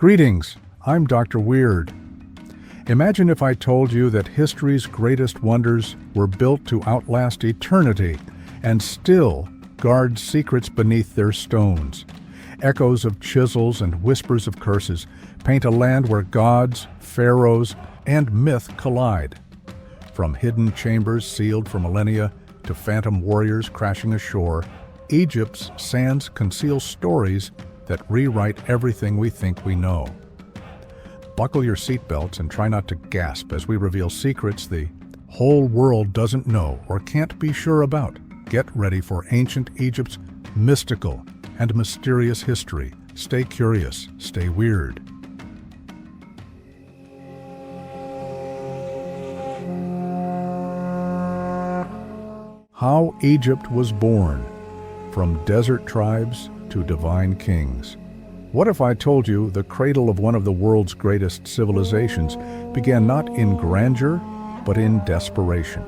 Greetings, I'm Dr. Weird. Imagine if I told you that history's greatest wonders were built to outlast eternity and still guard secrets beneath their stones. Echoes of chisels and whispers of curses paint a land where gods, pharaohs, and myth collide. From hidden chambers sealed for millennia to phantom warriors crashing ashore, Egypt's sands conceal stories that rewrite everything we think we know. Buckle your seatbelts and try not to gasp as we reveal secrets the whole world doesn't know or can't be sure about. Get ready for ancient Egypt's mystical and mysterious history. Stay curious, stay weird. How Egypt was born, from desert tribes to divine kings. What if I told you the cradle of one of the world's greatest civilizations began not in grandeur, but in desperation,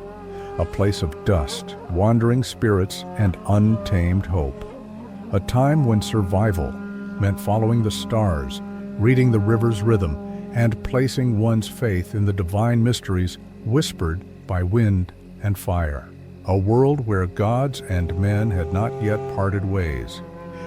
a place of dust, wandering spirits, and untamed hope. A time when survival meant following the stars, reading the river's rhythm, and placing one's faith in the divine mysteries whispered by wind and fire. A world where gods and men had not yet parted ways,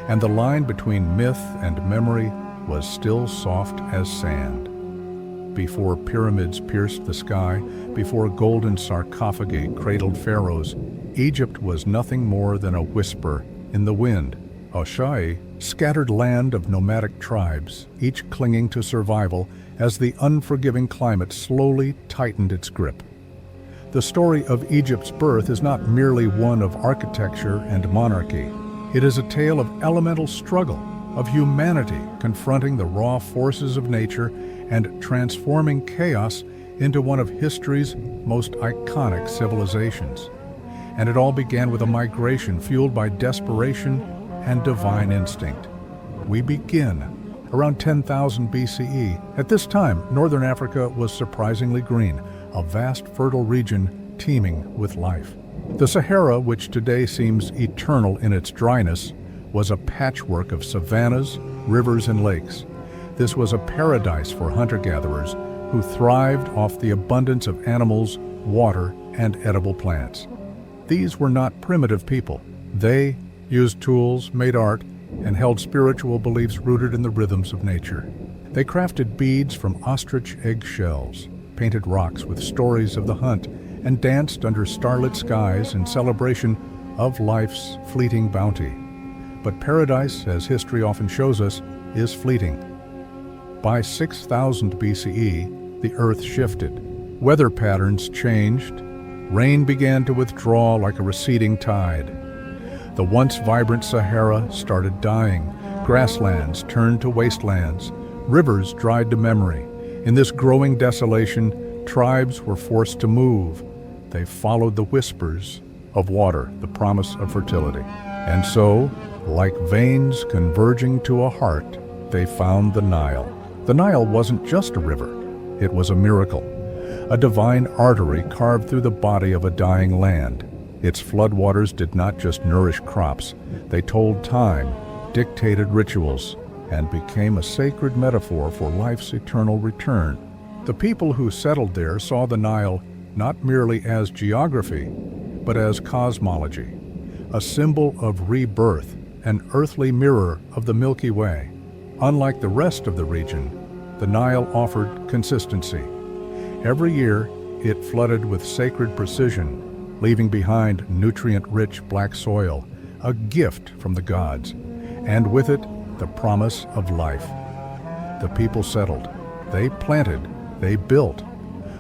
and the line between myth and memory was still soft as sand. Before pyramids pierced the sky, before golden sarcophagi cradled pharaohs, Egypt was nothing more than a whisper in the wind, a shy, scattered land of nomadic tribes, each clinging to survival as the unforgiving climate slowly tightened its grip. The story of Egypt's birth is not merely one of architecture and monarchy. It is a tale of elemental struggle, of humanity confronting the raw forces of nature and transforming chaos into one of history's most iconic civilizations. And it all began with a migration fueled by desperation and divine instinct. We begin around 10,000 BCE. At this time, northern Africa was surprisingly green, a vast fertile region teeming with life. The Sahara, which today seems eternal in its dryness, was a patchwork of savannas, rivers, and lakes. This was a paradise for hunter-gatherers who thrived off the abundance of animals, water, and edible plants. These were not primitive people. They used tools, made art, and held spiritual beliefs rooted in the rhythms of nature. They crafted beads from ostrich egg shells, painted rocks with stories of the hunt, and danced under starlit skies in celebration of life's fleeting bounty. But paradise, as history often shows us, is fleeting. By 6000 BCE, the earth shifted. Weather patterns changed. Rain began to withdraw like a receding tide. The once vibrant Sahara started dying. Grasslands turned to wastelands. Rivers dried to memory. In this growing desolation, tribes were forced to move. They followed the whispers of water, the promise of fertility. And so, like veins converging to a heart, they found the Nile. The Nile wasn't just a river. It was a miracle, a divine artery carved through the body of a dying land. Its floodwaters did not just nourish crops. They told time, dictated rituals, and became a sacred metaphor for life's eternal return. The people who settled there saw the Nile not merely as geography, but as cosmology, a symbol of rebirth, an earthly mirror of the Milky Way. Unlike the rest of the region, the Nile offered consistency. Every year, it flooded with sacred precision, leaving behind nutrient-rich black soil, a gift from the gods, and with it, the promise of life. The people settled. They planted. They built.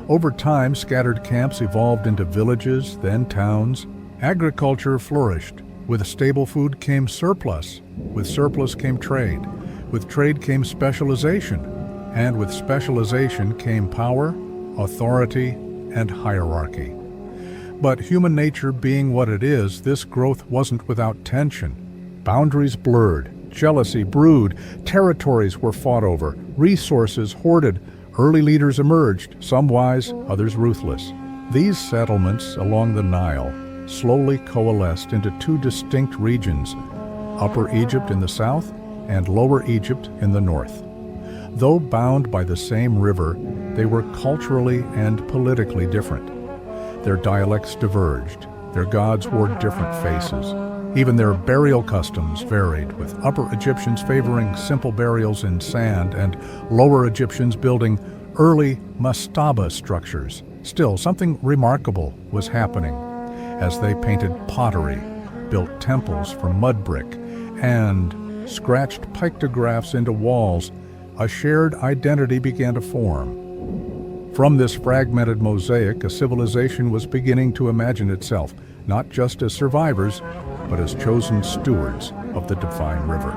Over time, scattered camps evolved into villages, then towns. Agriculture flourished. With stable food came surplus. With surplus came trade. With trade came specialization. And with specialization came power, authority, and hierarchy. But human nature being what it is, this growth wasn't without tension. Boundaries blurred. Jealousy brewed, territories were fought over, resources hoarded, early leaders emerged, some wise, others ruthless. These settlements along the Nile slowly coalesced into two distinct regions, Upper Egypt in the south and Lower Egypt in the north. Though bound by the same river, they were culturally and politically different. Their dialects diverged, their gods wore different faces. Even their burial customs varied, with Upper Egyptians favoring simple burials in sand and Lower Egyptians building early mastaba structures. Still, something remarkable was happening as they painted pottery, built temples from mud brick, and scratched pictographs into walls. A shared identity began to form. From this fragmented mosaic, a civilization was beginning to imagine itself, not just as survivors, but as chosen stewards of the divine river.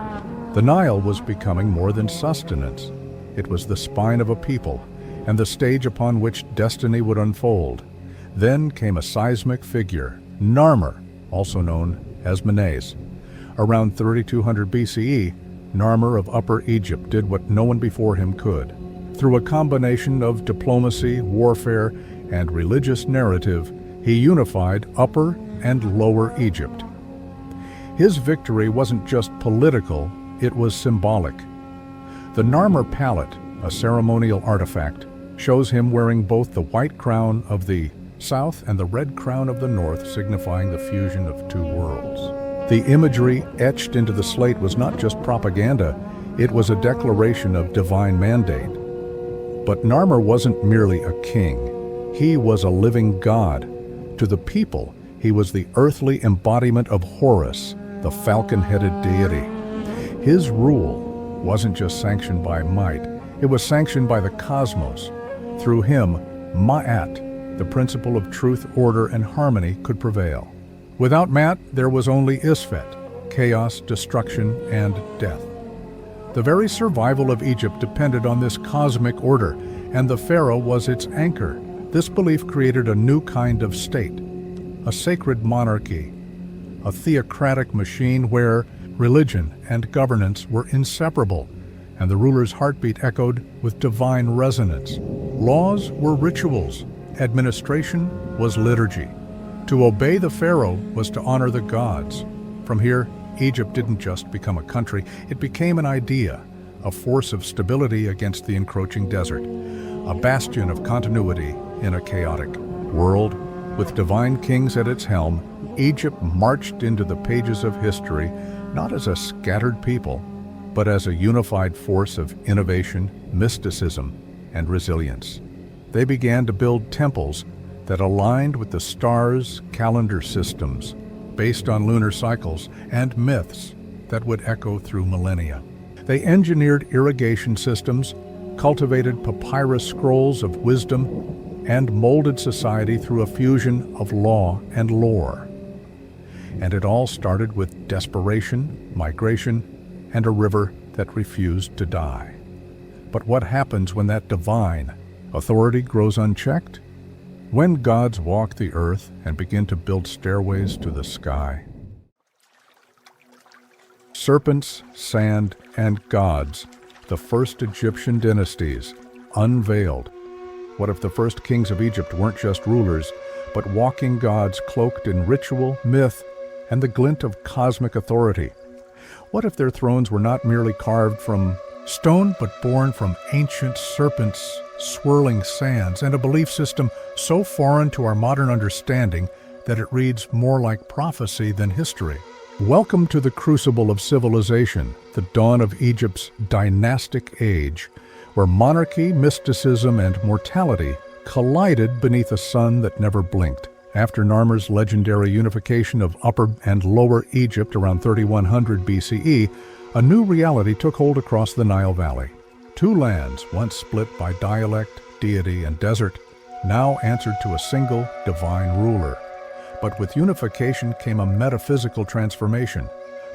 The Nile was becoming more than sustenance. It was the spine of a people, and the stage upon which destiny would unfold. Then came a seismic figure, Narmer, also known as Menes. Around 3200 BCE, Narmer of Upper Egypt did what no one before him could. Through a combination of diplomacy, warfare, and religious narrative, he unified Upper and Lower Egypt. His victory wasn't just political, it was symbolic. The Narmer palette, a ceremonial artifact, shows him wearing both the white crown of the south and the red crown of the north, signifying the fusion of two worlds. The imagery etched into the slate was not just propaganda, it was a declaration of divine mandate. But Narmer wasn't merely a king, he was a living god. To the people, he was the earthly embodiment of Horus, the falcon-headed deity. His rule wasn't just sanctioned by might, it was sanctioned by the cosmos. Through him, Ma'at, the principle of truth, order, and harmony, could prevail. Without Ma'at, there was only Isfet, chaos, destruction, and death. The very survival of Egypt depended on this cosmic order, and the pharaoh was its anchor. This belief created a new kind of state, a sacred monarchy, a theocratic machine where religion and governance were inseparable, and the ruler's heartbeat echoed with divine resonance. Laws were rituals, administration was liturgy. To obey the pharaoh was to honor the gods. From here, Egypt didn't just become a country, it became an idea, a force of stability against the encroaching desert, a bastion of continuity in a chaotic world. With divine kings at its helm, Egypt marched into the pages of history, not as a scattered people, but as a unified force of innovation, mysticism, and resilience. They began to build temples that aligned with the stars' calendar systems, based on lunar cycles, and myths that would echo through millennia. They engineered irrigation systems, cultivated papyrus scrolls of wisdom, and molded society through a fusion of law and lore. And it all started with desperation, migration, and a river that refused to die. But what happens when that divine authority grows unchecked? When gods walk the earth and begin to build stairways to the sky. Serpents, sand, and gods, the first Egyptian dynasties, unveiled. What if the first kings of Egypt weren't just rulers, but walking gods cloaked in ritual, myth, and the glint of cosmic authority? What if their thrones were not merely carved from stone, but born from ancient serpents, swirling sands, and a belief system so foreign to our modern understanding that it reads more like prophecy than history? Welcome to the crucible of civilization, the dawn of Egypt's dynastic age, where monarchy, mysticism, and mortality collided beneath a sun that never blinked. After Narmer's legendary unification of Upper and Lower Egypt around 3100 BCE, a new reality took hold across the Nile Valley. Two lands, once split by dialect, deity, and desert, now answered to a single divine ruler. But with unification came a metaphysical transformation.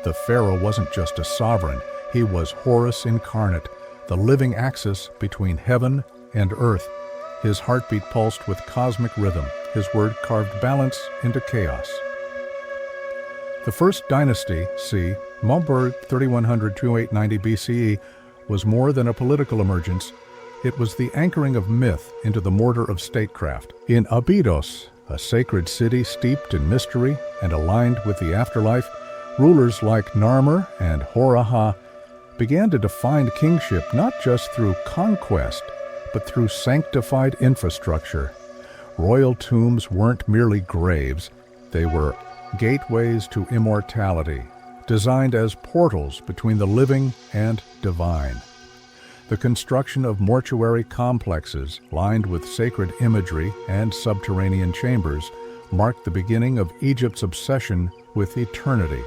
The pharaoh wasn't just a sovereign, he was Horus incarnate, the living axis between heaven and earth. His heartbeat pulsed with cosmic rhythm, his word carved balance into chaos. The first dynasty, c. Mamburg 3100-2890 BCE, was more than a political emergence. It was the anchoring of myth into the mortar of statecraft. In Abydos, a sacred city steeped in mystery and aligned with the afterlife, rulers like Narmer and Hora-Ha began to define kingship not just through conquest, but through sanctified infrastructure. Royal tombs weren't merely graves, they were gateways to immortality, designed as portals between the living and divine. The construction of mortuary complexes lined with sacred imagery and subterranean chambers marked the beginning of Egypt's obsession with eternity.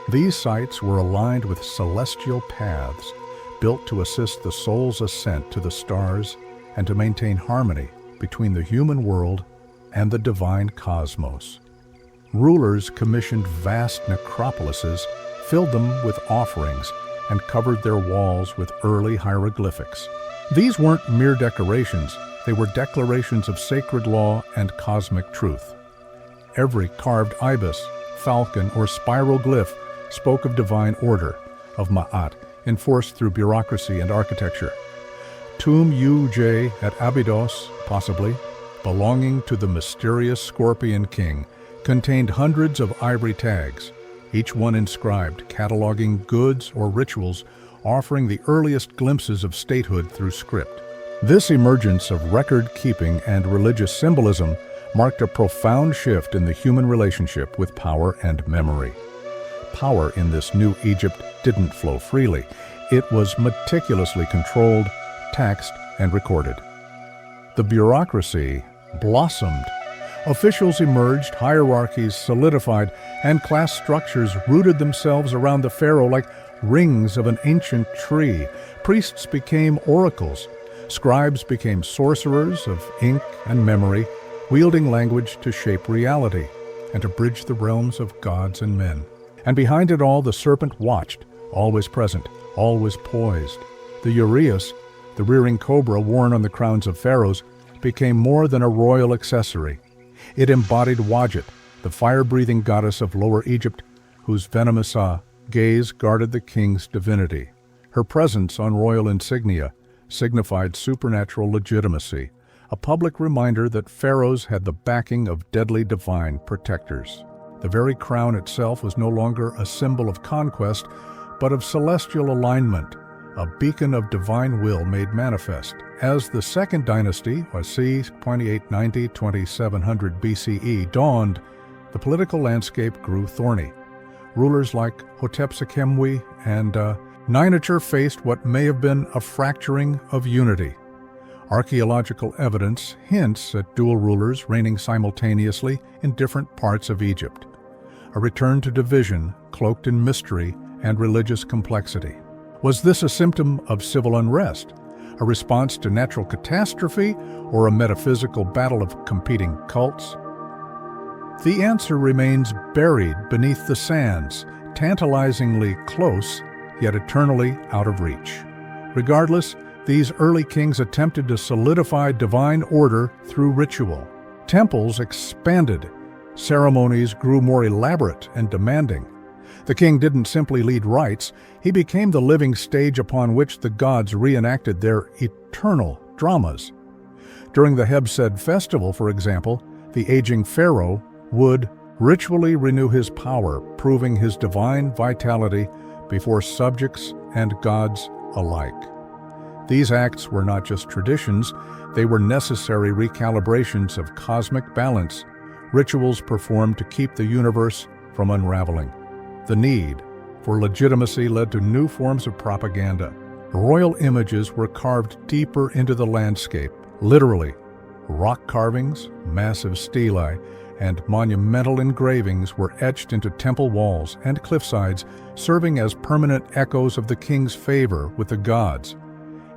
These sites were aligned with celestial paths, built to assist the soul's ascent to the stars and to maintain harmony between the human world and the divine cosmos. Rulers commissioned vast necropolises, filled them with offerings, and covered their walls with early hieroglyphics. These weren't mere decorations, they were declarations of sacred law and cosmic truth. Every carved ibis, falcon, or spiral glyph spoke of divine order, of Ma'at, enforced through bureaucracy and architecture. Tomb Uj at Abydos, possibly, belonging to the mysterious Scorpion King, contained hundreds of ivory tags, each one inscribed, cataloging goods or rituals, offering the earliest glimpses of statehood through script. This emergence of record-keeping and religious symbolism marked a profound shift in the human relationship with power and memory. Power in this new Egypt didn't flow freely. It was meticulously controlled, taxed, and recorded. The bureaucracy blossomed. Officials emerged, hierarchies solidified, and class structures rooted themselves around the pharaoh like rings of an ancient tree. Priests became oracles. Scribes became sorcerers of ink and memory, wielding language to shape reality and to bridge the realms of gods and men. And behind it all, the serpent watched, always present, always poised. The uraeus, the rearing cobra worn on the crowns of pharaohs, became more than a royal accessory. It embodied Wadjet, the fire-breathing goddess of Lower Egypt, whose venomous gaze guarded the king's divinity. Her presence on royal insignia signified supernatural legitimacy, a public reminder that pharaohs had the backing of deadly divine protectors. The very crown itself was no longer a symbol of conquest, but of celestial alignment, a beacon of divine will made manifest. As the Second Dynasty, c. 2890-2700 BCE, dawned, the political landscape grew thorny. Rulers like Hatshepsut and Ninurta faced what may have been a fracturing of unity. Archaeological evidence hints at dual rulers reigning simultaneously in different parts of Egypt, a return to division cloaked in mystery and religious complexity. Was this a symptom of civil unrest, a response to natural catastrophe, or a metaphysical battle of competing cults? The answer remains buried beneath the sands, tantalizingly close, yet eternally out of reach. Regardless, these early kings attempted to solidify divine order through ritual. Temples expanded. Ceremonies grew more elaborate and demanding. The king didn't simply lead rites, he became the living stage upon which the gods reenacted their eternal dramas. During the Hatshepsut festival, for example, the aging pharaoh would ritually renew his power, proving his divine vitality before subjects and gods alike. These acts were not just traditions, they were necessary recalibrations of cosmic balance, rituals performed to keep the universe from unraveling. The need for legitimacy led to new forms of propaganda. Royal images were carved deeper into the landscape, literally. Rock carvings, massive stelae, and monumental engravings were etched into temple walls and cliffsides, serving as permanent echoes of the king's favor with the gods.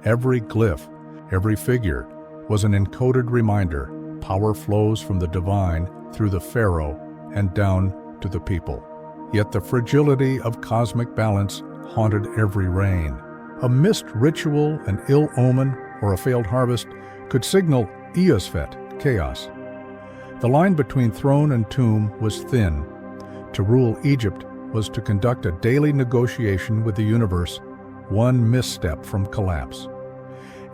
Every glyph, every figure, was an encoded reminder. Power flows from the divine through the pharaoh and down to the people. Yet the fragility of cosmic balance haunted every reign. A missed ritual, an ill omen, or a failed harvest could signal Eosfet, chaos. The line between throne and tomb was thin. To rule Egypt was to conduct a daily negotiation with the universe, one misstep from collapse.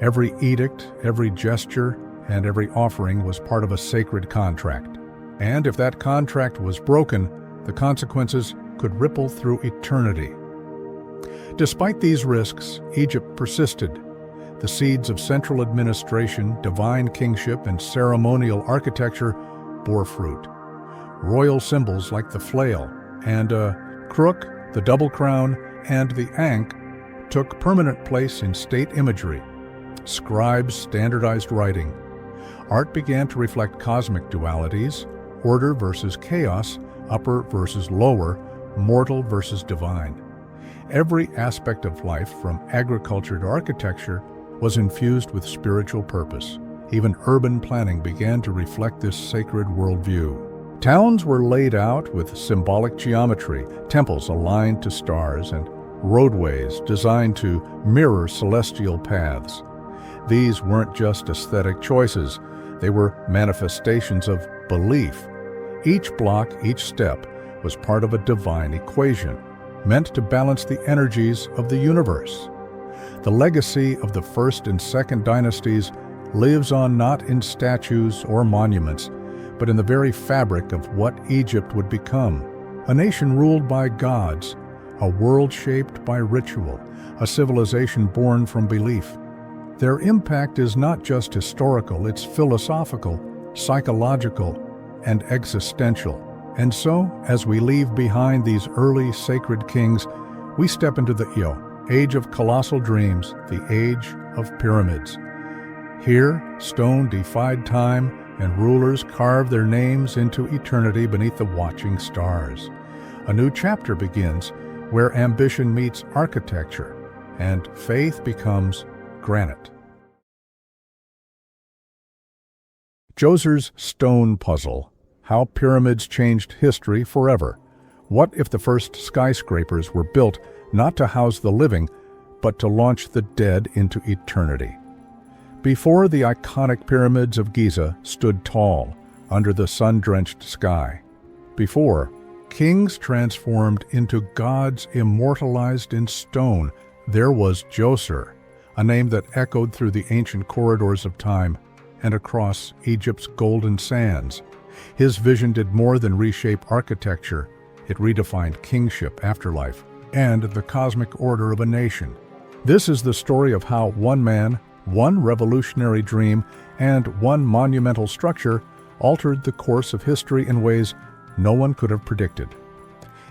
Every edict, every gesture, and every offering was part of a sacred contract. And if that contract was broken, the consequences could ripple through eternity. Despite these risks, Egypt persisted. The seeds of central administration, divine kingship, and ceremonial architecture bore fruit. Royal symbols like the flail and crook, the double crown, and the ankh took permanent place in state imagery. Scribes standardized writing. Art began to reflect cosmic dualities, order versus chaos, upper versus lower, mortal versus divine. Every aspect of life, from agriculture to architecture, was infused with spiritual purpose. Even urban planning began to reflect this sacred worldview. Towns were laid out with symbolic geometry, temples aligned to stars, and roadways designed to mirror celestial paths. These weren't just aesthetic choices, they were manifestations of belief. Each block, each step, was part of a divine equation, meant to balance the energies of the universe. The legacy of the first and second dynasties lives on not in statues or monuments, but in the very fabric of what Egypt would become. A nation ruled by gods, a world shaped by ritual, a civilization born from belief. Their impact is not just historical, it's philosophical, psychological, and existential. And so, as we leave behind these early sacred kings, we step into the age of colossal dreams, the age of pyramids. Here, stone defied time, and rulers carved their names into eternity beneath the watching stars. A new chapter begins, where ambition meets architecture, and faith becomes granite. Djoser's Stone Puzzle. How pyramids changed history forever. What if the first skyscrapers were built not to house the living, but to launch the dead into eternity? Before, the iconic pyramids of Giza stood tall under the sun-drenched sky. Before, kings transformed into gods immortalized in stone, there was Djoser, a name that echoed through the ancient corridors of time and across Egypt's golden sands. His vision did more than reshape architecture. It redefined kingship, afterlife, and the cosmic order of a nation. This is the story of how one man, one revolutionary dream, and one monumental structure altered the course of history in ways no one could have predicted.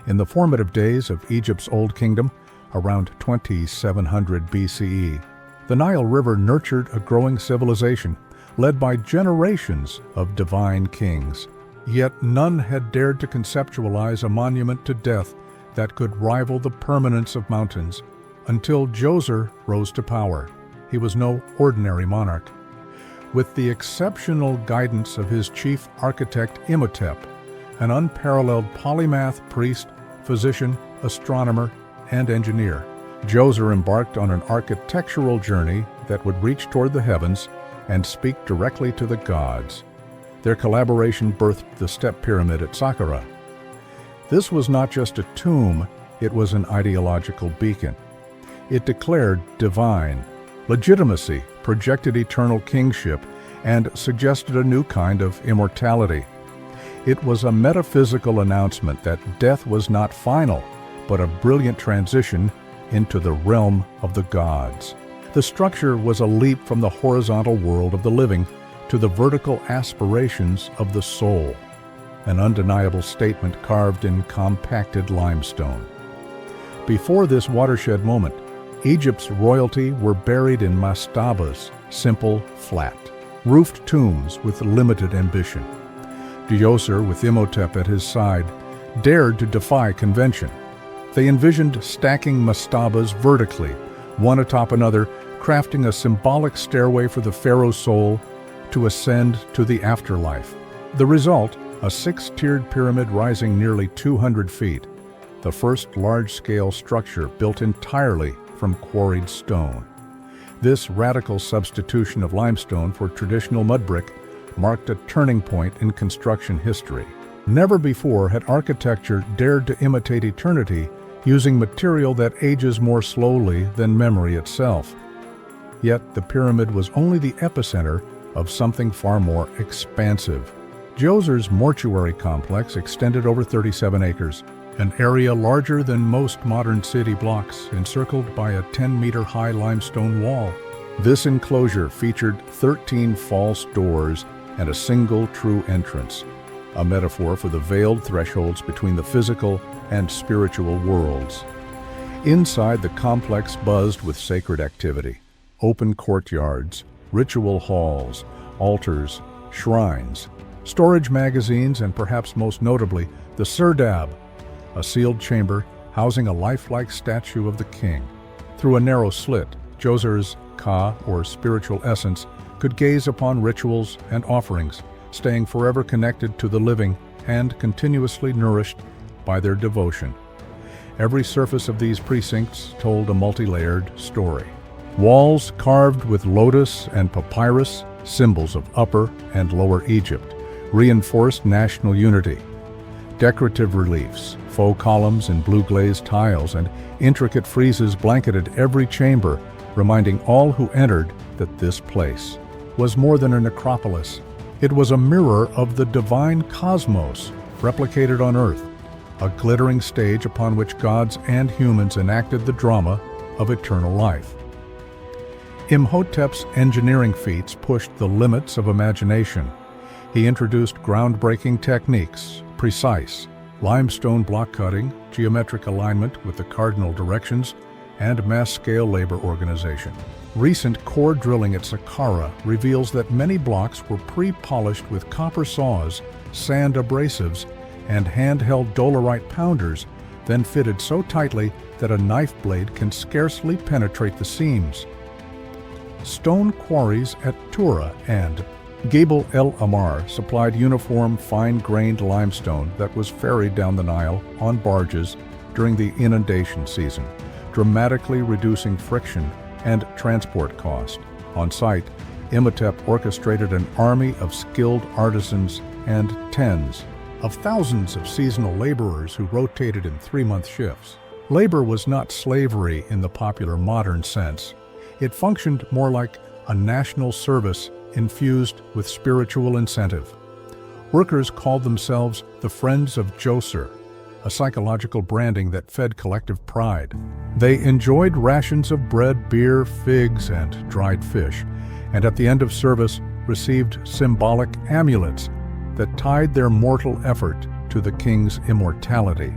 In the formative days of Egypt's Old Kingdom, around 2700 BCE, the Nile River nurtured a growing civilization, led by generations of divine kings. Yet none had dared to conceptualize a monument to death that could rival the permanence of mountains, until Djoser rose to power. He was no ordinary monarch. With the exceptional guidance of his chief architect Imhotep, an unparalleled polymath priest, physician, astronomer, and engineer, Djoser embarked on an architectural journey that would reach toward the heavens and speak directly to the gods. Their collaboration birthed the Step Pyramid at Saqqara. This was not just a tomb, it was an ideological beacon. It declared divine legitimacy, projected eternal kingship, and suggested a new kind of immortality. It was a metaphysical announcement that death was not final, but a brilliant transition into the realm of the gods. The structure was a leap from the horizontal world of the living to the vertical aspirations of the soul, an undeniable statement carved in compacted limestone. Before this watershed moment, Egypt's royalty were buried in mastabas, simple, flat, roofed tombs with limited ambition. Djoser, with Imhotep at his side, dared to defy convention. They envisioned stacking mastabas vertically, one atop another, crafting a symbolic stairway for the pharaoh's soul to ascend to the afterlife. The result, a six-tiered pyramid rising nearly 200 feet, the first large-scale structure built entirely from quarried stone. This radical substitution of limestone for traditional mud brick marked a turning point in construction history. Never before had architecture dared to imitate eternity using material that ages more slowly than memory itself. Yet the pyramid was only the epicenter of something far more expansive. Djoser's mortuary complex extended over 37 acres. an area larger than most modern city blocks, encircled by a 10-meter-high limestone wall. This enclosure featured 13 false doors and a single true entrance, a metaphor for the veiled thresholds between the physical and spiritual worlds. Inside, the complex buzzed with sacred activity. Open courtyards, ritual halls, altars, shrines, storage magazines, and perhaps most notably, the Serdab, a sealed chamber housing a lifelike statue of the king. Through a narrow slit, Djozir's Ka, or spiritual essence, could gaze upon rituals and offerings, staying forever connected to the living and continuously nourished by their devotion. Every surface of these precincts told a multi-layered story. Walls carved with lotus and papyrus, symbols of Upper and Lower Egypt, reinforced national unity. Decorative reliefs, faux columns in blue-glazed tiles, and intricate friezes blanketed every chamber, reminding all who entered that this place was more than a necropolis. It was a mirror of the divine cosmos, replicated on Earth, a glittering stage upon which gods and humans enacted the drama of eternal life. Imhotep's engineering feats pushed the limits of imagination. He introduced groundbreaking techniques, precise limestone block cutting, geometric alignment with the cardinal directions, and mass-scale labor organization. Recent core drilling at Saqqara reveals that many blocks were pre-polished with copper saws, sand abrasives, and handheld dolerite pounders, then fitted so tightly that a knife blade can scarcely penetrate the seams. Stone quarries at Tura and Gabel el Ahmar supplied uniform, fine-grained limestone that was ferried down the Nile on barges during the inundation season, dramatically reducing friction and transport cost. On site, Imhotep orchestrated an army of skilled artisans and tens of thousands of seasonal laborers who rotated in 3-month shifts. Labor was not slavery in the popular modern sense. It functioned more like a national service infused with spiritual incentive. Workers called themselves the Friends of Djoser, a psychological branding that fed collective pride. They enjoyed rations of bread, beer, figs, and dried fish, and at the end of service received symbolic amulets that tied their mortal effort to the king's immortality.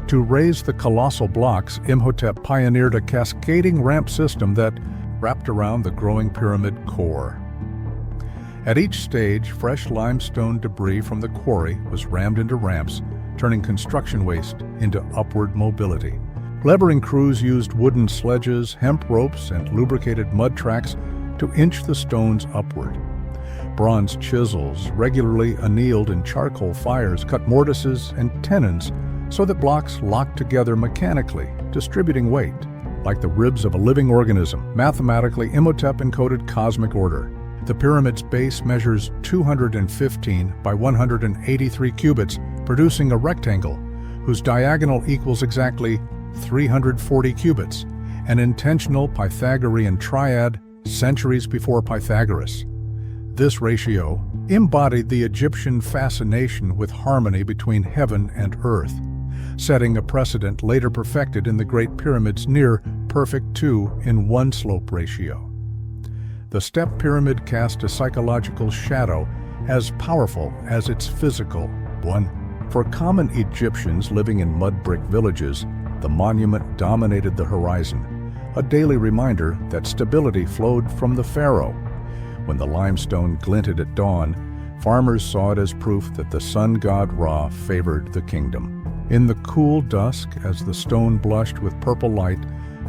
To raise the colossal blocks, Imhotep pioneered a cascading ramp system that wrapped around the growing pyramid core. At each stage, fresh limestone debris from the quarry was rammed into ramps, turning construction waste into upward mobility. Laboring crews used wooden sledges, hemp ropes, and lubricated mud tracks to inch the stones upward. Bronze chisels, regularly annealed in charcoal fires, cut mortises and tenons so that blocks locked together mechanically, distributing weight. Like the ribs of a living organism, mathematically, Imhotep encoded cosmic order. The pyramid's base measures 215 by 183 cubits, producing a rectangle whose diagonal equals exactly 340 cubits, an intentional Pythagorean triad centuries before Pythagoras. This ratio embodied the Egyptian fascination with harmony between heaven and earth, setting a precedent later perfected in the Great Pyramid's near-perfect 2-in-1 slope ratio. The step pyramid cast a psychological shadow as powerful as its physical one. For common Egyptians living in mud-brick villages, the monument dominated the horizon, a daily reminder that stability flowed from the pharaoh. When the limestone glinted at dawn, farmers saw it as proof that the sun god Ra favored the kingdom. In the cool dusk, as the stone blushed with purple light,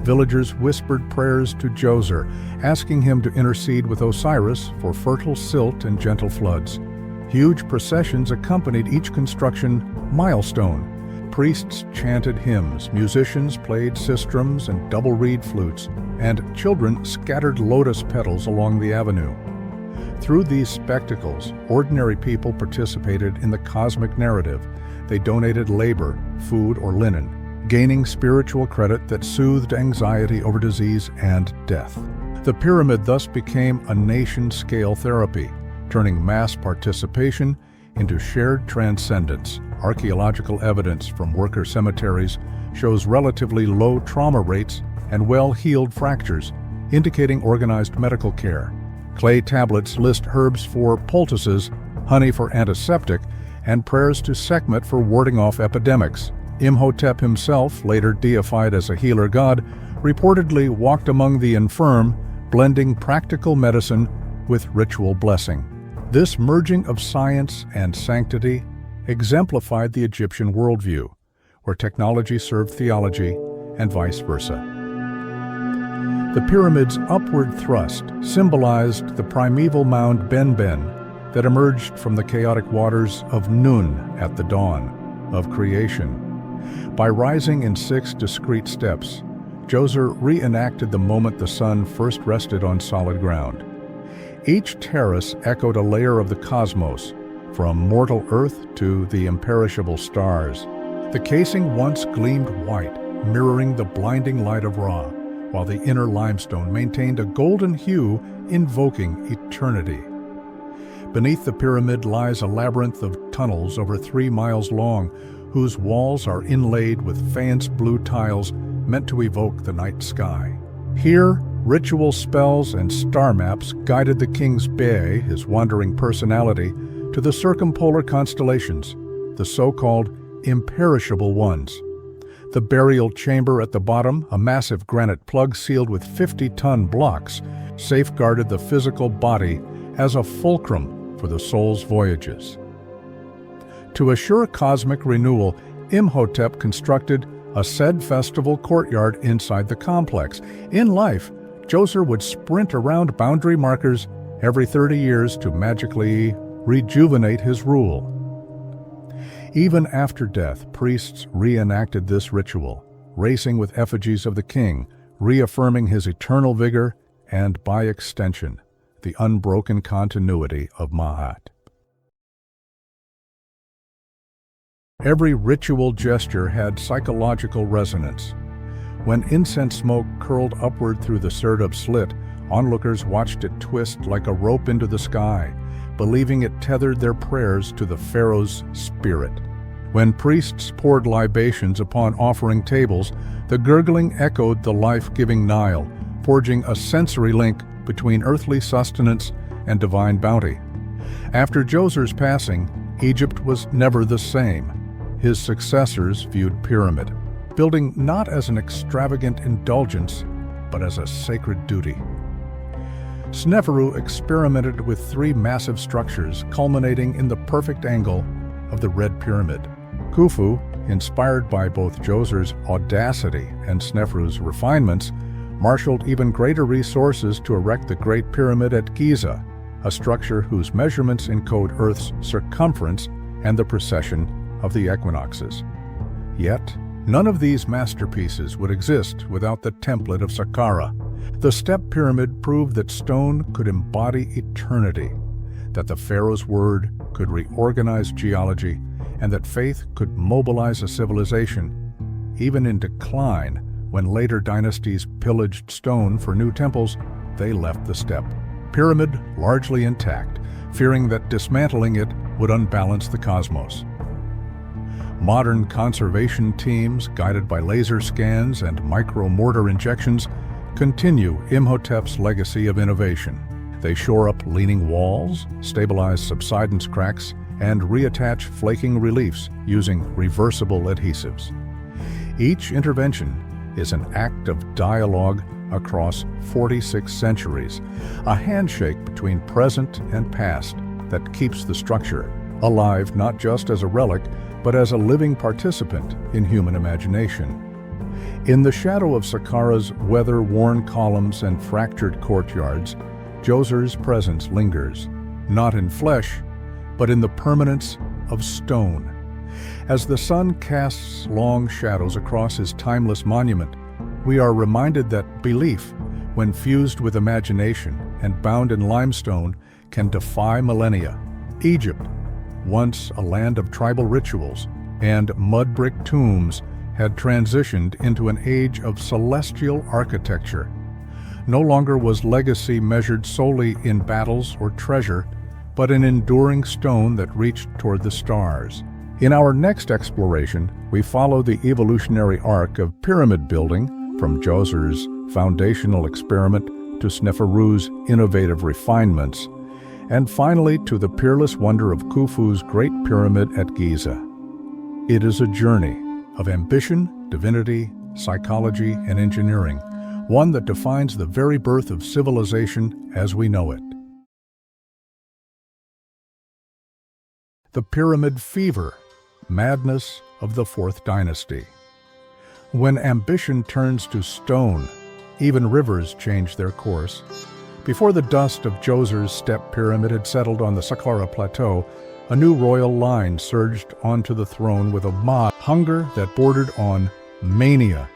villagers whispered prayers to Djoser, asking him to intercede with Osiris for fertile silt and gentle floods. Huge processions accompanied each construction milestone. Priests chanted hymns, musicians played sistrums and double reed flutes, and children scattered lotus petals along the avenue. Through these spectacles, ordinary people participated in the cosmic narrative. They donated labor, food, or linen, gaining spiritual credit that soothed anxiety over disease and death. The pyramid thus became a nation-scale therapy, turning mass participation into shared transcendence. Archaeological evidence from worker cemeteries shows relatively low trauma rates and well-healed fractures, indicating organized medical care. Clay tablets list herbs for poultices, honey for antiseptic, and prayers to Sekhmet for warding off epidemics. Imhotep himself, later deified as a healer god, reportedly walked among the infirm, blending practical medicine with ritual blessing. This merging of science and sanctity exemplified the Egyptian worldview, where technology served theology and vice versa. The pyramid's upward thrust symbolized the primeval mound Ben-Ben that emerged from the chaotic waters of Nun at the dawn of creation. By rising in 6 discrete steps, Djoser reenacted the moment the sun first rested on solid ground. Each terrace echoed a layer of the cosmos, from mortal Earth to the imperishable stars. The casing once gleamed white, mirroring the blinding light of Ra, while the inner limestone maintained a golden hue invoking eternity. Beneath the pyramid lies a labyrinth of tunnels over 3 miles long, whose walls are inlaid with faience blue tiles meant to evoke the night sky. Here, ritual spells and star maps guided the king's Bey, his wandering personality, to the circumpolar constellations, the so-called imperishable ones. The burial chamber at the bottom, a massive granite plug sealed with 50-ton blocks, safeguarded the physical body as a fulcrum for the soul's voyages. To assure cosmic renewal, Imhotep constructed a said festival courtyard inside the complex. In life, Djoser would sprint around boundary markers every 30 years to magically rejuvenate his rule. Even after death, priests reenacted this ritual, racing with effigies of the king, reaffirming his eternal vigor and, by extension, the unbroken continuity of Ma'at. Every ritual gesture had psychological resonance. When incense smoke curled upward through the serdab slit, onlookers watched it twist like a rope into the sky, believing it tethered their prayers to the pharaoh's spirit. When priests poured libations upon offering tables, the gurgling echoed the life-giving Nile, forging a sensory link between earthly sustenance and divine bounty. After Djoser's passing, Egypt was never the same. His successors viewed pyramid building not as an extravagant indulgence, but as a sacred duty. Sneferu experimented with 3 massive structures, culminating in the perfect angle of the Red Pyramid. Khufu, inspired by both Djoser's audacity and Sneferu's refinements, marshaled even greater resources to erect the Great Pyramid at Giza, a structure whose measurements encode Earth's circumference and the precession of the equinoxes. Yet, none of these masterpieces would exist without the template of Saqqara. The step pyramid proved that stone could embody eternity, that the pharaoh's word could reorganize geology, and that faith could mobilize a civilization, even in decline. When later dynasties pillaged stone for new temples, they left the step pyramid largely intact, fearing that dismantling it would unbalance the cosmos. Modern conservation teams, guided by laser scans and micro-mortar injections, continue Imhotep's legacy of innovation. They shore up leaning walls, stabilize subsidence cracks, and reattach flaking reliefs using reversible adhesives. Each intervention is an act of dialogue across 46 centuries, a handshake between present and past that keeps the structure alive not just as a relic, but as a living participant in human imagination. In the shadow of Saqqara's weather-worn columns and fractured courtyards, Djoser's presence lingers, not in flesh, but in the permanence of stone. As the sun casts long shadows across his timeless monument, we are reminded that belief, when fused with imagination and bound in limestone, can defy millennia. Egypt, once a land of tribal rituals and mud-brick tombs, had transitioned into an age of celestial architecture. No longer was legacy measured solely in battles or treasure, but in enduring stone that reached toward the stars. In our next exploration, we follow the evolutionary arc of pyramid building from Djoser's foundational experiment to Sneferu's innovative refinements, and finally to the peerless wonder of Khufu's Great Pyramid at Giza. It is a journey of ambition, divinity, psychology, and engineering, one that defines the very birth of civilization as we know it. The Pyramid Fever, madness of the Fourth Dynasty. When ambition turns to stone, even rivers change their course. Before the dust of Djoser's step pyramid had settled on the Saqqara Plateau, a new royal line surged onto the throne with a hunger that bordered on mania.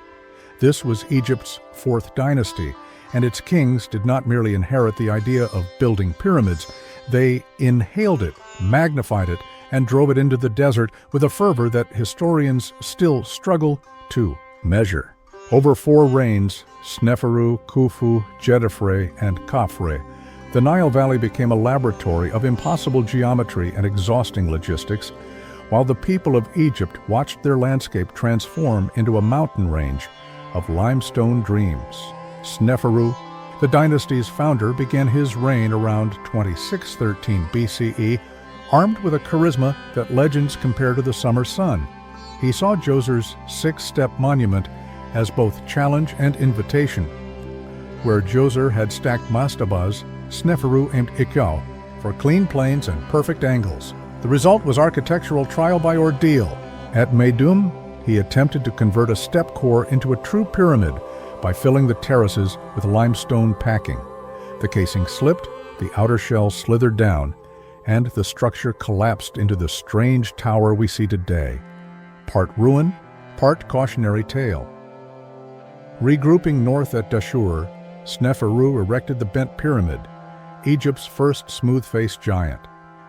This was Egypt's Fourth Dynasty, and its kings did not merely inherit the idea of building pyramids, they inhaled it, magnified it, and drove it into the desert with a fervor that historians still struggle to measure. Over 4 reigns, Sneferu, Khufu, Djedefre, and Khafre, the Nile Valley became a laboratory of impossible geometry and exhausting logistics, while the people of Egypt watched their landscape transform into a mountain range of limestone dreams. Sneferu, the dynasty's founder, began his reign around 2613 BCE, armed with a charisma that legends compare to the summer sun. He saw Djoser's 6-step monument as both challenge and invitation. Where Djoser had stacked mastabas, Sneferu aimed Ikyau for clean planes and perfect angles. The result was architectural trial by ordeal. At Meidum, he attempted to convert a step core into a true pyramid by filling the terraces with limestone packing. The casing slipped, the outer shell slithered down, and the structure collapsed into the strange tower we see today. Part ruin, part cautionary tale. Regrouping north at Dashur, Sneferu erected the bent pyramid, Egypt's first smooth-faced giant.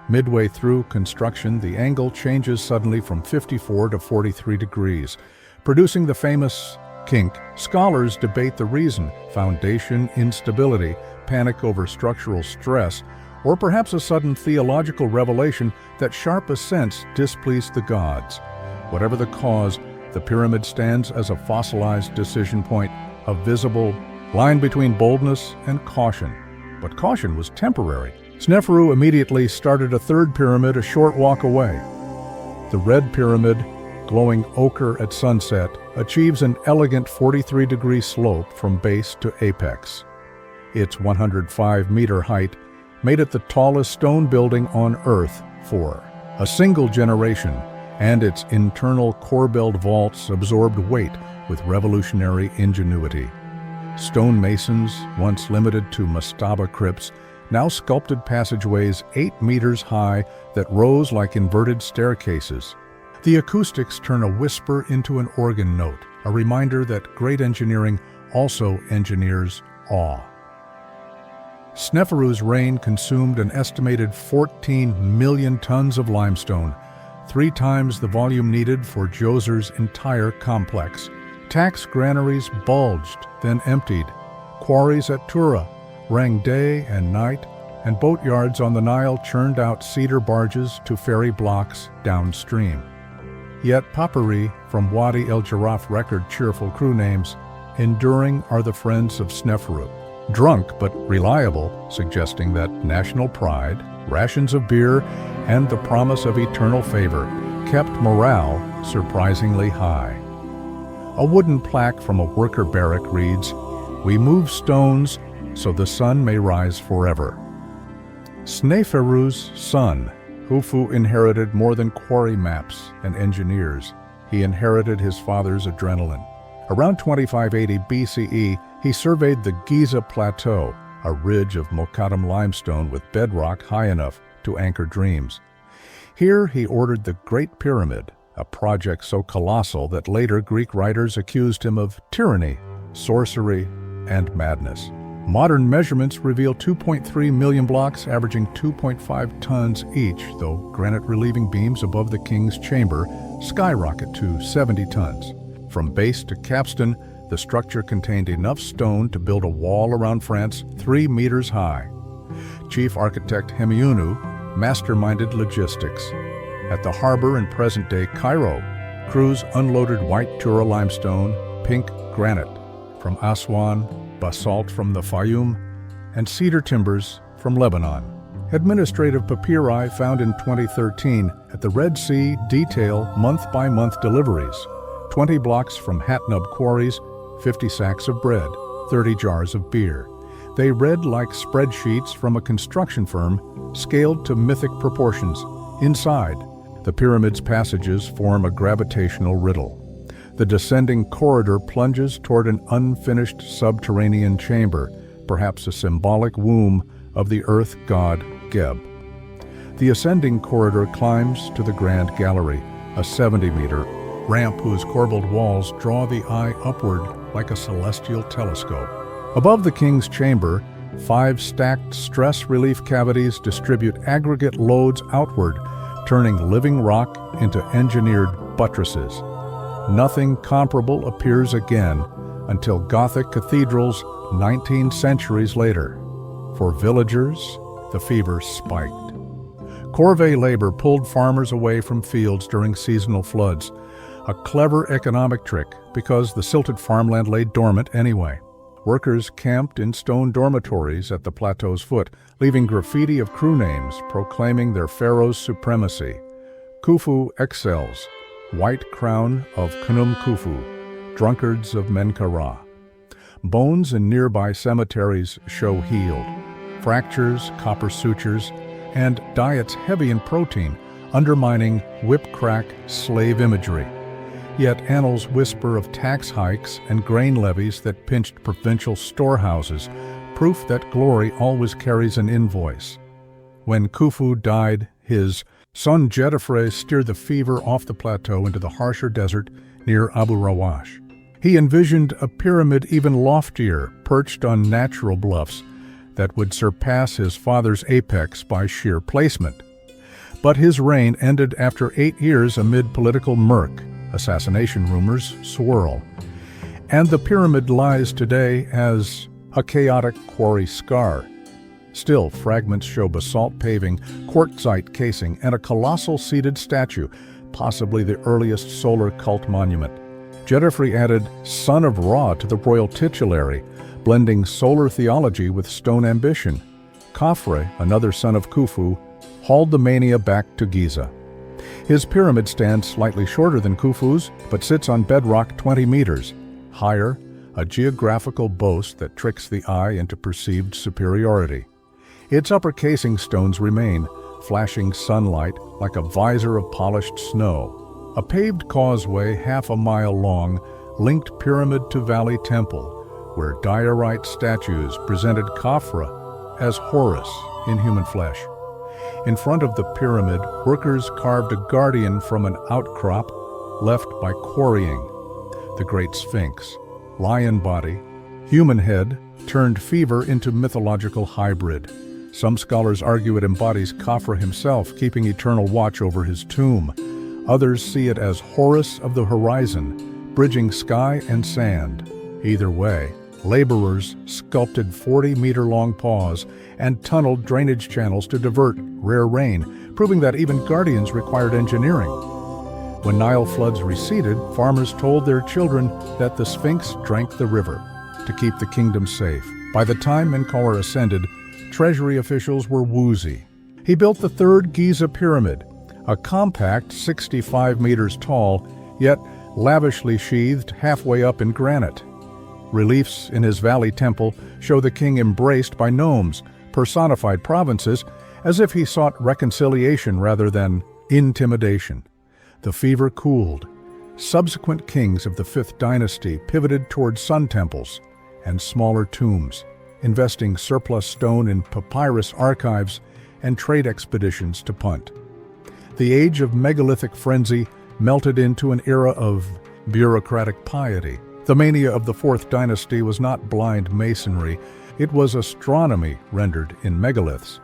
Midway through construction, the angle changes suddenly from 54 to 43 degrees, producing the famous kink. Scholars debate the reason: foundation instability, panic over structural stress, or perhaps a sudden theological revelation that sharp ascents displeased the gods. Whatever the cause, the pyramid stands as a fossilized decision point, a visible line between boldness and caution. But caution was temporary. Sneferu immediately started a third pyramid a short walk away. The red pyramid, glowing ochre at sunset, achieves an elegant 43-degree slope from base to apex. Its 105-meter height made it the tallest stone building on Earth for a single generation, and its internal corbelled vaults absorbed weight with revolutionary ingenuity. Stonemasons, once limited to mastaba crypts, now sculpted passageways 8 meters high that rose like inverted staircases. The acoustics turn a whisper into an organ note, a reminder that great engineering also engineers awe. Sneferu's reign consumed an estimated 14 million tons of limestone, 3 times the volume needed for Djoser's entire complex. Tax granaries bulged, then emptied. Quarries at Tura rang day and night, and boatyards on the Nile churned out cedar barges to ferry blocks downstream. Yet Papyri from Wadi El Jarraf record cheerful crew names. Enduring are the friends of Sneferu. Drunk but reliable, suggesting that national pride, rations of beer, and the promise of eternal favor kept morale surprisingly high. A wooden plaque from a worker barrack reads, "We move stones so the sun may rise forever." Sneferu's son, Khufu, inherited more than quarry maps and engineers. He inherited his father's adrenaline. Around 2580 BCE, he surveyed the Giza Plateau, a ridge of Mokattam limestone with bedrock high enough to anchor dreams. Here he ordered the Great Pyramid, a project so colossal that later Greek writers accused him of tyranny, sorcery, and madness. Modern measurements reveal 2.3 million blocks averaging 2.5 tons each, though granite relieving beams above the king's chamber skyrocket to 70 tons. From base to capstan, the structure contained enough stone to build a wall around France 3 meters high. Chief architect Hemiunu masterminded logistics. At the harbor in present-day Cairo, crews unloaded white Tura limestone, pink granite from Aswan, basalt from the Fayum, and cedar timbers from Lebanon. Administrative papyri found in 2013 at the Red Sea detail month-by-month deliveries: 20 blocks from Hatnub quarries, 50 sacks of bread, 30 jars of beer. They read like spreadsheets from a construction firm, scaled to mythic proportions. Inside, the pyramid's passages form a gravitational riddle. The descending corridor plunges toward an unfinished subterranean chamber, perhaps a symbolic womb of the earth god Geb. The ascending corridor climbs to the Grand Gallery, a 70-meter ramp whose corbelled walls draw the eye upward like a celestial telescope. Above the king's chamber, 5 stacked stress relief cavities distribute aggregate loads outward, turning living rock into engineered buttresses. Nothing comparable appears again until Gothic cathedrals 19 centuries later. For villagers, the fever spiked. Corvée labor pulled farmers away from fields during seasonal floods, a clever economic trick because the silted farmland lay dormant anyway. Workers camped in stone dormitories at the plateau's foot, leaving graffiti of crew names proclaiming their pharaoh's supremacy. Khufu excels, white crown of Khufu, drunkards of Menkaura. Bones in nearby cemeteries show healed. Fractures, copper sutures, and diets heavy in protein, undermining whip-crack slave imagery. Yet annals whisper of tax hikes and grain levies that pinched provincial storehouses, proof that glory always carries an invoice. When Khufu died, his son Jedefre steered the fever off the plateau into the harsher desert near Abu Rawash. He envisioned a pyramid even loftier, perched on natural bluffs, that would surpass his father's apex by sheer placement. But his reign ended after 8 years amid political murk. Assassination rumors swirl, and the pyramid lies today as a chaotic quarry scar. Still, fragments show basalt paving, quartzite casing, and a colossal seated statue, possibly the earliest solar cult monument. Jedefre added Son of Ra to the royal titulary, blending solar theology with stone ambition. Khafre, another son of Khufu, hauled the mania back to Giza. His pyramid stands slightly shorter than Khufu's, but sits on bedrock 20 meters. Higher, a geographical boast that tricks the eye into perceived superiority. Its upper casing stones remain, flashing sunlight like a visor of polished snow. A paved causeway half a mile long linked pyramid to valley temple, where diorite statues presented Khafre as Horus in human flesh. In front of the pyramid, workers carved a guardian from an outcrop left by quarrying. The Great Sphinx, lion body, human head, turned fever into mythological hybrid. Some scholars argue it embodies Khafre himself, keeping eternal watch over his tomb. Others see it as Horus of the horizon, bridging sky and sand. Either way, laborers sculpted 40-meter-long paws and tunneled drainage channels to divert rare rain, proving that even guardians required engineering. When Nile floods receded, farmers told their children that the Sphinx drank the river to keep the kingdom safe. By the time Menkaure ascended, treasury officials were woozy. He built the third Giza Pyramid, a compact 65 meters tall, yet lavishly sheathed halfway up in granite. Reliefs in his valley temple show the king embraced by gnomes, personified provinces, as if he sought reconciliation rather than intimidation. The fever cooled. Subsequent kings of the 5th dynasty pivoted toward sun temples and smaller tombs, investing surplus stone in papyrus archives and trade expeditions to Punt. The age of megalithic frenzy melted into an era of bureaucratic piety. The mania of the 4th dynasty was not blind masonry, it was astronomy rendered in megaliths.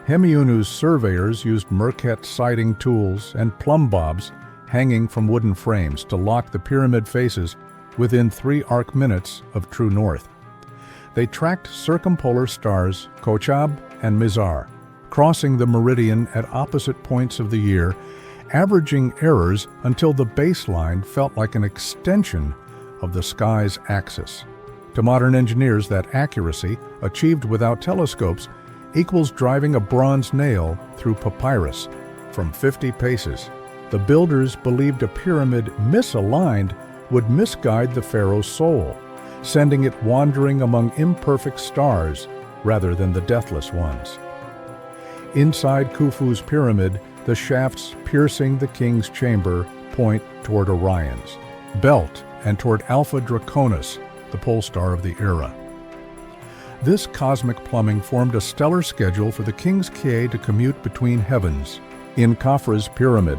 Hemiunu's surveyors used Merkhet sighting tools and plumb bobs hanging from wooden frames to lock the pyramid faces within 3 arc minutes of true north. They tracked circumpolar stars Kochab and Mizar, crossing the meridian at opposite points of the year, averaging errors until the baseline felt like an extension of the sky's axis. To modern engineers, that accuracy, achieved without telescopes, equals driving a bronze nail through papyrus from 50 paces. The builders believed a pyramid misaligned would misguide the pharaoh's soul, sending it wandering among imperfect stars rather than the deathless ones. Inside Khufu's pyramid, the shafts piercing the king's chamber point toward Orion's belt and toward Alpha Draconis, the pole star of the era. This cosmic plumbing formed a stellar schedule for the king's Ka to commute between heavens. In Khafra's pyramid,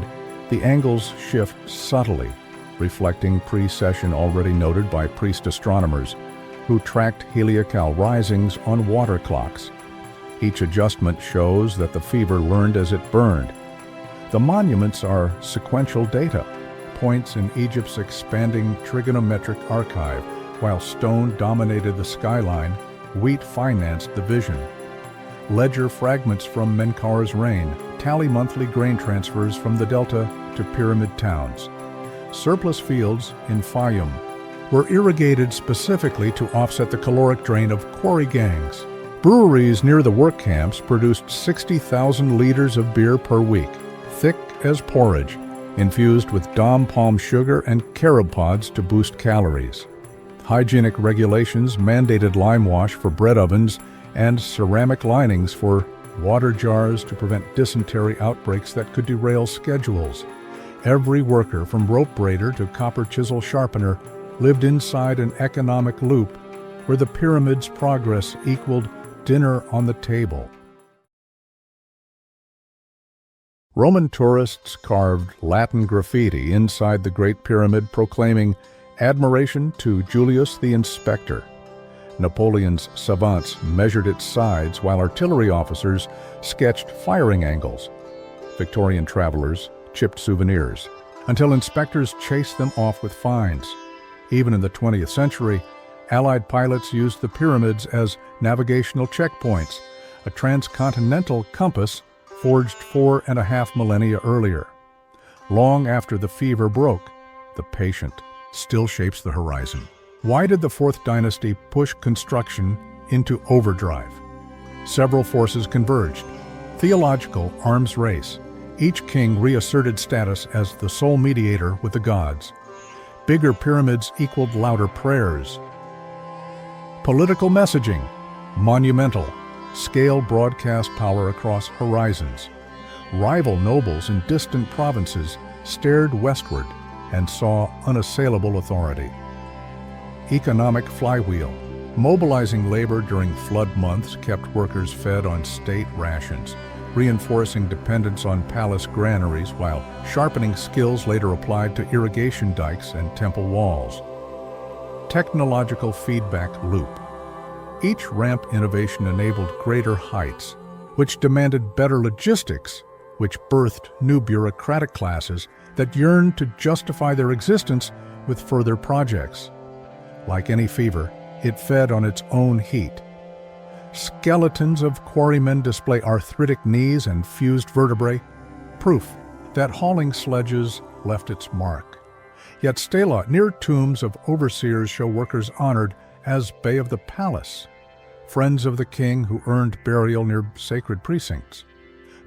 the angles shift subtly, reflecting precession already noted by priest astronomers who tracked heliacal risings on water clocks. Each adjustment shows that the fever learned as it burned. The monuments are sequential data, points in Egypt's expanding trigonometric archive. While stone dominated the skyline, wheat financed the vision. Ledger fragments from Menkaur's reign tally monthly grain transfers from the delta to pyramid towns. Surplus fields in Fayum were irrigated specifically to offset the caloric drain of quarry gangs. Breweries near the work camps produced 60,000 liters of beer per week, thick as porridge, infused with dom palm sugar and carob pods to boost calories. Hygienic regulations mandated lime wash for bread ovens and ceramic linings for water jars to prevent dysentery outbreaks that could derail schedules. Every worker, from rope braider to copper chisel sharpener, lived inside an economic loop where the pyramid's progress equaled dinner on the table. Roman tourists carved Latin graffiti inside the Great Pyramid proclaiming admiration to Julius the Inspector. Napoleon's savants measured its sides while artillery officers sketched firing angles. Victorian travelers chipped souvenirs until inspectors chased them off with fines. Even in the 20th century, Allied pilots used the pyramids as navigational checkpoints, a transcontinental compass forged 4.5 millennia earlier. Long after the fever broke, the patient still shapes the horizon. Why did the Fourth Dynasty push construction into overdrive? Several forces converged. Theological arms race. Each king reasserted status as the sole mediator with the gods. Bigger pyramids equaled louder prayers. Political messaging. Monumental. Scale broadcast power across horizons. Rival nobles in distant provinces stared westward and saw unassailable authority. Economic flywheel. Mobilizing labor during flood months kept workers fed on state rations, reinforcing dependence on palace granaries while sharpening skills later applied to irrigation dikes and temple walls. Technological feedback loop. Each ramp innovation enabled greater heights, which demanded better logistics, which birthed new bureaucratic classes that yearned to justify their existence with further projects. Like any fever, it fed on its own heat. Skeletons of quarrymen display arthritic knees and fused vertebrae, proof that hauling sledges left its mark. Yet stela near tombs of overseers show workers honored as Bey of the Palace, friends of the king who earned burial near sacred precincts.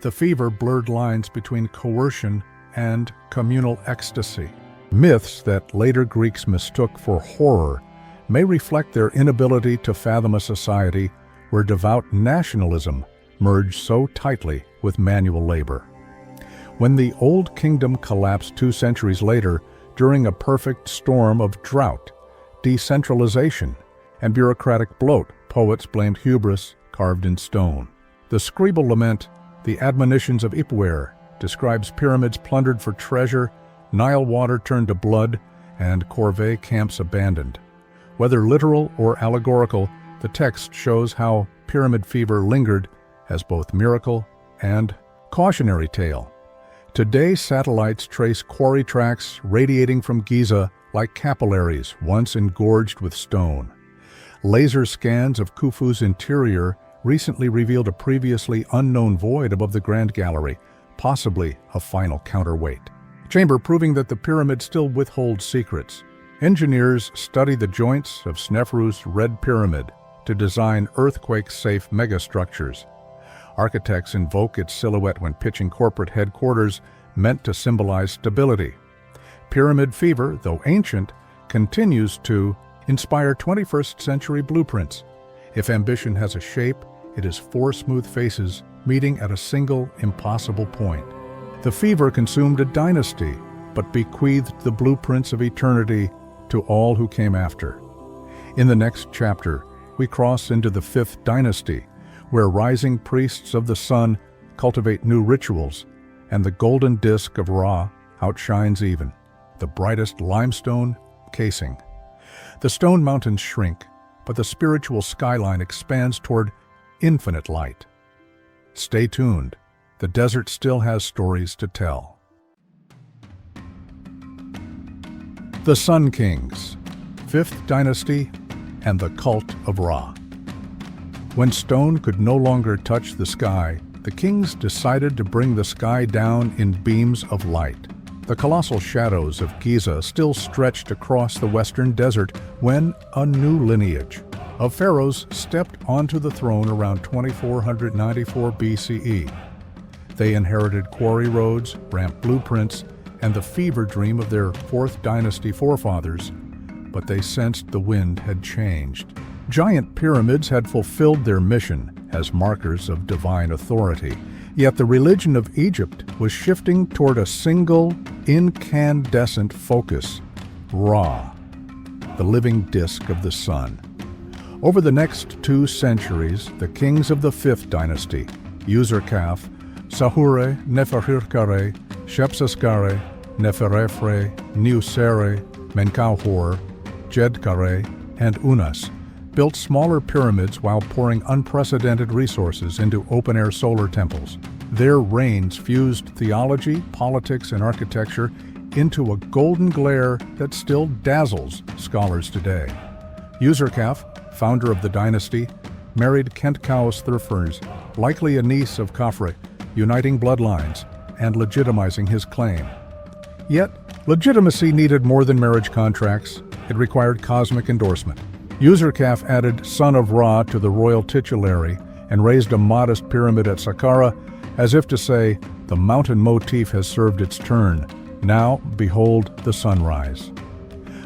The fever blurred lines between coercion and communal ecstasy. Myths that later Greeks mistook for horror may reflect their inability to fathom a society where devout nationalism merged so tightly with manual labor. When the Old Kingdom collapsed 2 centuries later during a perfect storm of drought, decentralization, and bureaucratic bloat, poets blamed hubris carved in stone. The scribal lament, The Admonitions of Ipuwer, describes pyramids plundered for treasure, Nile water turned to blood, and corvée camps abandoned. Whether literal or allegorical, the text shows how pyramid fever lingered as both miracle and cautionary tale. Today, satellites trace quarry tracks radiating from Giza like capillaries once engorged with stone. Laser scans of Khufu's interior recently revealed a previously unknown void above the Grand Gallery, possibly a final counterweight. Chamber proving that the pyramid still withholds secrets. Engineers study the joints of Sneferu's Red Pyramid to design earthquake-safe megastructures. Architects invoke its silhouette when pitching corporate headquarters meant to symbolize stability. Pyramid fever, though ancient, continues to inspire 21st century blueprints. If ambition has a shape, it is four smooth faces meeting at a single impossible point. The fever consumed a dynasty, but bequeathed the blueprints of eternity to all who came after. In the next chapter, we cross into the 5th dynasty, where rising priests of the sun cultivate new rituals, and the golden disk of Ra outshines even the brightest limestone casing. The stone mountains shrink, but the spiritual skyline expands toward infinite light. Stay tuned. The desert still has stories to tell. The Sun Kings, 5th Dynasty, and the Cult of Ra. When stone could no longer touch the sky, the kings decided to bring the sky down in beams of light. The colossal shadows of Giza still stretched across the western desert when a new lineage of pharaohs stepped onto the throne around 2494 BCE. They inherited quarry roads, ramp blueprints, and the fever dream of their 4th dynasty forefathers, but they sensed the wind had changed. Giant pyramids had fulfilled their mission as markers of divine authority, yet the religion of Egypt was shifting toward a single, incandescent focus: Ra, the living disk of the sun. Over the next 2 centuries, the kings of the 5th dynasty, Userkaf, Sahure, Neferhirkare, Shepseskare, Neferefre, Niusere, Menkauhor, Jedkare, and Unas, built smaller pyramids while pouring unprecedented resources into open-air solar temples. Their reigns fused theology, politics, and architecture into a golden glare that still dazzles scholars today. Userkaf, founder of the dynasty, married Kentkaus Thurfers, likely a niece of Khafre, uniting bloodlines and legitimizing his claim. Yet, legitimacy needed more than marriage contracts. It required cosmic endorsement. Userkaf added Son of Ra to the royal titulary and raised a modest pyramid at Saqqara, as if to say, the mountain motif has served its turn. Now, behold the sunrise.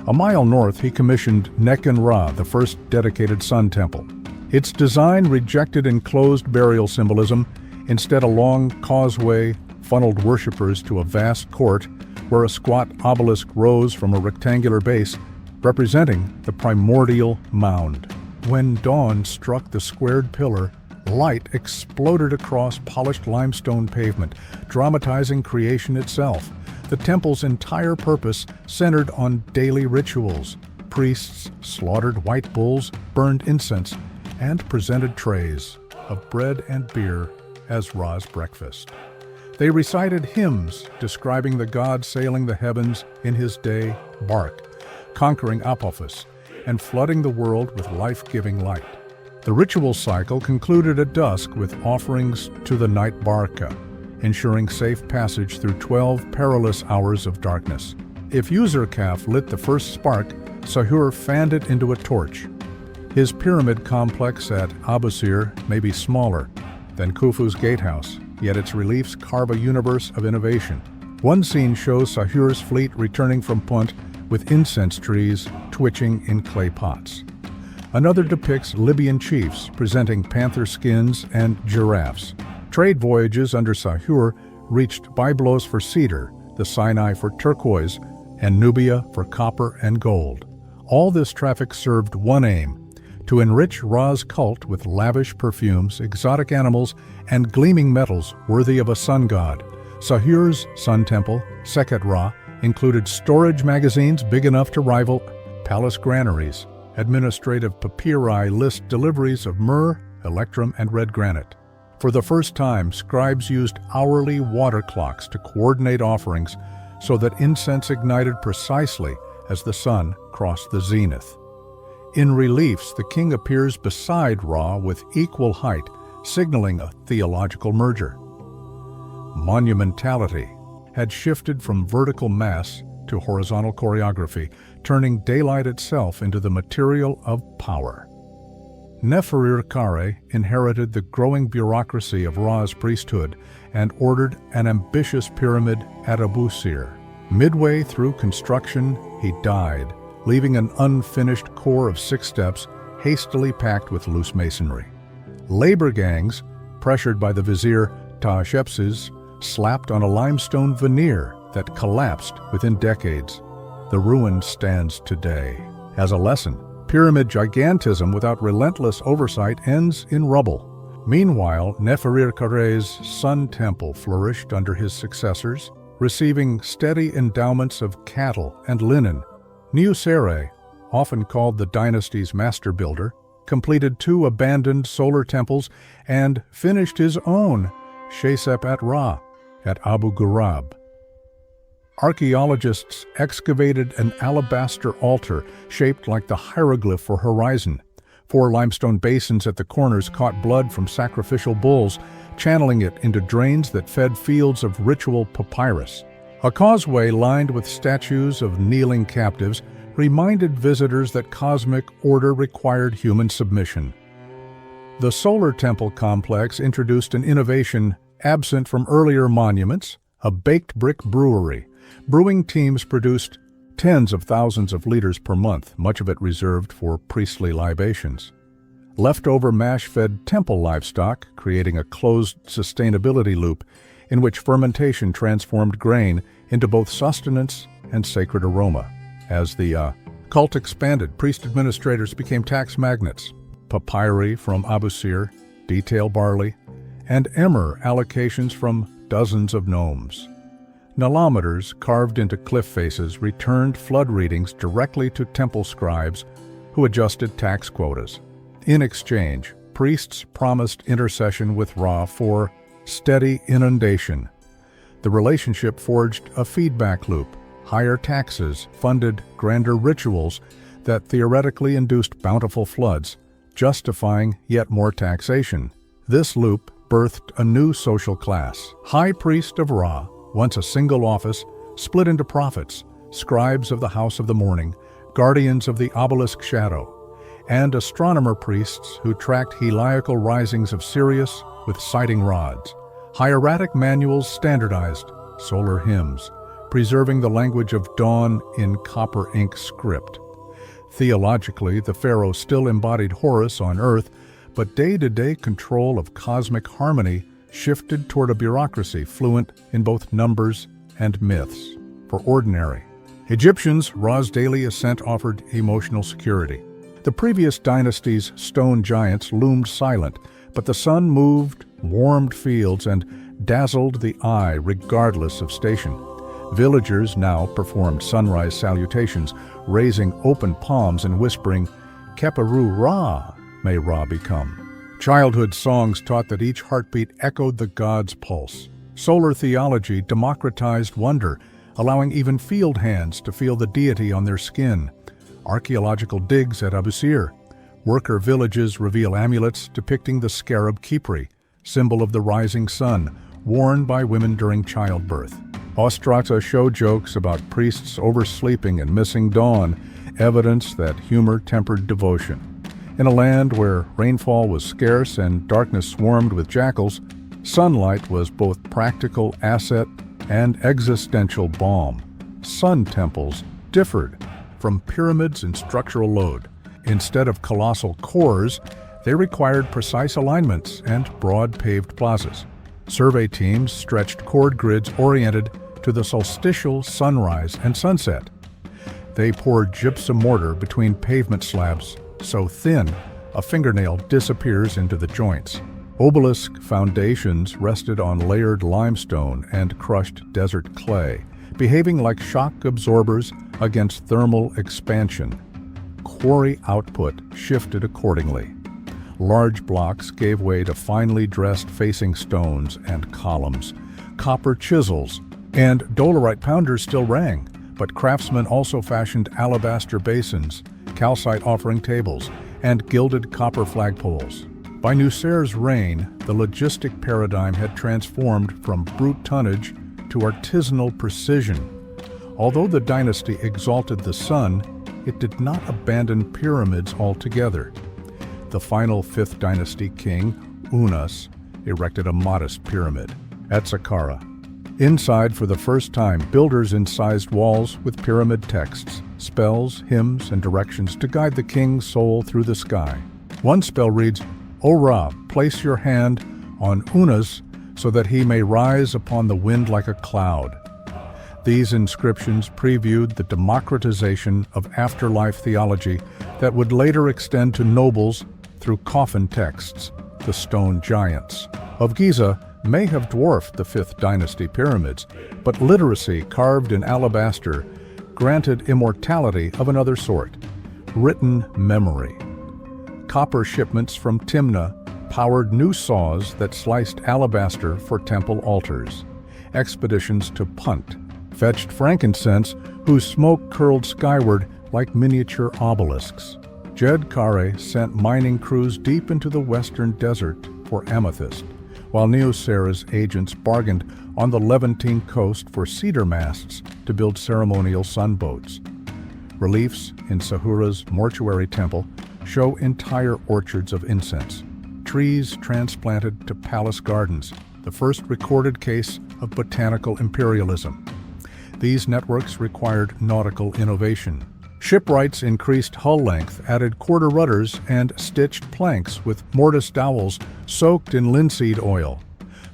A mile north, he commissioned Nekhen-Ra, the first dedicated sun temple. Its design rejected enclosed burial symbolism. Instead, a long causeway funneled worshippers to a vast court where a squat obelisk rose from a rectangular base, representing the primordial mound. When dawn struck the squared pillar, light exploded across polished limestone pavement, dramatizing creation itself. The temple's entire purpose centered on daily rituals. Priests slaughtered white bulls, burned incense, and presented trays of bread and beer as Ra's breakfast. They recited hymns describing the god sailing the heavens in his day bark, conquering Apophis, and flooding the world with life-giving light. The ritual cycle concluded at dusk with offerings to the night Barca, ensuring safe passage through 12 perilous hours of darkness. If Userkaf lit the first spark, Sahure fanned it into a torch. His pyramid complex at Abusir may be smaller than Khufu's gatehouse, yet its reliefs carve a universe of innovation. One scene shows Sahure's fleet returning from Punt with incense trees twitching in clay pots. Another depicts Libyan chiefs presenting panther skins and giraffes. Trade voyages under Sahure reached Byblos for cedar, the Sinai for turquoise, and Nubia for copper and gold. All this traffic served one aim: to enrich Ra's cult with lavish perfumes, exotic animals, and gleaming metals worthy of a sun god. Sahure's sun temple, Sekhet Ra, included storage magazines big enough to rival palace granaries. Administrative papyri list deliveries of myrrh, electrum, and red granite. For the first time, scribes used hourly water clocks to coordinate offerings so that incense ignited precisely as the sun crossed the zenith. In reliefs, the king appears beside Ra with equal height, signaling a theological merger. Monumentality had shifted from vertical mass to horizontal choreography, turning daylight itself into the material of power. Nefertari inherited the growing bureaucracy of Ra's priesthood and ordered an ambitious pyramid at Abusir. Midway through construction, he died, leaving an unfinished core of 6 steps hastily packed with loose masonry. Labor gangs, pressured by the vizier Hatshepsut, slapped on a limestone veneer that collapsed within decades. The ruin stands today. As a lesson, pyramid gigantism without relentless oversight ends in rubble. Meanwhile, Nefertari's Sun Temple flourished under his successors, receiving steady endowments of cattle and linen. Nusere, often called the dynasty's master builder, completed 2 abandoned solar temples and finished his own Hatshepsut at Abu Ghurab. Archaeologists excavated an alabaster altar shaped like the hieroglyph for horizon. 4 limestone basins at the corners caught blood from sacrificial bulls, channeling it into drains that fed fields of ritual papyrus. A causeway lined with statues of kneeling captives reminded visitors that cosmic order required human submission. The solar temple complex introduced an innovation absent from earlier monuments, a baked brick brewery. Brewing teams produced tens of thousands of liters per month, much of it reserved for priestly libations. Leftover mash fed temple livestock, creating a closed sustainability loop in which fermentation transformed grain into both sustenance and sacred aroma. As the cult expanded, priest administrators became tax magnets. Papyri from Abusir, detail barley, and emmer allocations from dozens of gnomes. Nilometers carved into cliff faces returned flood readings directly to temple scribes who adjusted tax quotas. In exchange, priests promised intercession with Ra for steady inundation. The relationship forged a feedback loop. Higher taxes funded grander rituals that theoretically induced bountiful floods, justifying yet more taxation. This loop birthed a new social class. High priest of Ra, once a single office, split into prophets, scribes of the house of the morning, guardians of the obelisk shadow, and astronomer priests who tracked heliacal risings of Sirius with sighting rods. Hieratic manuals standardized solar hymns, preserving the language of dawn in copper ink script. Theologically, the pharaohs still embodied Horus on earth, but day-to-day control of cosmic harmony shifted toward a bureaucracy fluent in both numbers and myths. For ordinary Egyptians, Ra's daily ascent offered emotional security. The previous dynasty's stone giants loomed silent, but the sun moved, warmed fields, and dazzled the eye regardless of station. Villagers now performed sunrise salutations, raising open palms and whispering, "Keperu Ra, may Ra become." Childhood songs taught that each heartbeat echoed the god's pulse. Solar theology democratized wonder, allowing even field hands to feel the deity on their skin. Archaeological digs at Abusir. Worker villages reveal amulets depicting the scarab Khipri, symbol of the rising sun, worn by women during childbirth. Ostrata show jokes about priests oversleeping and missing dawn, evidence that humor tempered devotion. In a land where rainfall was scarce and darkness swarmed with jackals, sunlight was both practical asset and existential balm. Sun temples differed from pyramids in structural load. Instead of colossal cores, they required precise alignments and broad paved plazas. Survey teams stretched chord grids oriented to the solstitial sunrise and sunset. They poured gypsum mortar between pavement slabs, so thin a fingernail disappears into the joints. Obelisk foundations rested on layered limestone and crushed desert clay, behaving like shock absorbers against thermal expansion. Quarry output shifted accordingly. Large blocks gave way to finely dressed facing stones and columns. Copper chisels and dolerite pounders still rang, but craftsmen also fashioned alabaster basins, calcite offering tables, and gilded copper flagpoles. By Nuser's reign, the logistic paradigm had transformed from brute tonnage to artisanal precision. Although the dynasty exalted the sun, it did not abandon pyramids altogether. The final 5th dynasty king, Unas, erected a modest pyramid at Saqqara. Inside, for the first time, builders incised walls with pyramid texts, spells, hymns, and directions to guide the king's soul through the sky. One spell reads, "O Ra, place your hand on Unas so that he may rise upon the wind like a cloud." These inscriptions previewed the democratization of afterlife theology that would later extend to nobles through coffin texts, the stone giants of Giza may have dwarfed the 5th dynasty pyramids, but literacy carved in alabaster granted immortality of another sort, written memory. Copper shipments from Timna powered new saws that sliced alabaster for temple altars. Expeditions to Punt fetched frankincense whose smoke curled skyward like miniature obelisks. Djedkare sent mining crews deep into the western desert for amethyst, while Nuser's agents bargained on the Levantine coast for cedar masts to build ceremonial sunboats. Reliefs in Sahura's mortuary temple show entire orchards of incense, trees transplanted to palace gardens, the first recorded case of botanical imperialism. These networks required nautical innovation. Shipwrights increased hull length, added quarter rudders, and stitched planks with mortise dowels soaked in linseed oil.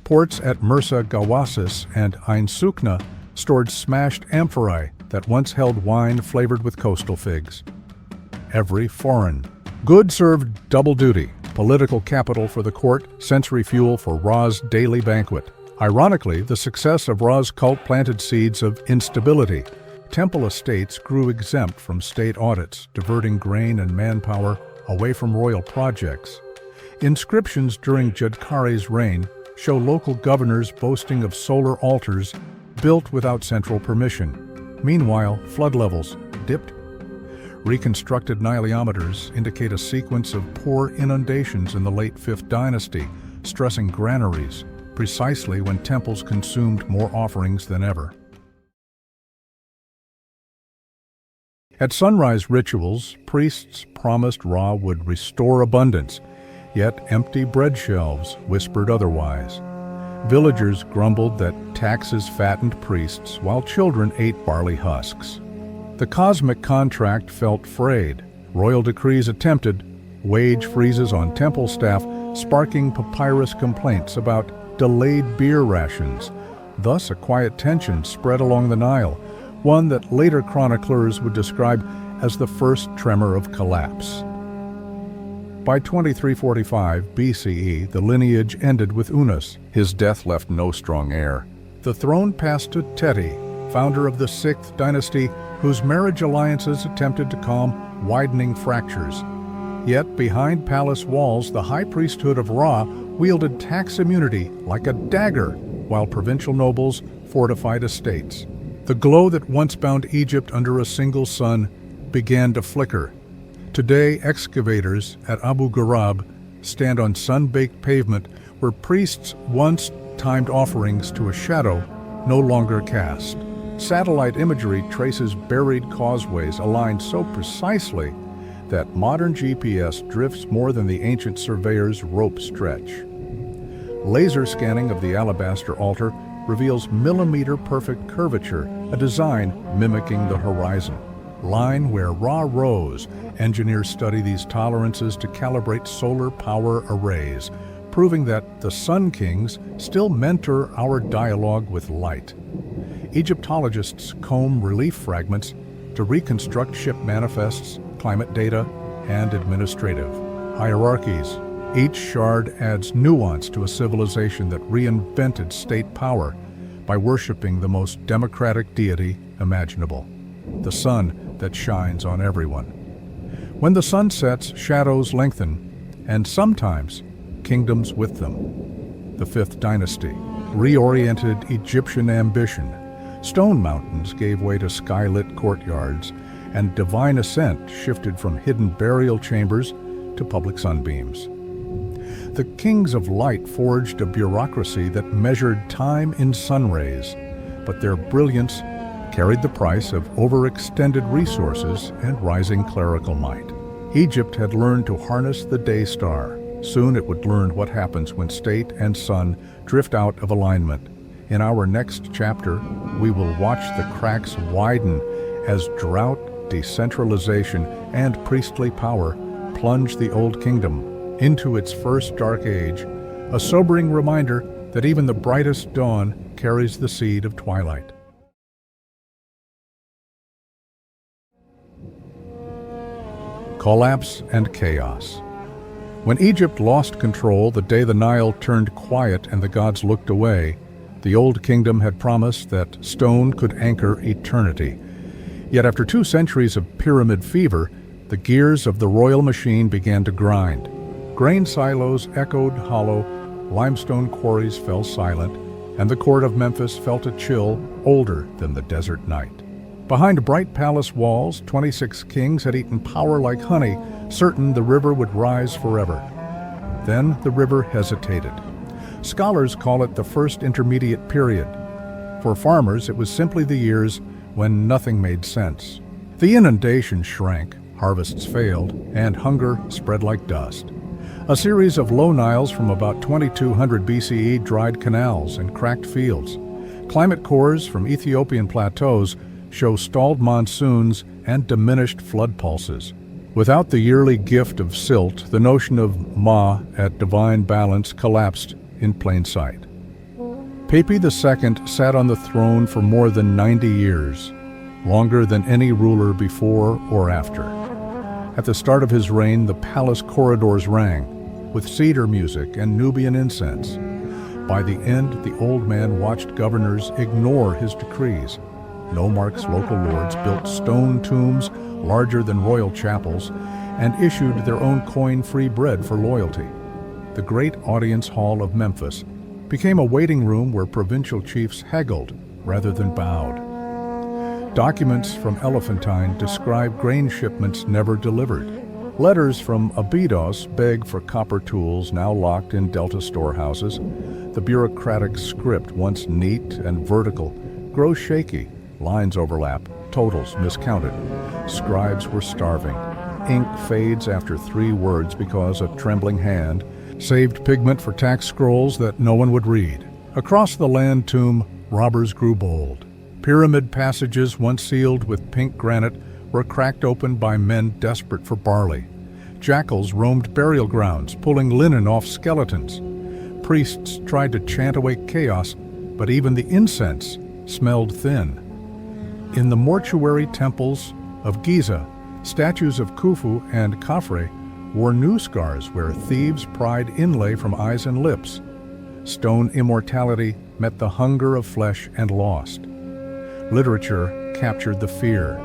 Ports at Mursa Gawasis and Ain Sukna stored smashed amphorae that once held wine flavored with coastal figs. Every foreign good served double duty, political capital for the court, sensory fuel for Ra's daily banquet. Ironically, the success of Ra's cult planted seeds of instability. Temple estates grew exempt from state audits, diverting grain and manpower away from royal projects. Inscriptions during Djedkare's reign show local governors boasting of solar altars built without central permission. Meanwhile, flood levels dipped. Reconstructed Nileometers indicate a sequence of poor inundations in the late 5th dynasty, stressing granaries, precisely when temples consumed more offerings than ever. At sunrise rituals, priests promised Ra would restore abundance, yet empty bread shelves whispered otherwise. Villagers grumbled that taxes fattened priests while children ate barley husks. The cosmic contract felt frayed. Royal decrees attempted wage freezes on temple staff, sparking papyrus complaints about delayed beer rations. Thus, a quiet tension spread along the Nile, one that later chroniclers would describe as the first tremor of collapse. By 2345 BCE, the lineage ended with Unas. His death left no strong heir. The throne passed to Teti, founder of the 6th dynasty, whose marriage alliances attempted to calm widening fractures. Yet behind palace walls, the high priesthood of Ra wielded tax immunity like a dagger, while provincial nobles fortified estates. The glow that once bound Egypt under a single sun began to flicker. Today, excavators at Abu Ghurab stand on sun-baked pavement where priests once timed offerings to a shadow no longer cast. Satellite imagery traces buried causeways aligned so precisely that modern GPS drifts more than the ancient surveyor's rope stretch. Laser scanning of the alabaster altar reveals millimeter-perfect curvature, a design mimicking the horizon. Line where Ra rose, engineers study these tolerances to calibrate solar power arrays, proving that the Sun Kings still mentor our dialogue with light. Egyptologists comb relief fragments to reconstruct ship manifests, climate data, and administrative hierarchies. Each shard adds nuance to a civilization that reinvented state power by worshiping the most democratic deity imaginable, the sun that shines on everyone. When the sun sets, shadows lengthen, and sometimes kingdoms with them. The 5th dynasty reoriented Egyptian ambition. Stone mountains gave way to skylit courtyards, and divine ascent shifted from hidden burial chambers to public sunbeams. The kings of light forged a bureaucracy that measured time in sun rays, but their brilliance carried the price of overextended resources and rising clerical might. Egypt had learned to harness the day star. Soon it would learn what happens when state and sun drift out of alignment. In our next chapter, we will watch the cracks widen as drought, decentralization, and priestly power plunge the Old Kingdom into its first dark age, a sobering reminder that even the brightest dawn carries the seed of twilight. Collapse and chaos. When Egypt lost control the day the Nile turned quiet and the gods looked away, the Old Kingdom had promised that stone could anchor eternity. Yet after 2 centuries of pyramid fever, the gears of the royal machine began to grind. Grain silos echoed hollow, limestone quarries fell silent, and the court of Memphis felt a chill older than the desert night. Behind bright palace walls, 26 kings had eaten power like honey, certain the river would rise forever. Then the river hesitated. Scholars call it the first intermediate period. For farmers, it was simply the years when nothing made sense. The inundation shrank, harvests failed, and hunger spread like dust. A series of low Niles from about 2200 BCE dried canals and cracked fields. Climate cores from Ethiopian plateaus show stalled monsoons and diminished flood pulses. Without the yearly gift of silt, the notion of Ma at divine balance collapsed in plain sight. Pepi II sat on the throne for more than 90 years, longer than any ruler before or after. At the start of his reign, the palace corridors rang with cedar music and Nubian incense. By the end, the old man watched governors ignore his decrees. Nomarch's local lords built stone tombs larger than royal chapels and issued their own coin-free bread for loyalty. The great audience hall of Memphis became a waiting room where provincial chiefs haggled rather than bowed. Documents from Elephantine describe grain shipments never delivered. Letters from Abydos beg for copper tools now locked in Delta storehouses. The bureaucratic script, once neat and vertical, grows shaky. Lines overlap, totals miscounted. Scribes were starving. Ink fades after 3 words because a trembling hand saved pigment for tax scrolls that no one would read. Across the land tomb, robbers grew bold. Pyramid passages, once sealed with pink granite, were cracked open by men desperate for barley. Jackals roamed burial grounds, pulling linen off skeletons. Priests tried to chant away chaos, but even the incense smelled thin. In the mortuary temples of Giza, statues of Khufu and Khafre wore new scars where thieves pried inlay from eyes and lips. Stone immortality met the hunger of flesh and lost. Literature captured the fear.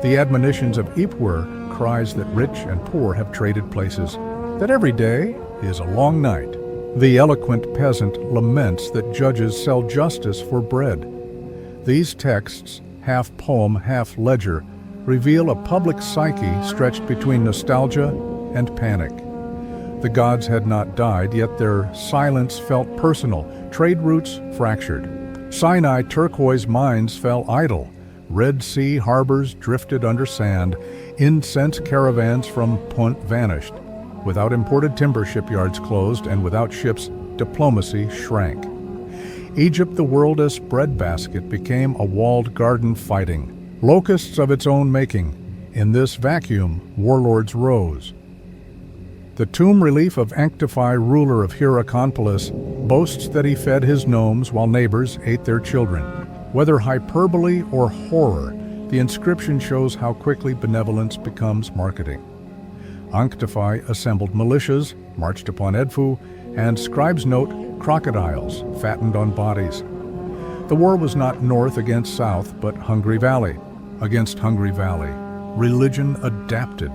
The admonitions of Ipwer cries that rich and poor have traded places, that every day is a long night. The eloquent peasant laments that judges sell justice for bread. These texts, half poem, half ledger, reveal a public psyche stretched between nostalgia and panic. The gods had not died, yet their silence felt personal, trade routes fractured. Sinai turquoise mines fell idle. Red Sea harbors drifted under sand. Incense caravans from Punt vanished. Without imported timber, shipyards closed, and without ships, diplomacy shrank. Egypt, the world's breadbasket, became a walled garden fighting, locusts of its own making. In this vacuum, warlords rose. The tomb relief of Ankhtifi, ruler of Hierakonpolis, boasts that he fed his gnomes while neighbors ate their children. Whether hyperbole or horror, the inscription shows how quickly benevolence becomes marketing. Ankhtifi assembled militias, marched upon Edfu, and scribes note crocodiles fattened on bodies. The war was not north against south, but Hungry Valley against Hungry Valley. Religion adapted.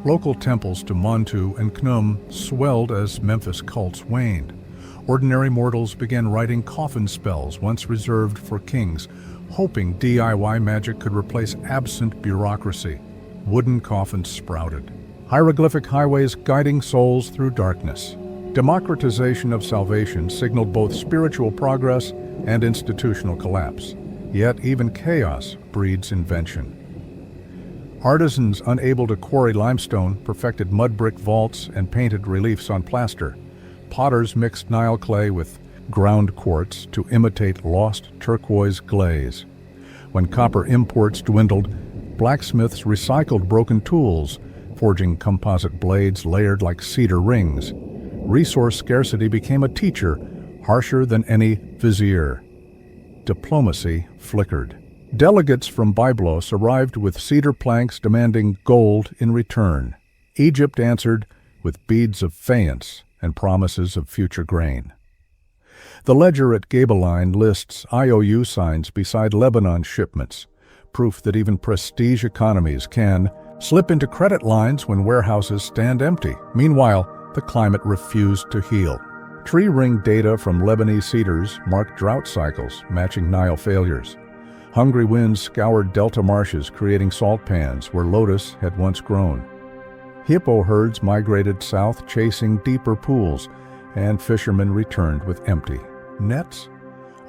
Local temples to Montu and Khnum swelled as Memphis cults waned. Ordinary mortals began writing coffin spells once reserved for kings. hoping DIY magic could replace absent bureaucracy. Wooden coffins sprouted, hieroglyphic highways guiding souls through darkness. Democratization of salvation signaled both spiritual progress and institutional collapse. Yet even chaos breeds invention. Artisans unable to quarry limestone perfected mud brick vaults and painted reliefs on plaster. Potters mixed Nile clay with ground quartz to imitate lost turquoise glaze. When copper imports dwindled, blacksmiths recycled broken tools, forging composite blades layered like cedar rings. Resource scarcity became a teacher, harsher than any vizier. Diplomacy flickered. Delegates from Byblos arrived with cedar planks demanding gold in return. Egypt answered with beads of faience and promises of future grain. The ledger at Gabeline lists IOU signs beside Lebanon shipments, proof that even prestige economies can slip into credit lines when warehouses stand empty. Meanwhile, the climate refused to heal. Tree ring data from Lebanese cedars marked drought cycles, matching Nile failures. Hungry winds scoured delta marshes, creating salt pans where lotus had once grown. Hippo herds migrated south, chasing deeper pools, and fishermen returned with empty nets.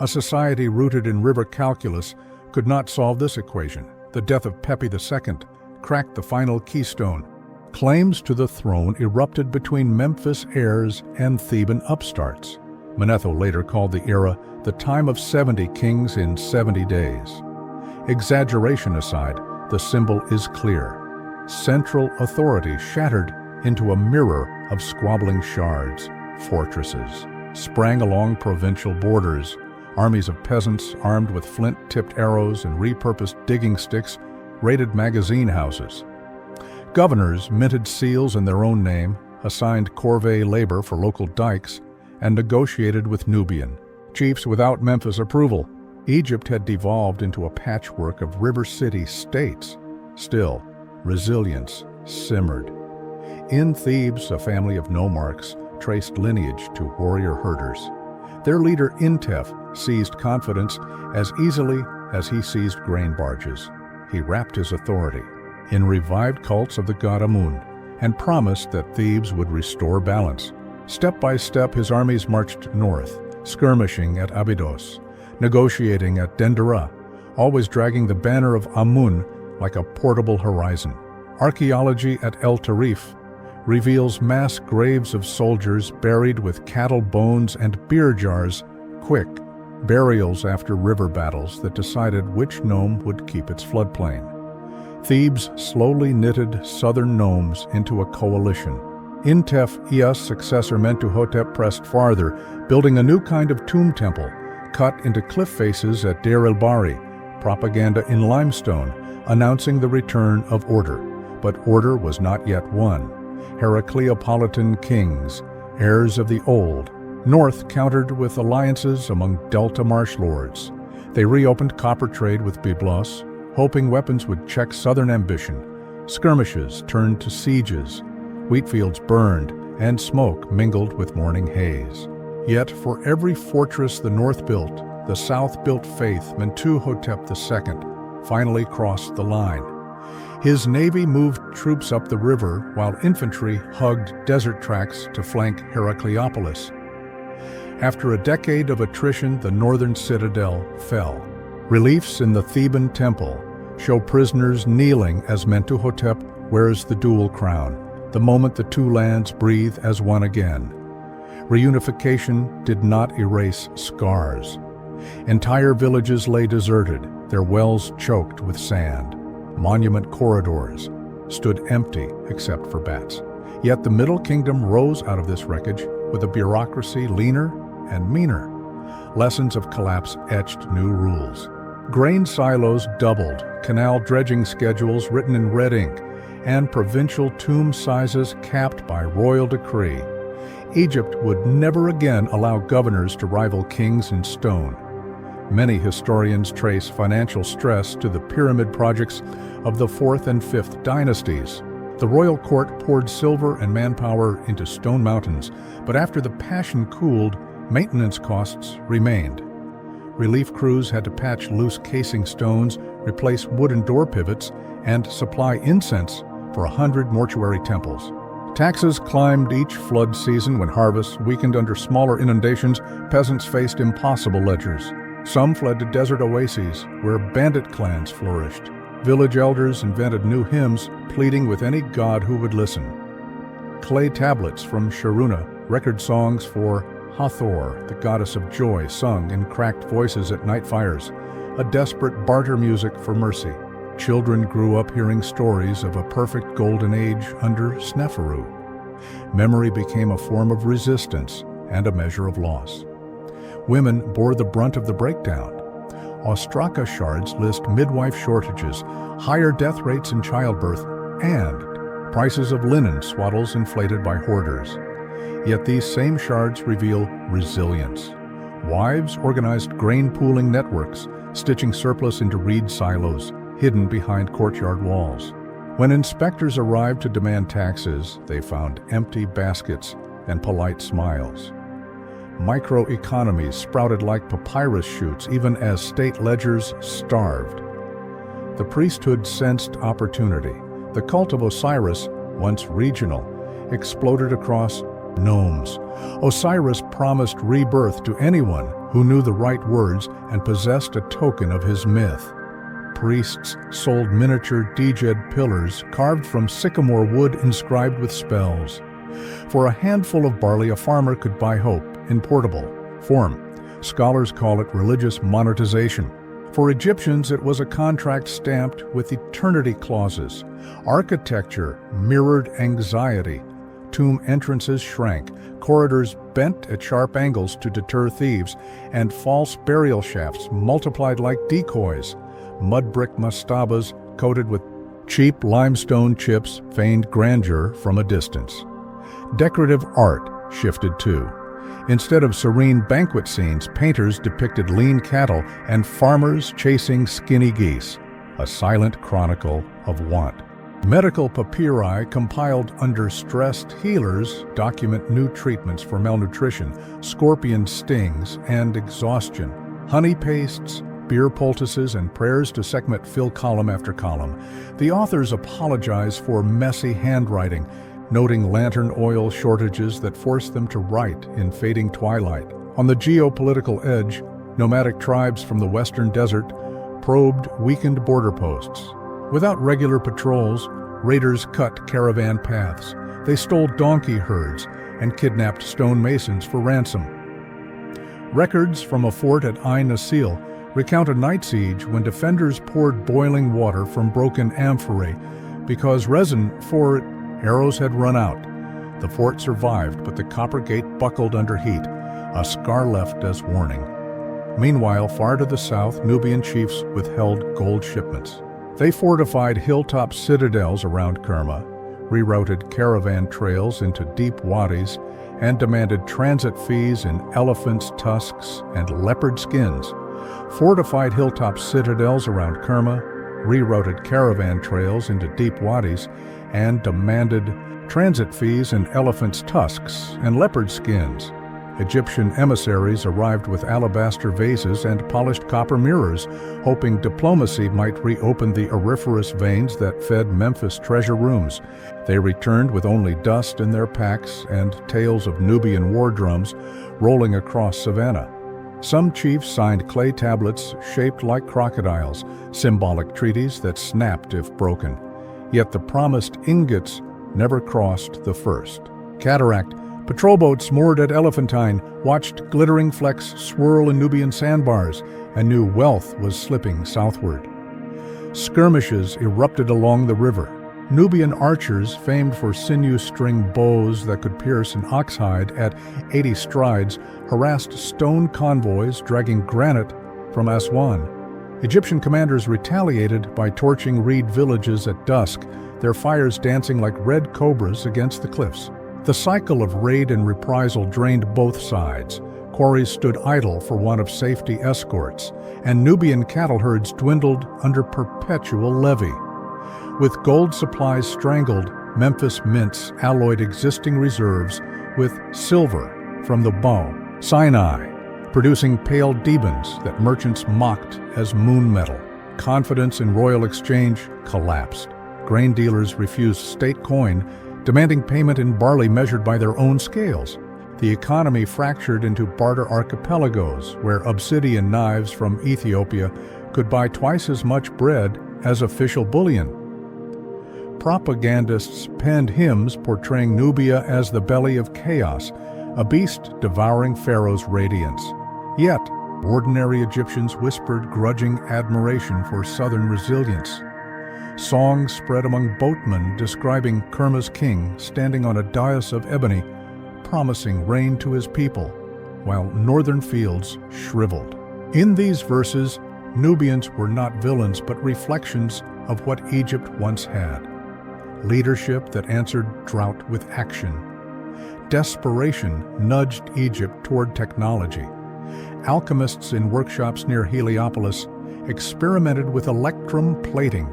A society rooted in river calculus could not solve this equation. The death of Pepi II cracked the final keystone. Claims to the throne erupted between Memphis heirs and Theban upstarts. Manetho later called the era the time of 70 kings in 70 days. Exaggeration aside, the symbol is clear. Central authority shattered into a mirror of squabbling shards. Fortresses sprang along provincial borders. Armies of peasants armed with flint-tipped arrows and repurposed digging sticks raided magazine houses. Governors minted seals in their own name, assigned corvée labor for local dikes, and negotiated with Nubian chiefs without Memphis approval. Egypt had devolved into a patchwork of river city states. Still, resilience simmered. In Thebes, a family of nomarchs traced lineage to warrior herders. Their leader Intef seized confidence as easily as he seized grain barges. He wrapped his authority in revived cults of the god Amun and promised that Thebes would restore balance. Step by step, his armies marched north, skirmishing at Abydos, negotiating at Dendera, always dragging the banner of Amun like a portable horizon. Archaeology at El Tarif reveals mass graves of soldiers buried with cattle bones and beer jars, quick burials after river battles that decided which nome would keep its floodplain. Thebes slowly knitted southern nomes into a coalition. Intef-I's successor Mentuhotep pressed farther, building a new kind of tomb temple, cut into cliff faces at Deir el-Bahri, propaganda in limestone, announcing the return of order. But order was not yet won. Heracleopolitan kings, heirs of the old, north countered with alliances among delta marsh lords. They reopened copper trade with Byblos, hoping weapons would check southern ambition. Skirmishes turned to sieges. Wheat fields burned, and smoke mingled with morning haze. Yet for every fortress the north built, the south built faith. Mentuhotep II finally crossed the line. His navy moved troops up the river while infantry hugged desert tracks to flank Heracleopolis. After a decade of attrition, the northern citadel fell. Reliefs in the Theban temple show prisoners kneeling as Mentuhotep wears the dual crown, the moment the two lands breathe as one again. Reunification did not erase scars. Entire villages lay deserted, their wells choked with sand. Monument corridors stood empty except for bats. Yet the Middle Kingdom rose out of this wreckage with a bureaucracy leaner and meaner. Lessons of collapse etched new rules. Grain silos doubled, canal dredging schedules written in red ink, and provincial tomb sizes capped by royal decree. Egypt would never again allow governors to rival kings in stone. Many historians trace financial stress to the pyramid projects of the 4th and 5th dynasties. The royal court poured silver and manpower into stone mountains, but after the passion cooled, maintenance costs remained. relief crews had to patch loose casing stones, replace wooden door pivots, and supply incense for 100 mortuary temples. Taxes climbed each flood season when harvests weakened under smaller inundations. Peasants faced impossible ledgers. Some fled to desert oases where bandit clans flourished. Village elders invented new hymns, pleading with any god who would listen. Clay tablets from Sharuna, record songs for Hathor, the goddess of joy, sung in cracked voices at night fires, a desperate barter music for mercy. Children grew up hearing stories of a perfect golden age under Sneferu. Memory became a form of resistance and a measure of loss. Women bore the brunt of the breakdown. Ostraka shards list midwife shortages, higher death rates in childbirth, and prices of linen swaddles inflated by hoarders. Yet these same shards reveal resilience. Wives organized grain pooling networks, stitching surplus into reed silos, hidden behind courtyard walls. When inspectors arrived to demand taxes, they found empty baskets and polite smiles. Microeconomies sprouted like papyrus shoots even as state ledgers starved. The priesthood sensed opportunity. The cult of Osiris, once regional, exploded across nomes. Osiris promised rebirth to anyone who knew the right words and possessed a token of his myth. Priests sold miniature Djed pillars carved from sycamore wood inscribed with spells. For a handful of barley, a farmer could buy hope in portable form. Scholars call it religious monetization. For Egyptians, it was a contract stamped with eternity clauses. Architecture mirrored anxiety. Tomb entrances shrank, corridors bent at sharp angles to deter thieves, and false burial shafts multiplied like decoys. Mud brick mastabas coated with cheap limestone chips feigned grandeur from a distance. Decorative art shifted too. Instead of serene banquet scenes, painters depicted lean cattle and farmers chasing skinny geese, a silent chronicle of want. Medical papyri compiled under stressed healers document new treatments for malnutrition, scorpion stings, and exhaustion. Honey pastes, beer poultices, and prayers to Sekhmet fill column after column. The authors apologize for messy handwriting, noting lantern oil shortages that forced them to write in fading twilight. On the geopolitical edge, nomadic tribes from the western desert probed weakened border posts. Without regular patrols, raiders cut caravan paths. They stole donkey herds and kidnapped stonemasons for ransom. Records from a fort at Ain Nasil recount a night siege when defenders poured boiling water from broken amphorae because resin for arrows had run out. The fort survived, but the copper gate buckled under heat, a scar left as warning. Meanwhile, far to the south, Nubian chiefs withheld gold shipments. They fortified hilltop citadels around Kerma, rerouted caravan trails into deep wadis, and demanded transit fees in elephants' tusks and leopard skins. Fortified hilltop citadels around Kerma, rerouted caravan trails into deep wadis, and demanded transit fees in elephants' tusks and leopard skins. Egyptian emissaries arrived with alabaster vases and polished copper mirrors, hoping diplomacy might reopen the auriferous veins that fed Memphis treasure rooms. They returned with only dust in their packs and tales of Nubian war drums rolling across savannah. Some chiefs signed clay tablets shaped like crocodiles, symbolic treaties that snapped if broken. Yet the promised ingots never crossed the first. Cataract. Patrol boats moored at Elephantine watched glittering flecks swirl in Nubian sandbars and knew wealth was slipping southward. Skirmishes erupted along the river. Nubian archers, famed for sinew-string bows that could pierce an oxhide at 80 strides, harassed stone convoys dragging granite from Aswan. Egyptian commanders retaliated by torching reed villages at dusk, their fires dancing like red cobras against the cliffs. The cycle of raid and reprisal drained both sides. Quarries stood idle for want of safety escorts, and Nubian cattle herds dwindled under perpetual levy. With gold supplies strangled, Memphis mints alloyed existing reserves with silver from the Sinai. producing pale diamonds that merchants mocked as moon metal. Confidence in royal exchange collapsed. Grain dealers refused state coin, demanding payment in barley measured by their own scales. The economy fractured into barter archipelagos, where obsidian knives from Ethiopia could buy twice as much bread as official bullion. Propagandists penned hymns portraying Nubia as the belly of chaos, a beast devouring Pharaoh's radiance. Yet, ordinary Egyptians whispered grudging admiration for southern resilience. Songs spread among boatmen describing Kerma's king standing on a dais of ebony, promising rain to his people, while northern fields shriveled. In these verses, Nubians were not villains but reflections of what Egypt once had. Leadership that answered drought with action. Desperation nudged Egypt toward technology. Alchemists in workshops near Heliopolis experimented with electrum plating,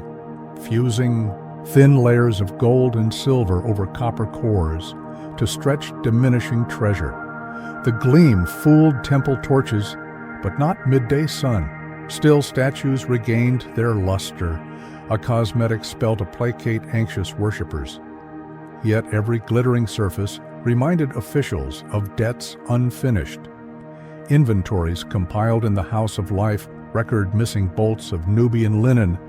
fusing thin layers of gold and silver over copper cores to stretch diminishing treasure. The gleam fooled temple torches, but not midday sun. Still, statues regained their luster, a cosmetic spell to placate anxious worshippers. Yet every glittering surface reminded officials of debts unfinished. Inventories compiled in the House of Life record missing bolts of Nubian linen,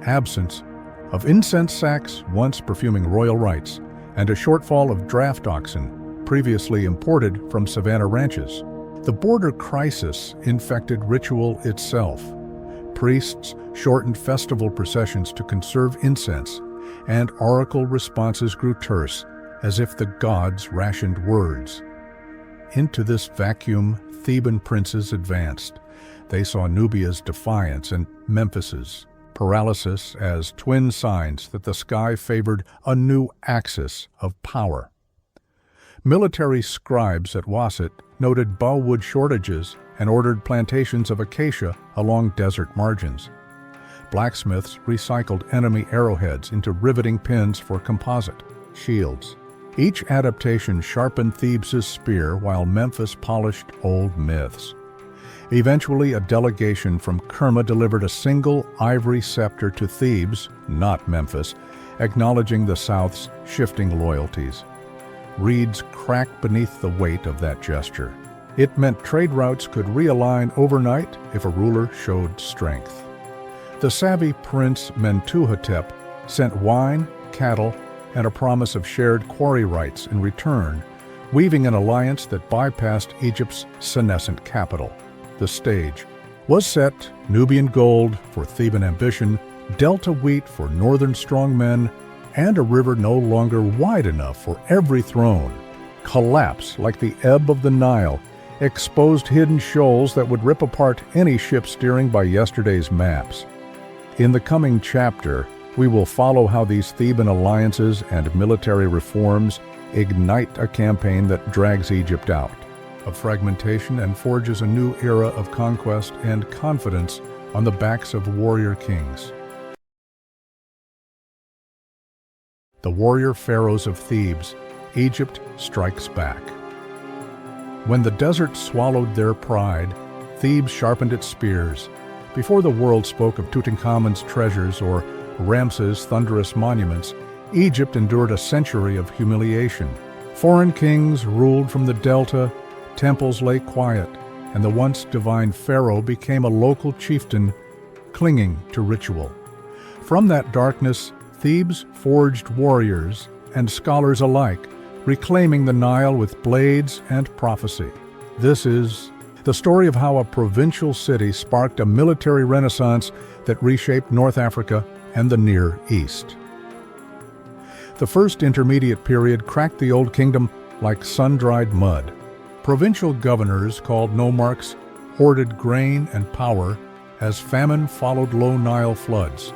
absence of incense sacks once perfuming royal rites, and a shortfall of draft oxen, previously imported from savanna ranches. The border crisis infected ritual itself. Priests shortened festival processions to conserve incense, and oracle responses grew terse, as if the gods rationed words. Into this vacuum, Theban princes advanced. They saw Nubia's defiance and Memphis's paralysis as twin signs that the sky favored a new axis of power. Military scribes at Wasit noted bowwood shortages and ordered plantations of acacia along desert margins. Blacksmiths recycled enemy arrowheads into riveting pins for composite shields. Each adaptation sharpened Thebes' spear while Memphis polished old myths. Eventually, a delegation from Kerma delivered a single ivory scepter to Thebes, not Memphis, acknowledging the South's shifting loyalties. Reeds cracked beneath the weight of that gesture. It meant trade routes could realign overnight if a ruler showed strength. The savvy Prince Mentuhotep sent wine, cattle, and a promise of shared quarry rights in return, weaving an alliance that bypassed Egypt's senescent capital. The stage was set: Nubian gold for Theban ambition, Delta wheat for northern strongmen, and a river no longer wide enough for every throne. Collapse like the ebb of the Nile exposed hidden shoals that would rip apart any ship steering by yesterday's maps. In the coming chapter, we will follow how these Theban alliances and military reforms ignite a campaign that drags Egypt out of fragmentation and forges a new era of conquest and confidence on the backs of warrior kings. The warrior pharaohs of Thebes, Egypt strikes back. When the desert swallowed their pride, Thebes sharpened its spears. Before the world spoke of Tutankhamun's treasures or Ramses' thunderous monuments, Egypt endured a century of humiliation. Foreign kings ruled from the delta, temples lay quiet, and the once divine pharaoh became a local chieftain clinging to ritual. From that darkness, Thebes forged warriors and scholars alike, reclaiming the Nile with blades and prophecy. This is the story of how a provincial city sparked a military renaissance that reshaped North Africa and the Near East. The first intermediate period cracked the Old Kingdom like sun-dried mud. Provincial governors called nomarchs hoarded grain and power as famine followed low Nile floods.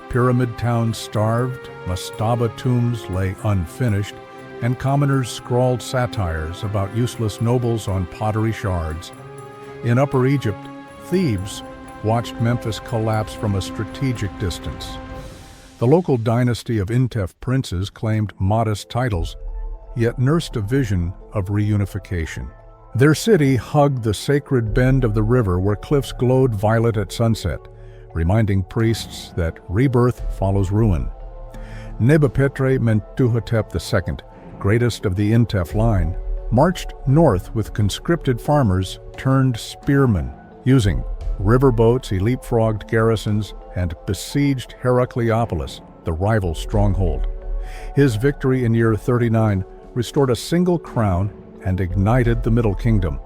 Pyramid towns starved, mastaba tombs lay unfinished, and commoners scrawled satires about useless nobles on pottery shards. In Upper Egypt, Thebes watched Memphis collapse from a strategic distance. The local dynasty of Intef princes claimed modest titles, yet nursed a vision of reunification. Their city hugged the sacred bend of the river where cliffs glowed violet at sunset, reminding priests that rebirth follows ruin. Nebuchadnezzar Mentuhotep II, greatest of the Intef line, marched north with conscripted farmers turned spearmen. Using riverboats, he leapfrogged garrisons and besieged Heracleopolis, the rival stronghold. His victory in year 39 restored a single crown and ignited the Middle Kingdom.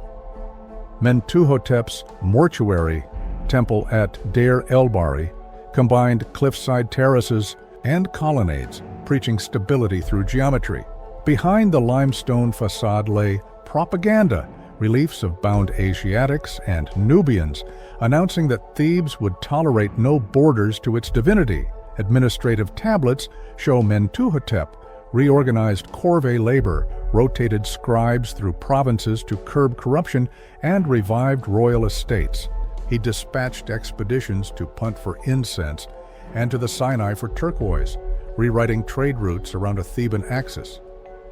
Mentuhotep's mortuary temple at Deir el-Bahri combined cliffside terraces and colonnades, preaching stability through geometry. Behind the limestone facade lay propaganda, reliefs of bound Asiatics and Nubians, announcing that Thebes would tolerate no borders to its divinity. Administrative tablets show Mentuhotep reorganized corvée labor, rotated scribes through provinces to curb corruption, and revived royal estates. He dispatched expeditions to Punt for incense and to the Sinai for turquoise, rewriting trade routes around a Theban axis.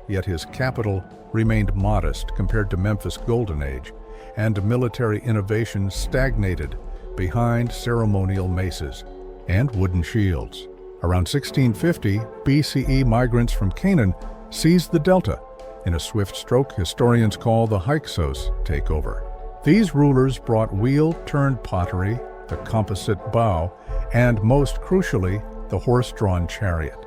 Yet his capital remained modest compared to Memphis' golden age, and military innovation stagnated behind ceremonial maces and wooden shields. Around 1650, BCE migrants from Canaan seized the delta, in a swift stroke historians call the Hyksos takeover. These rulers brought wheel-turned pottery, the composite bow, and most crucially, the horse-drawn chariot.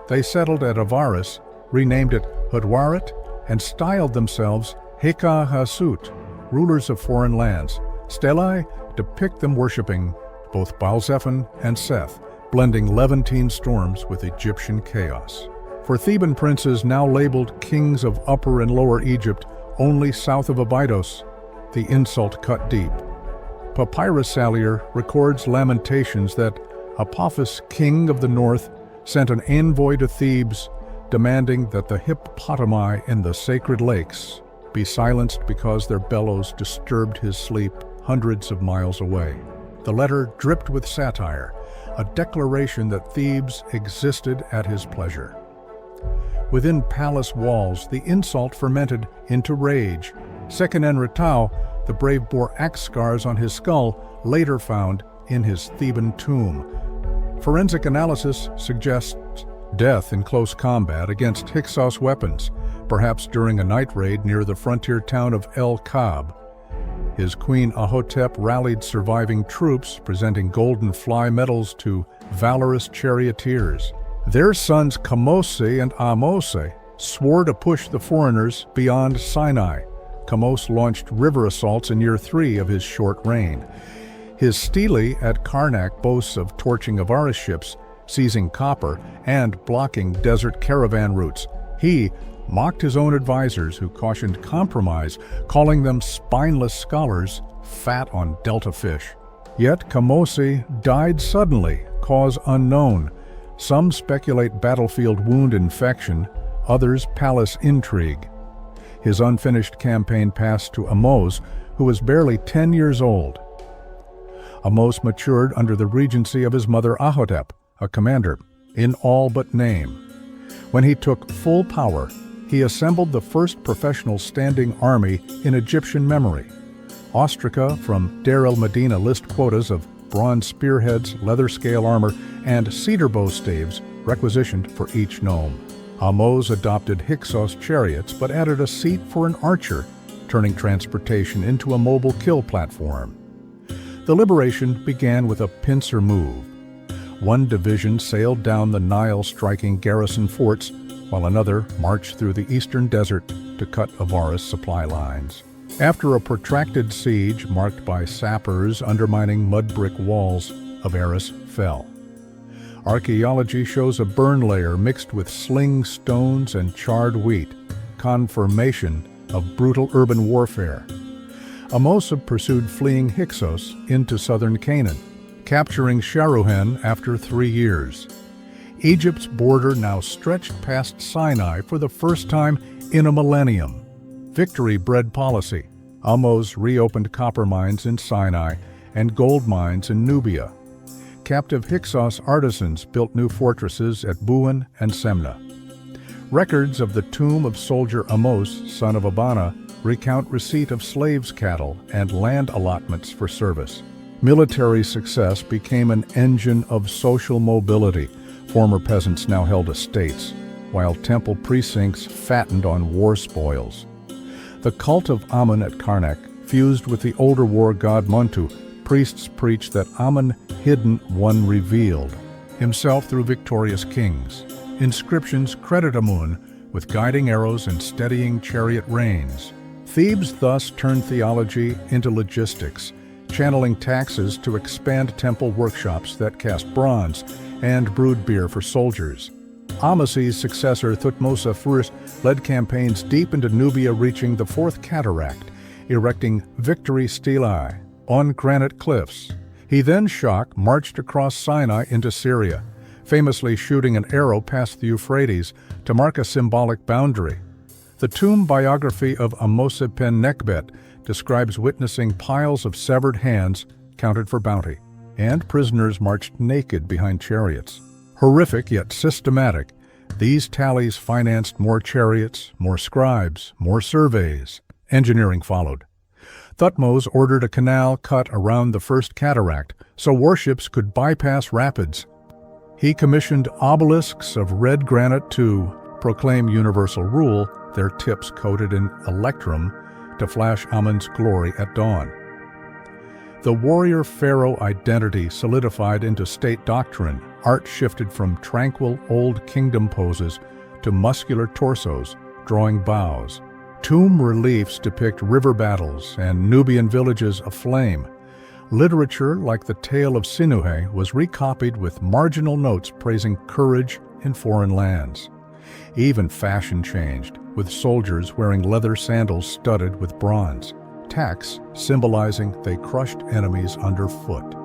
They settled at Avaris, renamed it Hudwarit, and styled themselves Hatshepsut, rulers of foreign lands. Stelae depict them worshipping both Baal-Zephon and Seth, blending Levantine storms with Egyptian chaos. For Theban princes now labeled kings of Upper and Lower Egypt only south of Abydos, the insult cut deep. Papyrus Salier records lamentations that Apophis, king of the north, sent an envoy to Thebes demanding that the hippopotami in the sacred lakes be silenced because their bellows disturbed his sleep hundreds of miles away. The letter dripped with satire, a declaration that Thebes existed at his pleasure. Within palace walls, the insult fermented into rage. Seqenen-Retau, the brave, bore axe scars on his skull, later found in his Theban tomb. Forensic analysis suggests death in close combat against Hyksos weapons, perhaps during a night raid near the frontier town of El Kab. His queen Ahotep rallied surviving troops, presenting golden fly medals to valorous charioteers. Their sons Kamose and Ahmose swore to push the foreigners beyond Sinai. Kamose launched river assaults in year 3 of his short reign. His stele at Karnak boasts of torching Avaris ships, seizing copper, and blocking desert caravan routes. He mocked his own advisors who cautioned compromise, calling them spineless scholars fat on delta fish. Yet Kamose died suddenly, cause unknown. Some speculate battlefield wound infection, others palace intrigue. His unfinished campaign passed to Ahmose, who was barely 10 years old. Ahmose matured under the regency of his mother Ahotep, a commander, in all but name. When he took full power, he assembled the first professional standing army in Egyptian memory. Ostraca from Deir el-Medina list quotas of bronze spearheads, leather scale armor, and cedar bow staves requisitioned for each nome. Ahmose adopted Hyksos chariots but added a seat for an archer, turning transportation into a mobile kill platform. The liberation began with a pincer move. One division sailed down the Nile striking garrison forts, while another marched through the eastern desert to cut Avaris supply lines. After a protracted siege marked by sappers undermining mud brick walls, Avaris fell. Archaeology shows a burn layer mixed with sling stones and charred wheat, confirmation of brutal urban warfare. Ahmose pursued fleeing Hyksos into southern Canaan, capturing Sharuhen after 3 years. Egypt's border now stretched past Sinai for the first time in a millennium. Victory bred policy. Ahmose reopened copper mines in Sinai and gold mines in Nubia. Captive Hyksos artisans built new fortresses at Buin and Semna. Records of the tomb of soldier Ahmose, son of Abana, recount receipt of slaves' cattle and land allotments for service. Military success became an engine of social mobility. Former peasants now held estates, while temple precincts fattened on war spoils. The cult of Amun at Karnak fused with the older war god Muntu. Priests preached that Amun, hidden, one revealed himself through victorious kings. Inscriptions credit Amun with guiding arrows and steadying chariot reins. Thebes thus turned theology into logistics, channeling taxes to expand temple workshops that cast bronze and brewed beer for soldiers. Amos's successor Thutmose I led campaigns deep into Nubia, reaching the Fourth Cataract, erecting victory stelae on granite cliffs. He then marched across Sinai into Syria, famously shooting an arrow past the Euphrates to mark a symbolic boundary. The tomb biography of Amosepen-Nekbet describes witnessing piles of severed hands counted for bounty, and prisoners marched naked behind chariots. Horrific yet systematic, these tallies financed more chariots, more scribes, more surveys. Engineering followed. Thutmose ordered a canal cut around the First Cataract so warships could bypass rapids. He commissioned obelisks of red granite to proclaim universal rule, their tips coated in electrum to flash Amun's glory at dawn. The warrior pharaoh identity solidified into state doctrine. Art shifted from tranquil old kingdom poses to muscular torsos drawing bows. Tomb reliefs depict river battles and Nubian villages aflame. Literature, like the Tale of Sinuhe, was recopied with marginal notes praising courage in foreign lands. Even fashion changed, with soldiers wearing leather sandals studded with bronze, tacks symbolizing they crushed enemies underfoot.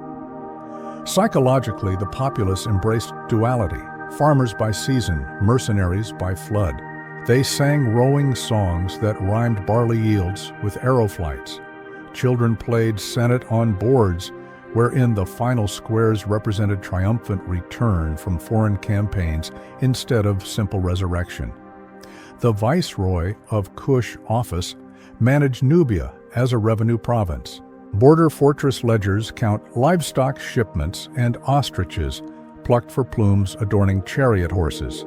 Psychologically, the populace embraced duality, farmers by season, mercenaries by flood. They sang rowing songs that rhymed barley yields with arrow flights. Children played Senate on boards, wherein the final squares represented triumphant return from foreign campaigns instead of simple resurrection. The viceroy of Kush office managed Nubia as a revenue province. Border fortress ledgers count livestock shipments and ostriches plucked for plumes adorning chariot horses.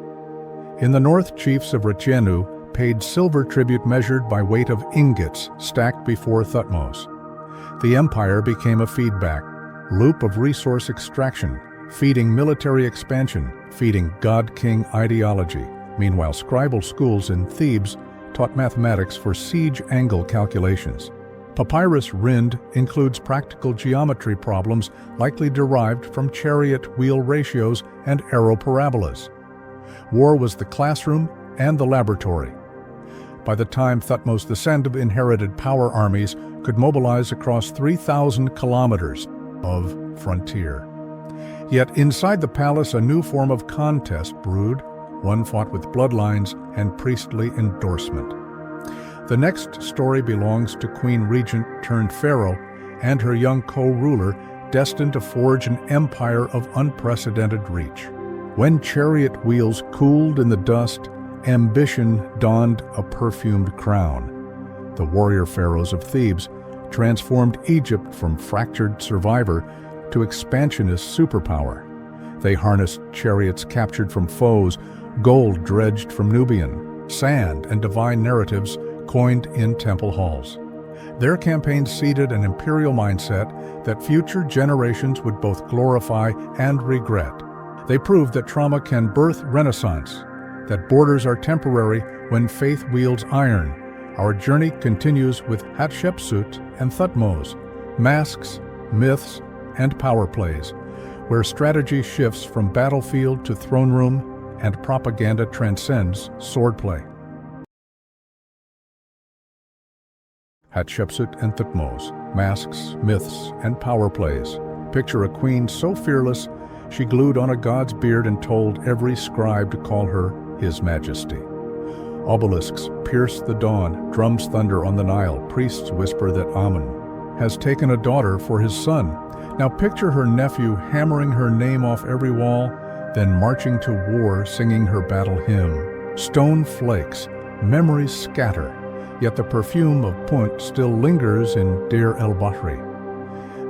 In the north, chiefs of Retienu paid silver tribute measured by weight of ingots stacked before Thutmose. The empire became a feedback loop of resource extraction, feeding military expansion, feeding god-king ideology. Meanwhile, scribal schools in Thebes taught mathematics for siege angle calculations. Papyrus Rind includes practical geometry problems likely derived from chariot wheel ratios and arrow parabolas. War was the classroom and the laboratory. By the time Thutmose II inherited power armies could mobilize across 3,000 kilometers of frontier. Yet inside the palace a new form of contest brewed, one fought with bloodlines and priestly endorsement. The next story belongs to Queen Regent turned Pharaoh and her young co-ruler destined to forge an empire of unprecedented reach. When chariot wheels cooled in the dust, ambition donned a perfumed crown. The warrior pharaohs of Thebes transformed Egypt from fractured survivor to expansionist superpower. They harnessed chariots captured from foes, gold dredged from Nubian, sand and divine narratives coined in temple halls. Their campaign seeded an imperial mindset that future generations would both glorify and regret. They proved that trauma can birth renaissance, that borders are temporary when faith wields iron. Our journey continues with Hatshepsut and Thutmose, masks, myths, and power plays, where strategy shifts from battlefield to throne room and propaganda transcends swordplay. Hatshepsut and Thutmose, masks, myths, and power plays. Picture a queen so fearless she glued on a god's beard and told every scribe to call her His Majesty. Obelisks pierce the dawn, drums thunder on the Nile, priests whisper that Amun has taken a daughter for his son. Now picture her nephew hammering her name off every wall, then marching to war singing her battle hymn. Stone flakes, memories scatter, yet the perfume of Punt still lingers in Deir el-Bahri.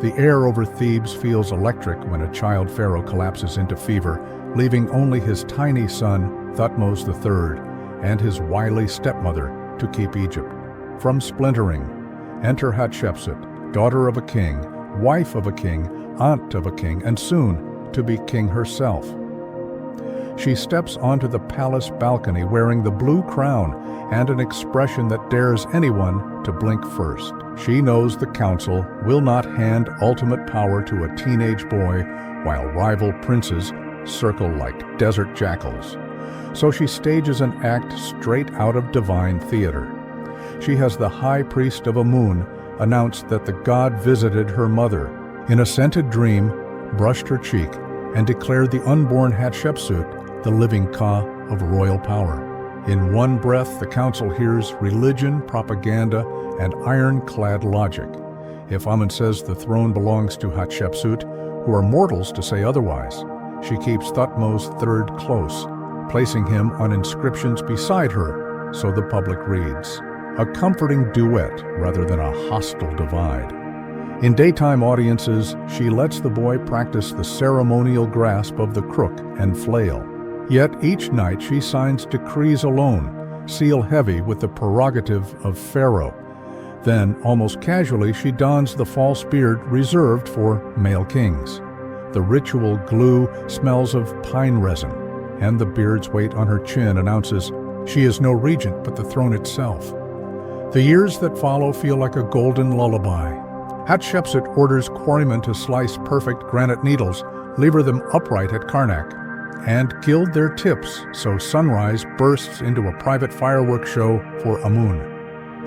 The air over Thebes feels electric when a child pharaoh collapses into fever, leaving only his tiny son, Thutmose III, and his wily stepmother to keep Egypt from splintering. Enter Hatshepsut, daughter of a king, wife of a king, aunt of a king, and soon to be king herself. She steps onto the palace balcony wearing the blue crown and an expression that dares anyone to blink first. She knows the council will not hand ultimate power to a teenage boy while rival princes circle like desert jackals. So she stages an act straight out of divine theater. She has the high priest of Amun announce that the god visited her mother, in a scented dream, brushed her cheek, and declared the unborn Hatshepsut the living Ka of royal power. In one breath, the council hears religion, propaganda, and ironclad logic. If Amun says the throne belongs to Hatshepsut, who are mortals to say otherwise, she keeps Thutmose III close, placing him on inscriptions beside her, so the public reads. A comforting duet rather than a hostile divide. In daytime audiences, she lets the boy practice the ceremonial grasp of the crook and flail. Yet each night she signs decrees alone, seal heavy with the prerogative of Pharaoh. Then, almost casually, she dons the false beard reserved for male kings. The ritual glue smells of pine resin, and the beard's weight on her chin announces she is no regent but the throne itself. The years that follow feel like a golden lullaby. Hatshepsut orders quarrymen to slice perfect granite needles, lever them upright at Karnak, and gild their tips so sunrise bursts into a private fireworks show for Amun.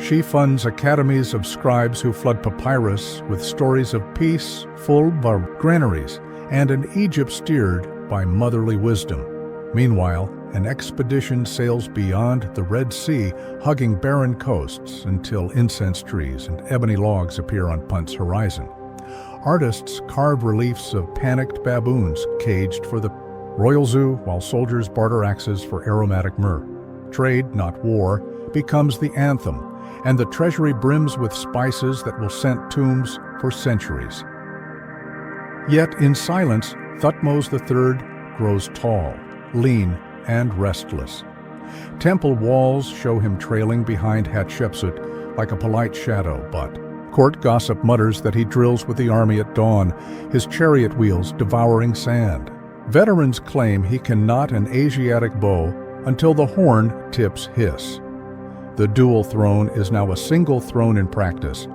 She funds academies of scribes who flood papyrus with stories of peace, full granaries, and an Egypt steered by motherly wisdom. Meanwhile, an expedition sails beyond the Red Sea, hugging barren coasts until incense trees and ebony logs appear on Punt's horizon. Artists carve reliefs of panicked baboons caged for the royal zoo, while soldiers barter axes for aromatic myrrh. Trade, not war, becomes the anthem, and the treasury brims with spices that will scent tombs for centuries. Yet in silence, Thutmose III grows tall, lean, and restless. Temple walls show him trailing behind Hatshepsut like a polite shadow, but court gossip mutters that he drills with the army at dawn, his chariot wheels devouring sand. Veterans claim he can knot an Asiatic bow until the horn tips hiss. The dual throne is now a single throne in practice,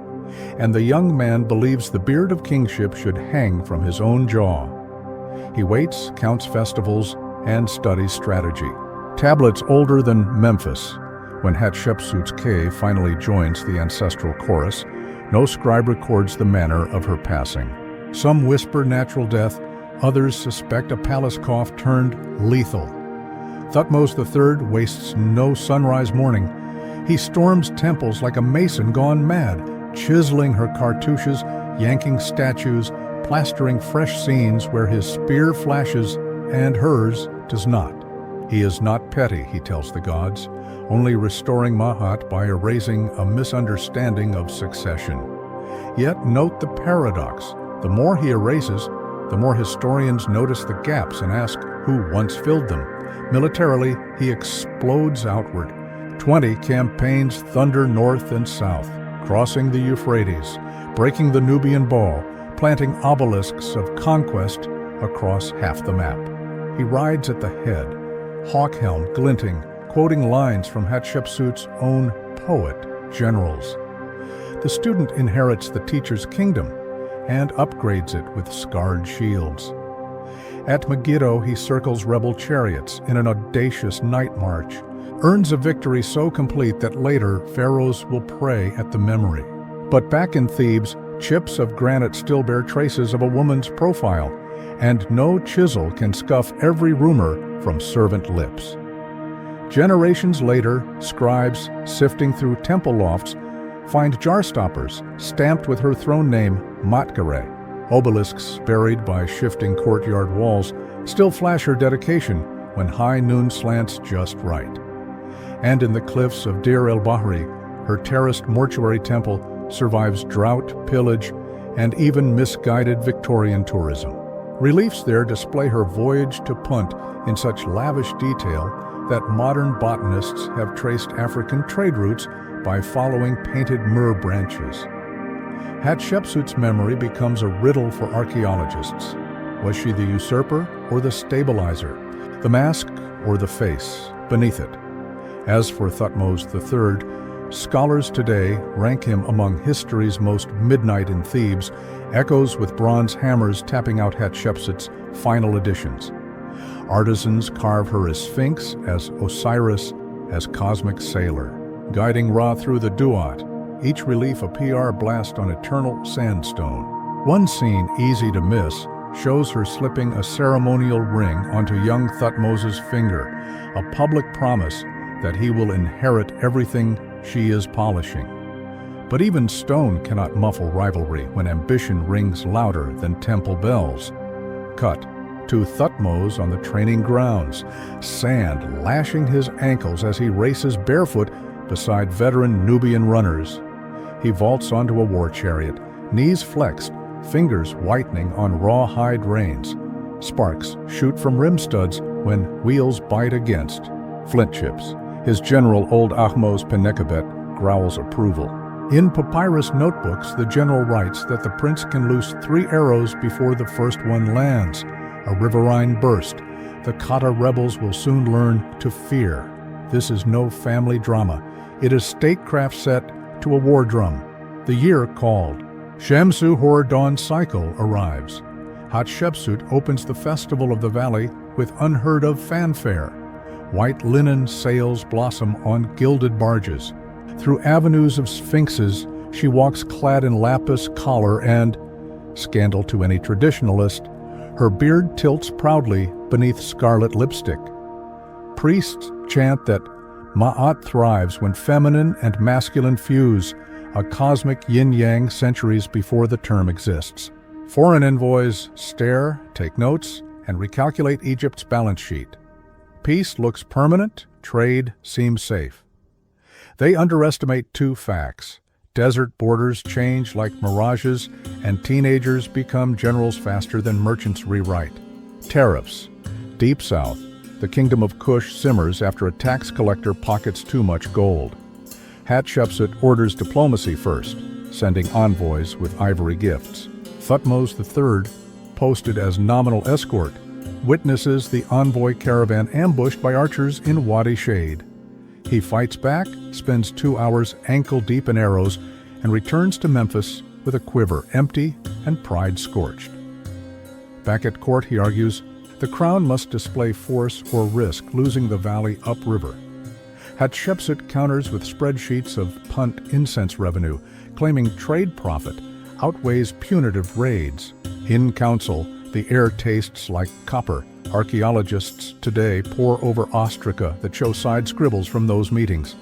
and the young man believes the beard of kingship should hang from his own jaw. He waits, counts festivals, and studies strategy. Tablets older than Memphis. When Hatshepsut's cave finally joins the ancestral chorus, no scribe records the manner of her passing. Some whisper natural death, others suspect a palace cough turned lethal. Thutmose III wastes no sunrise morning. He storms temples like a mason gone mad, chiseling her cartouches, yanking statues, plastering fresh scenes where his spear flashes and hers does not. He is not petty, he tells the gods, only restoring Mahat by erasing a misunderstanding of succession. Yet note the paradox. The more he erases, the more historians notice the gaps and ask who once filled them. Militarily, he explodes outward. 20 campaigns thunder north and south, crossing the Euphrates, breaking the Nubian Ball, planting obelisks of conquest across half the map. He rides at the head, hawk helm glinting, quoting lines from Hatshepsut's own poet, Generals. The student inherits the teacher's kingdom and upgrades it with scarred shields. At Megiddo, he circles rebel chariots in an audacious night march, earns a victory so complete that later pharaohs will pray at the memory. But back in Thebes, chips of granite still bear traces of a woman's profile, and no chisel can scuff every rumor from servant lips. Generations later, scribes sifting through temple lofts find jar stoppers stamped with her throne name, Matkare. Obelisks buried by shifting courtyard walls still flash her dedication when high noon slants just right. And in the cliffs of Deir el-Bahri, Her terraced mortuary temple survives drought, pillage, and even misguided Victorian tourism. Reliefs there display her voyage to Punt in such lavish detail that modern botanists have traced African trade routes by following painted myrrh branches. Hatshepsut's memory becomes a riddle for archaeologists. Was she the usurper or the stabilizer, the mask or the face beneath it? As for Thutmose III, scholars today rank him among history's most midnight in Thebes, echoes with bronze hammers tapping out Hatshepsut's final editions. Artisans carve her as Sphinx, as Osiris, as cosmic sailor, guiding Ra through the Duat, each relief a PR blast on eternal sandstone. One scene easy to miss shows her slipping a ceremonial ring onto young Thutmose's finger, a public promise that he will inherit everything she is polishing. But even stone cannot muffle rivalry when ambition rings louder than temple bells. Cut to Thutmose on the training grounds, sand lashing his ankles as he races barefoot beside veteran Nubian runners. He vaults onto a war chariot, knees flexed, fingers whitening on rawhide reins. Sparks shoot from rim studs when wheels bite against flint chips. His general, old Ahmose Penekabet, growls approval. In papyrus notebooks, the general writes that the prince can loose 3 arrows before the first one lands. A riverine burst. The Kata rebels will soon learn to fear. This is no family drama. It is statecraft set to a war drum. The year called. Shamsu-Hor dawn cycle arrives. Hatshepsut opens the festival of the valley with unheard-of fanfare. White linen sails blossom on gilded barges. Through avenues of sphinxes, she walks clad in lapis collar and, scandal to any traditionalist, her beard tilts proudly beneath scarlet lipstick. Priests chant that Ma'at thrives when feminine and masculine fuse, a cosmic yin-yang centuries before the term exists. Foreign envoys stare, take notes, and recalculate Egypt's balance sheet. Peace looks permanent, trade seems safe. They underestimate 2 facts. Desert borders change like mirages, and teenagers become generals faster than merchants rewrite. Tariffs. Deep south, the kingdom of Kush simmers after a tax collector pockets too much gold. Hatshepsut orders diplomacy first, sending envoys with ivory gifts. Thutmose III, posted as nominal escort, witnesses the envoy caravan ambushed by archers in Wadi Shade. He fights back, spends 2 hours ankle-deep in arrows, and returns to Memphis with a quiver empty and pride scorched. Back at court, he argues, the crown must display force or risk losing the valley upriver. Hatshepsut counters with spreadsheets of Punt incense revenue, claiming trade profit outweighs punitive raids. In council, the air tastes like copper. Archaeologists today pore over ostraca that show side scribbles from those meetings.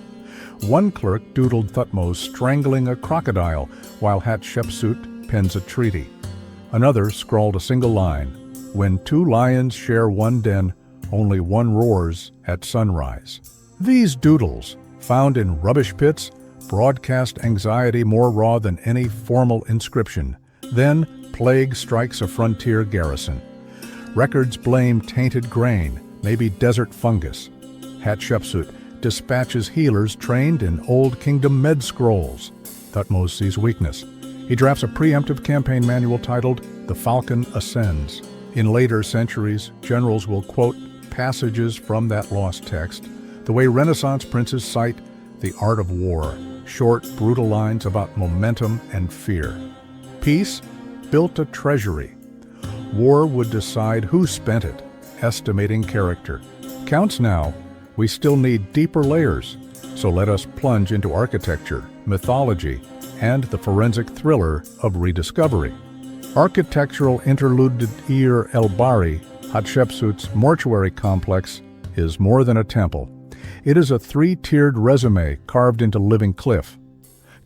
One clerk doodled Thutmose strangling a crocodile while Hatshepsut pens a treaty. Another scrawled a single line, "When 2 lions share one den, only one roars at sunrise." These doodles, found in rubbish pits, broadcast anxiety more raw than any formal inscription. Then, plague strikes a frontier garrison. Records blame tainted grain, maybe desert fungus. Hatshepsut dispatches healers trained in Old Kingdom med scrolls. Thutmose sees weakness. He drafts a preemptive campaign manual titled "The Falcon Ascends." In later centuries, generals will quote passages from that lost text, the way Renaissance princes cite The Art of War, short, brutal lines about momentum and fear. Peace built a treasury. War would decide who spent it, estimating character. Counts now, we still need deeper layers, so let us plunge into architecture, mythology, and the forensic thriller of rediscovery. Architectural interlude Ir El Bari, Hatshepsut's mortuary complex, is more than a temple. It is a 3-tiered resume carved into living cliff.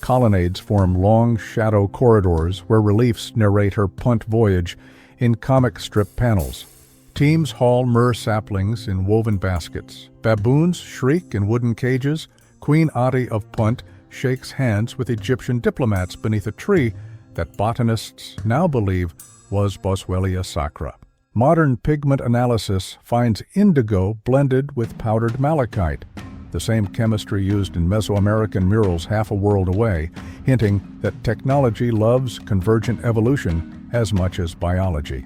Colonnades form long shadow corridors where reliefs narrate her Punt voyage in comic strip panels. Teams haul myrrh saplings in woven baskets. Baboons shriek in wooden cages. Queen Ati of Punt shakes hands with Egyptian diplomats beneath a tree that botanists now believe was Boswellia sacra. Modern pigment analysis finds indigo blended with powdered malachite, the same chemistry used in Mesoamerican murals half a world away, hinting that technology loves convergent evolution as much as biology.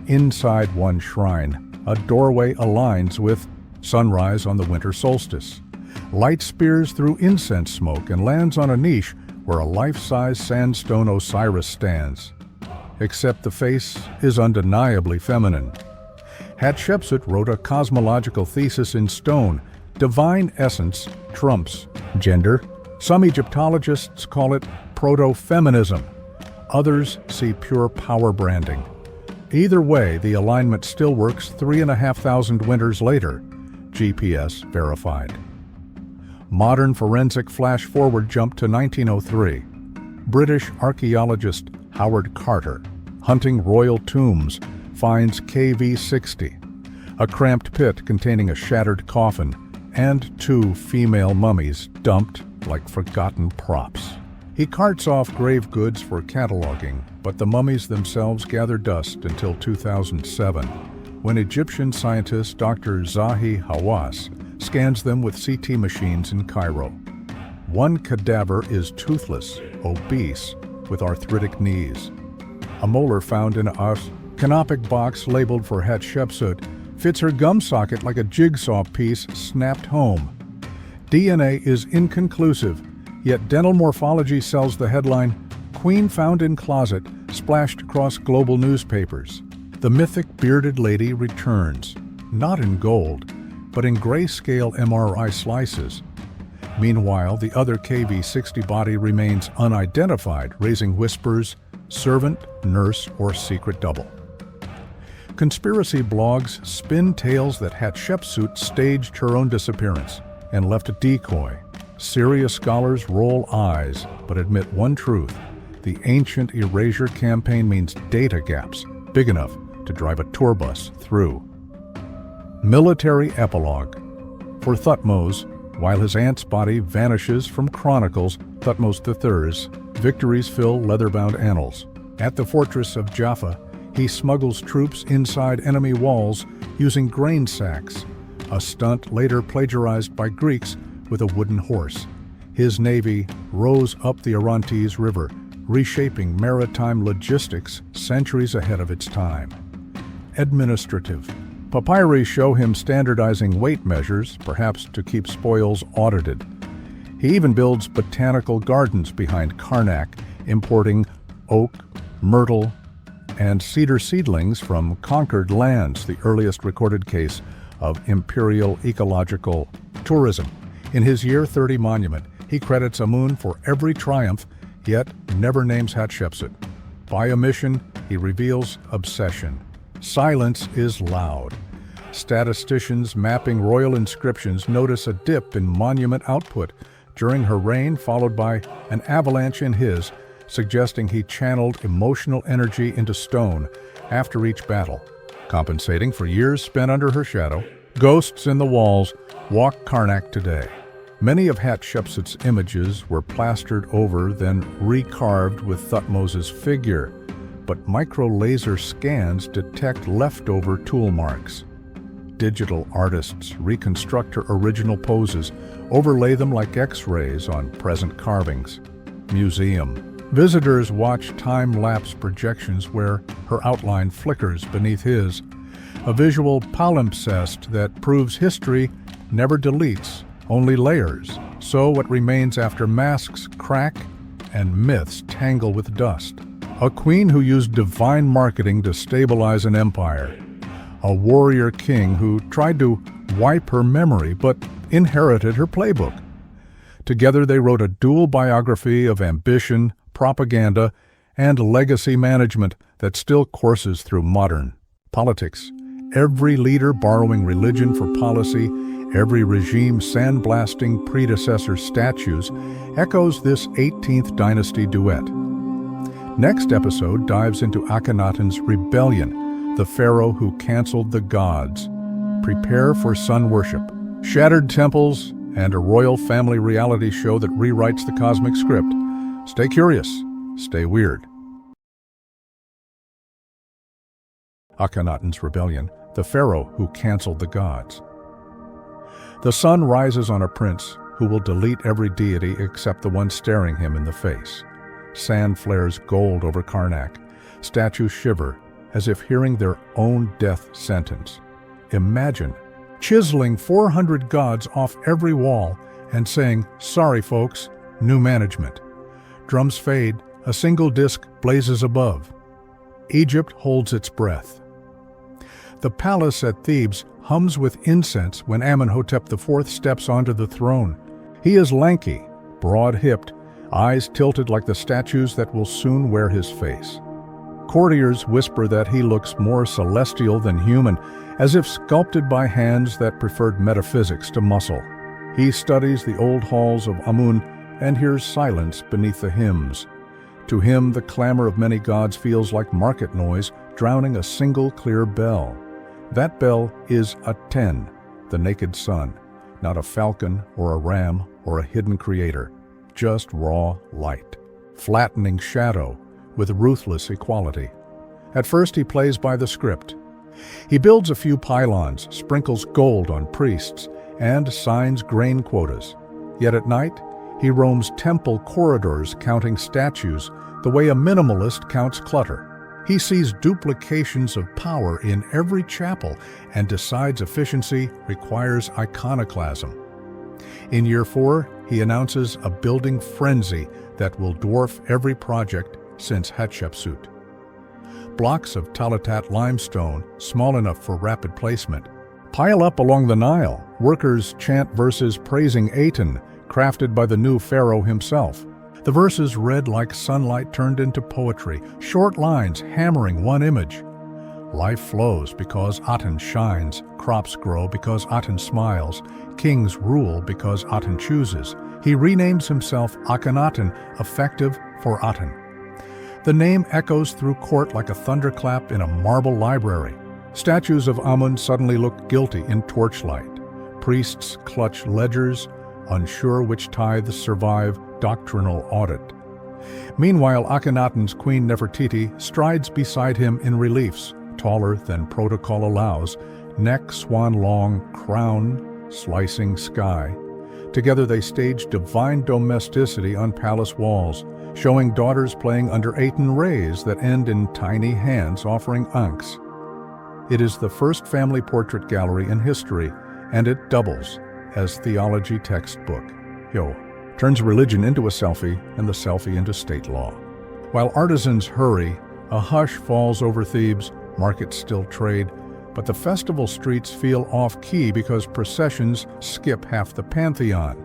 Inside one shrine, a doorway aligns with sunrise on the winter solstice. Light spears through incense smoke and lands on a niche where a life-size sandstone Osiris stands. Except the face is undeniably feminine. Hatshepsut wrote a cosmological thesis in stone. Divine essence trumps gender. Some Egyptologists call it proto-feminism. Others see pure power branding. Either way, the alignment still works 3,500 winters later. GPS verified. Modern forensic flash-forward jump to 1903. British archaeologist Howard Carter, hunting royal tombs, finds KV-60, a cramped pit containing a shattered coffin, and 2 female mummies dumped like forgotten props. He carts off grave goods for cataloging, but the mummies themselves gather dust until 2007, when Egyptian scientist Dr. Zahi Hawass scans them with CT machines in Cairo. One cadaver is toothless, obese, with arthritic knees. A molar found in a canopic box labeled for Hatshepsut fits her gum socket like a jigsaw piece snapped home. DNA is inconclusive, yet dental morphology sells the headline, "Queen Found in Closet," splashed across global newspapers. The mythic bearded lady returns, not in gold, but in grayscale MRI slices. Meanwhile, the other KV-60 body remains unidentified, raising whispers, servant, nurse, or secret double. Conspiracy blogs spin tales that Hatshepsut staged her own disappearance and left a decoy. Serious scholars roll eyes, but admit one truth: the ancient erasure campaign means data gaps big enough to drive a tour bus through. Military epilogue. For Thutmose, while his aunt's body vanishes from chronicles, Thutmose III's victories fill leather-bound annals. At the fortress of Jaffa, he smuggles troops inside enemy walls using grain sacks, a stunt later plagiarized by Greeks with a wooden horse. His navy rows up the Orontes River, reshaping maritime logistics centuries ahead of its time. Administrative. Papyri show him standardizing weight measures, perhaps to keep spoils audited. He even builds botanical gardens behind Karnak, importing oak, myrtle, and cedar seedlings from conquered lands, the earliest recorded case of imperial ecological tourism. In his Year 30 monument, he credits Amun for every triumph, yet never names Hatshepsut. By omission, he reveals obsession. Silence is loud. Statisticians mapping royal inscriptions notice a dip in monument output during her reign, followed by an avalanche in his, suggesting he channeled emotional energy into stone after each battle. Compensating for years spent under her shadow, ghosts in the walls walk Karnak today. Many of Hatshepsut's images were plastered over, then recarved with Thutmose's figure, but micro-laser scans detect leftover tool marks. Digital artists reconstruct her original poses, overlay them like X-rays on present carvings. Museum. Visitors watch time-lapse projections where her outline flickers beneath his, a visual palimpsest that proves history never deletes, only layers. So what remains after masks crack and myths tangle with dust. A queen who used divine marketing to stabilize an empire. A warrior king who tried to wipe her memory but inherited her playbook. Together they wrote a dual biography of ambition, propaganda, and legacy management that still courses through modern politics. Every leader borrowing religion for policy, every regime sandblasting predecessor statues, echoes this 18th dynasty duet. Next episode dives into Akhenaten's rebellion, the pharaoh who canceled the gods. Prepare for sun worship, shattered temples, and a royal family reality show that rewrites the cosmic script. Stay curious, stay weird. Akhenaten's rebellion, the pharaoh who canceled the gods. The sun rises on a prince who will delete every deity except the one staring him in the face. Sand flares gold over Karnak. Statues shiver as if hearing their own death sentence. Imagine chiseling 400 gods off every wall and saying, "Sorry folks, new management." Drums fade, a single disc blazes above. Egypt holds its breath. The palace at Thebes hums with incense when Amenhotep IV steps onto the throne. He is lanky, broad-hipped, eyes tilted like the statues that will soon wear his face. Courtiers whisper that he looks more celestial than human, as if sculpted by hands that preferred metaphysics to muscle. He studies the old halls of Amun and hears silence beneath the hymns. To him, the clamor of many gods feels like market noise, drowning a single clear bell. That bell is Aten, the naked sun, not a falcon or a ram or a hidden creator, just raw light, flattening shadow with ruthless equality. At first he plays by the script. He builds a few pylons, sprinkles gold on priests, and signs grain quotas. Yet at night, he roams temple corridors counting statues the way a minimalist counts clutter. He sees duplications of power in every chapel and decides efficiency requires iconoclasm. In year 4, he announces a building frenzy that will dwarf every project since Hatshepsut. Blocks of Talatat limestone, small enough for rapid placement, pile up along the Nile. Workers chant verses praising Aten, crafted by the new pharaoh himself. The verses read like sunlight turned into poetry, short lines hammering one image. Life flows because Aten shines, crops grow because Aten smiles, kings rule because Aten chooses. He renames himself Akhenaten, effective for Aten. The name echoes through court like a thunderclap in a marble library. Statues of Amun suddenly look guilty in torchlight. Priests clutch ledgers, unsure which tithes survive doctrinal audit. Meanwhile, Akhenaten's Queen Nefertiti strides beside him in reliefs, taller than protocol allows, neck swan-long, crown slicing sky. Together they stage divine domesticity on palace walls, showing daughters playing under Aten rays that end in tiny hands offering ankhs. It is the first family portrait gallery in history, and it doubles as theology textbook. Turns religion into a selfie and the selfie into state law. While artisans hurry, a hush falls over Thebes, markets still trade, but the festival streets feel off-key because processions skip half the pantheon.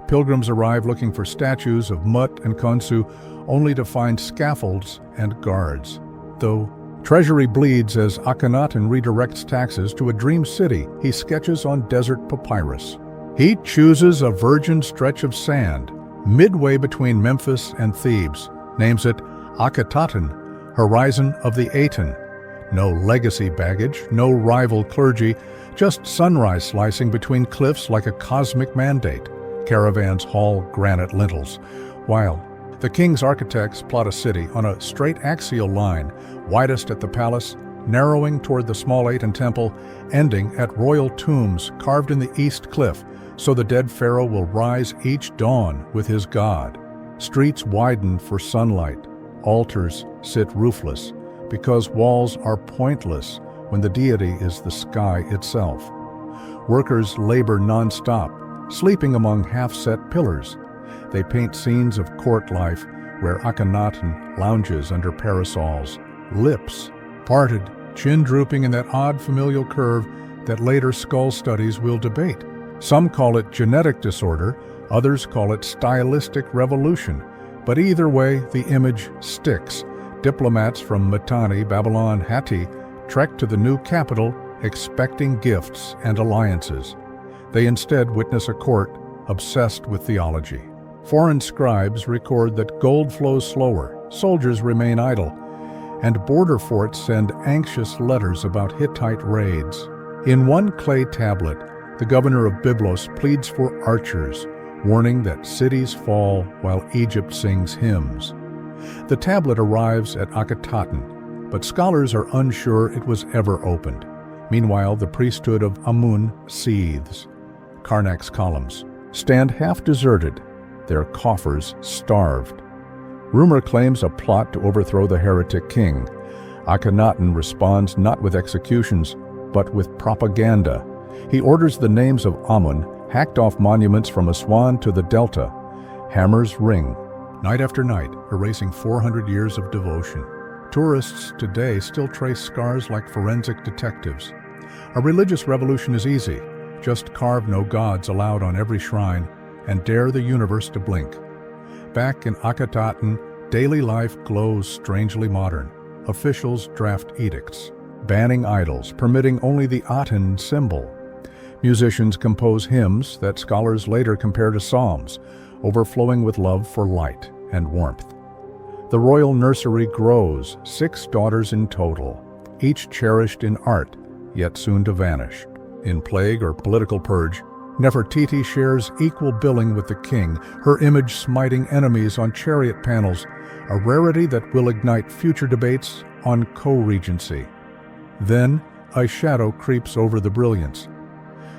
Pilgrims arrive looking for statues of Mut and Khonsu, only to find scaffolds and guards. Though treasury bleeds as Akhenaten redirects taxes to a dream city he sketches on desert papyrus. He chooses a virgin stretch of sand, midway between Memphis and Thebes, names it Akhetaten, Horizon of the Aten. No legacy baggage, no rival clergy, just sunrise slicing between cliffs like a cosmic mandate. Caravans haul granite lintels, while the king's architects plot a city on a straight axial line, widest at the palace, narrowing toward the small Aten temple, ending at royal tombs carved in the east cliff, so the dead pharaoh will rise each dawn with his god. Streets widen for sunlight, altars sit roofless, because walls are pointless when the deity is the sky itself. Workers labor non-stop, sleeping among half-set pillars. They paint scenes of court life where Akhenaten lounges under parasols, lips parted, chin drooping in that odd familial curve that later skull studies will debate. Some call it genetic disorder, others call it stylistic revolution, but either way, the image sticks. Diplomats from Mitanni, Babylon, Hatti trek to the new capital expecting gifts and alliances. They instead witness a court obsessed with theology. Foreign scribes record that gold flows slower, soldiers remain idle, and border forts send anxious letters about Hittite raids. In one clay tablet, the governor of Byblos pleads for archers, warning that cities fall while Egypt sings hymns. The tablet arrives at Akhetaten, but scholars are unsure it was ever opened. Meanwhile, the priesthood of Amun seethes. Karnak's columns stand half deserted, their coffers starved. Rumor claims a plot to overthrow the heretic king. Akhenaten responds not with executions, but with propaganda. He orders the names of Amun hacked off monuments from Aswan to the Delta. Hammers ring, night after night, erasing 400 years of devotion. Tourists today still trace scars like forensic detectives. A religious revolution is easy. Just carve "No gods allowed" on every shrine and dare the universe to blink. Back in Akhetaten, daily life glows strangely modern. Officials draft edicts, banning idols, permitting only the Aten symbol. Musicians compose hymns that scholars later compare to psalms, overflowing with love for light and warmth. The royal nursery grows, 6 daughters in total, each cherished in art, yet soon to vanish. In plague or political purge, Nefertiti shares equal billing with the king, her image smiting enemies on chariot panels, a rarity that will ignite future debates on co-regency. Then, a shadow creeps over the brilliance.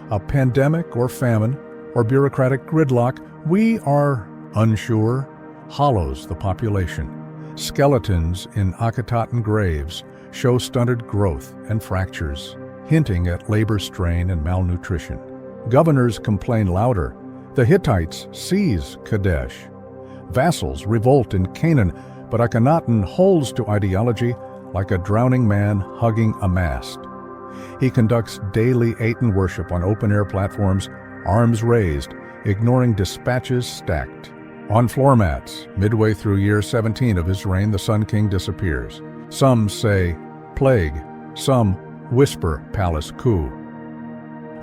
A pandemic or famine or bureaucratic gridlock, we are unsure, hollows the population. Skeletons in Akhetaten graves show stunted growth and fractures, hinting at labor strain and malnutrition. Governors complain louder. The Hittites seize Kadesh. Vassals revolt in Canaan, but Akhenaten holds to ideology like a drowning man hugging a mast. He conducts daily Aten worship on open-air platforms, arms raised, ignoring dispatches stacked. On floor mats, midway through year 17 of his reign, the Sun King disappears. Some say plague, some whisper palace coup.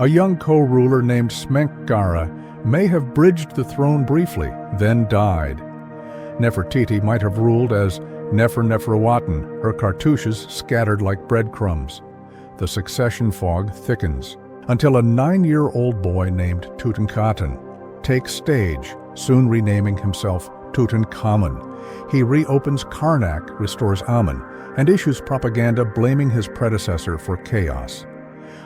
A young co-ruler named Smenkhkare may have bridged the throne briefly, then died. Nefertiti might have ruled as Nefer-Neferuaten, her cartouches scattered like breadcrumbs. The succession fog thickens, until a 9-year-old boy named Tutankhamun takes stage, soon renaming himself Tutankhamun. He reopens Karnak, restores Amun, and issues propaganda blaming his predecessor for chaos.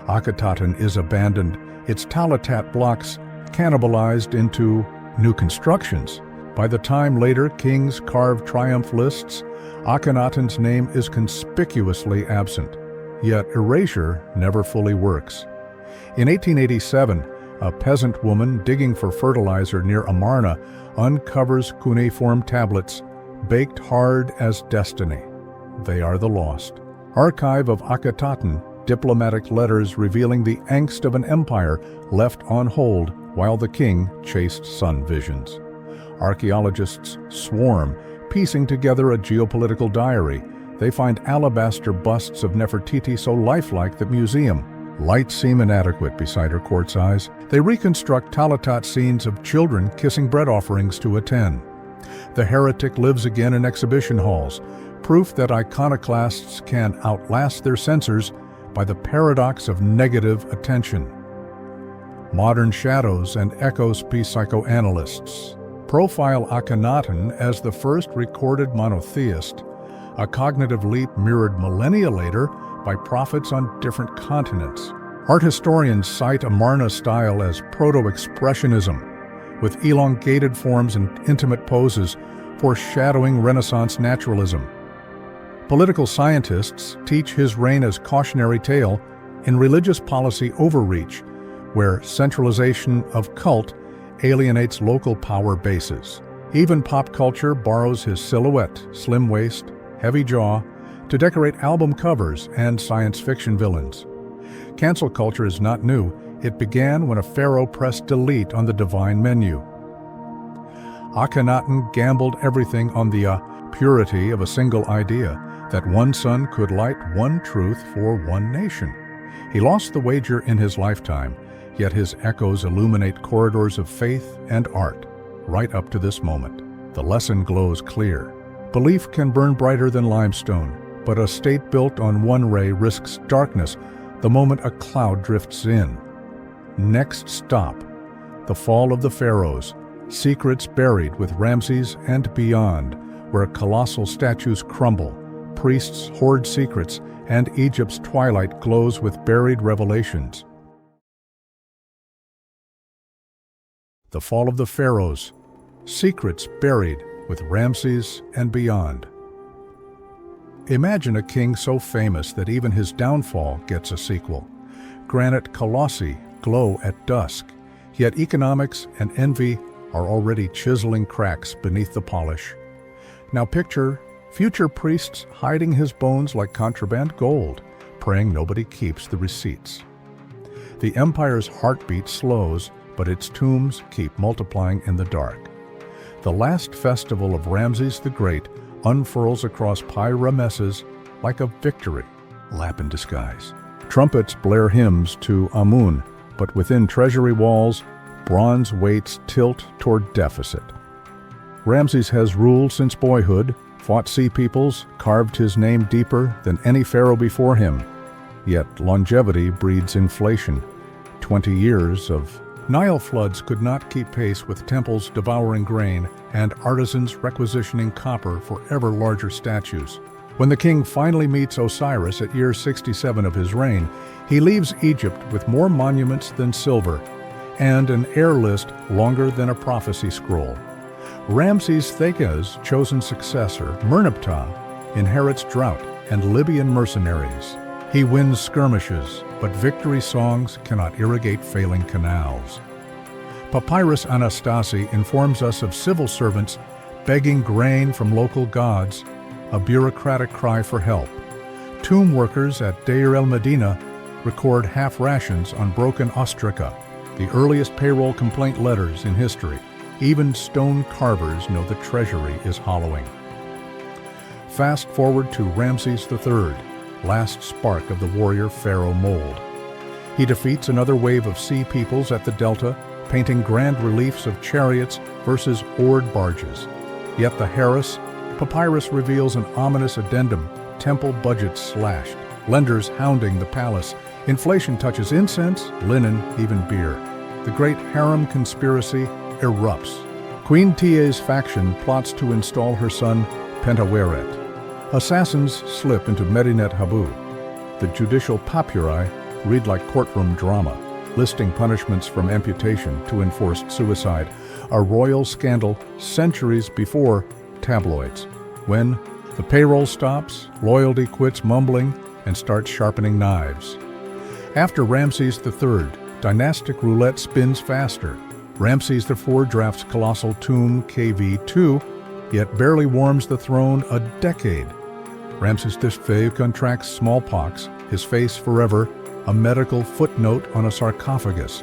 Akhetaten is abandoned, its Talatat blocks cannibalized into new constructions. By the time later kings carve triumph lists, Akhenaten's name is conspicuously absent. Yet erasure never fully works. In 1887, a peasant woman digging for fertilizer near Amarna uncovers cuneiform tablets, baked hard as destiny. They are the lost. Archive of Akhetaten, diplomatic letters revealing the angst of an empire left on hold while the king chased sun visions. Archaeologists swarm, piecing together a geopolitical diary. They find alabaster busts of Nefertiti so lifelike that museum lights seem inadequate beside her quartz eyes. They reconstruct Talatat scenes of children kissing bread offerings to Aten. The heretic lives again in exhibition halls, proof that iconoclasts can outlast their censors by the paradox of negative attention. Modern shadows and echoes psychoanalysts profile Akhenaten as the first recorded monotheist, a cognitive leap mirrored millennia later by prophets on different continents. Art historians cite Amarna style as proto-expressionism, with elongated forms and intimate poses foreshadowing Renaissance naturalism. Political scientists teach his reign as cautionary tale in religious policy overreach, where centralization of cult alienates local power bases. Even pop culture borrows his silhouette, slim waist, heavy jaw, to decorate album covers and science fiction villains. Cancel culture is not new. It began when a pharaoh pressed delete on the divine menu. Akhenaten gambled everything on the purity of a single idea, that one sun could light one truth for one nation. He lost the wager in his lifetime, yet his echoes illuminate corridors of faith and art, right up to this moment. The lesson glows clear. Belief can burn brighter than limestone, but a state built on one ray risks darkness the moment a cloud drifts in. Next stop, the fall of the Pharaohs, secrets buried with Ramses and beyond, where colossal statues crumble, priests hoard secrets, and Egypt's twilight glows with buried revelations. The fall of the Pharaohs, secrets buried with Ramses and beyond. Imagine a king so famous that even his downfall gets a sequel. Granite colossi glow at dusk, yet economics and envy are already chiseling cracks beneath the polish. Now picture future priests hiding his bones like contraband gold, praying nobody keeps the receipts. The empire's heartbeat slows, but its tombs keep multiplying in the dark. The last festival of Ramses the Great unfurls across Pi-Ramesses like a victory lap in disguise. Trumpets blare hymns to Amun, but within treasury walls, bronze weights tilt toward deficit. Ramses has ruled since boyhood, fought sea peoples, carved his name deeper than any pharaoh before him. Yet longevity breeds inflation. 20 years of Nile floods could not keep pace with temples devouring grain and artisans requisitioning copper for ever larger statues. When the king finally meets Osiris at year 67 of his reign, he leaves Egypt with more monuments than silver and an heir list longer than a prophecy scroll. Ramses III's chosen successor, Merneptah, inherits drought and Libyan mercenaries. He wins skirmishes, but victory songs cannot irrigate failing canals. Papyrus Anastasi informs us of civil servants begging grain from local gods, a bureaucratic cry for help. Tomb workers at Deir el-Medina record half rations on broken ostraca, the earliest payroll complaint letters in history. Even stone carvers know the treasury is hollowing. Fast forward to Ramses III, last spark of the warrior pharaoh mold. He defeats another wave of sea peoples at the delta, painting grand reliefs of chariots versus oared barges. Yet the Harris Papyrus reveals an ominous addendum, temple budgets slashed, lenders hounding the palace, inflation touches incense, linen, even beer. The great harem conspiracy erupts. Queen Tia's faction plots to install her son Pentaweret. Assassins slip into Medinet Habu. The judicial papyri read like courtroom drama, listing punishments from amputation to enforced suicide, a royal scandal centuries before tabloids. When the payroll stops, loyalty quits mumbling and starts sharpening knives. After Ramses III, dynastic roulette spins faster. Ramses IV drafts colossal tomb KV2, yet barely warms the throne a decade. Ramses V contracts smallpox, his face forever a medical footnote on a sarcophagus.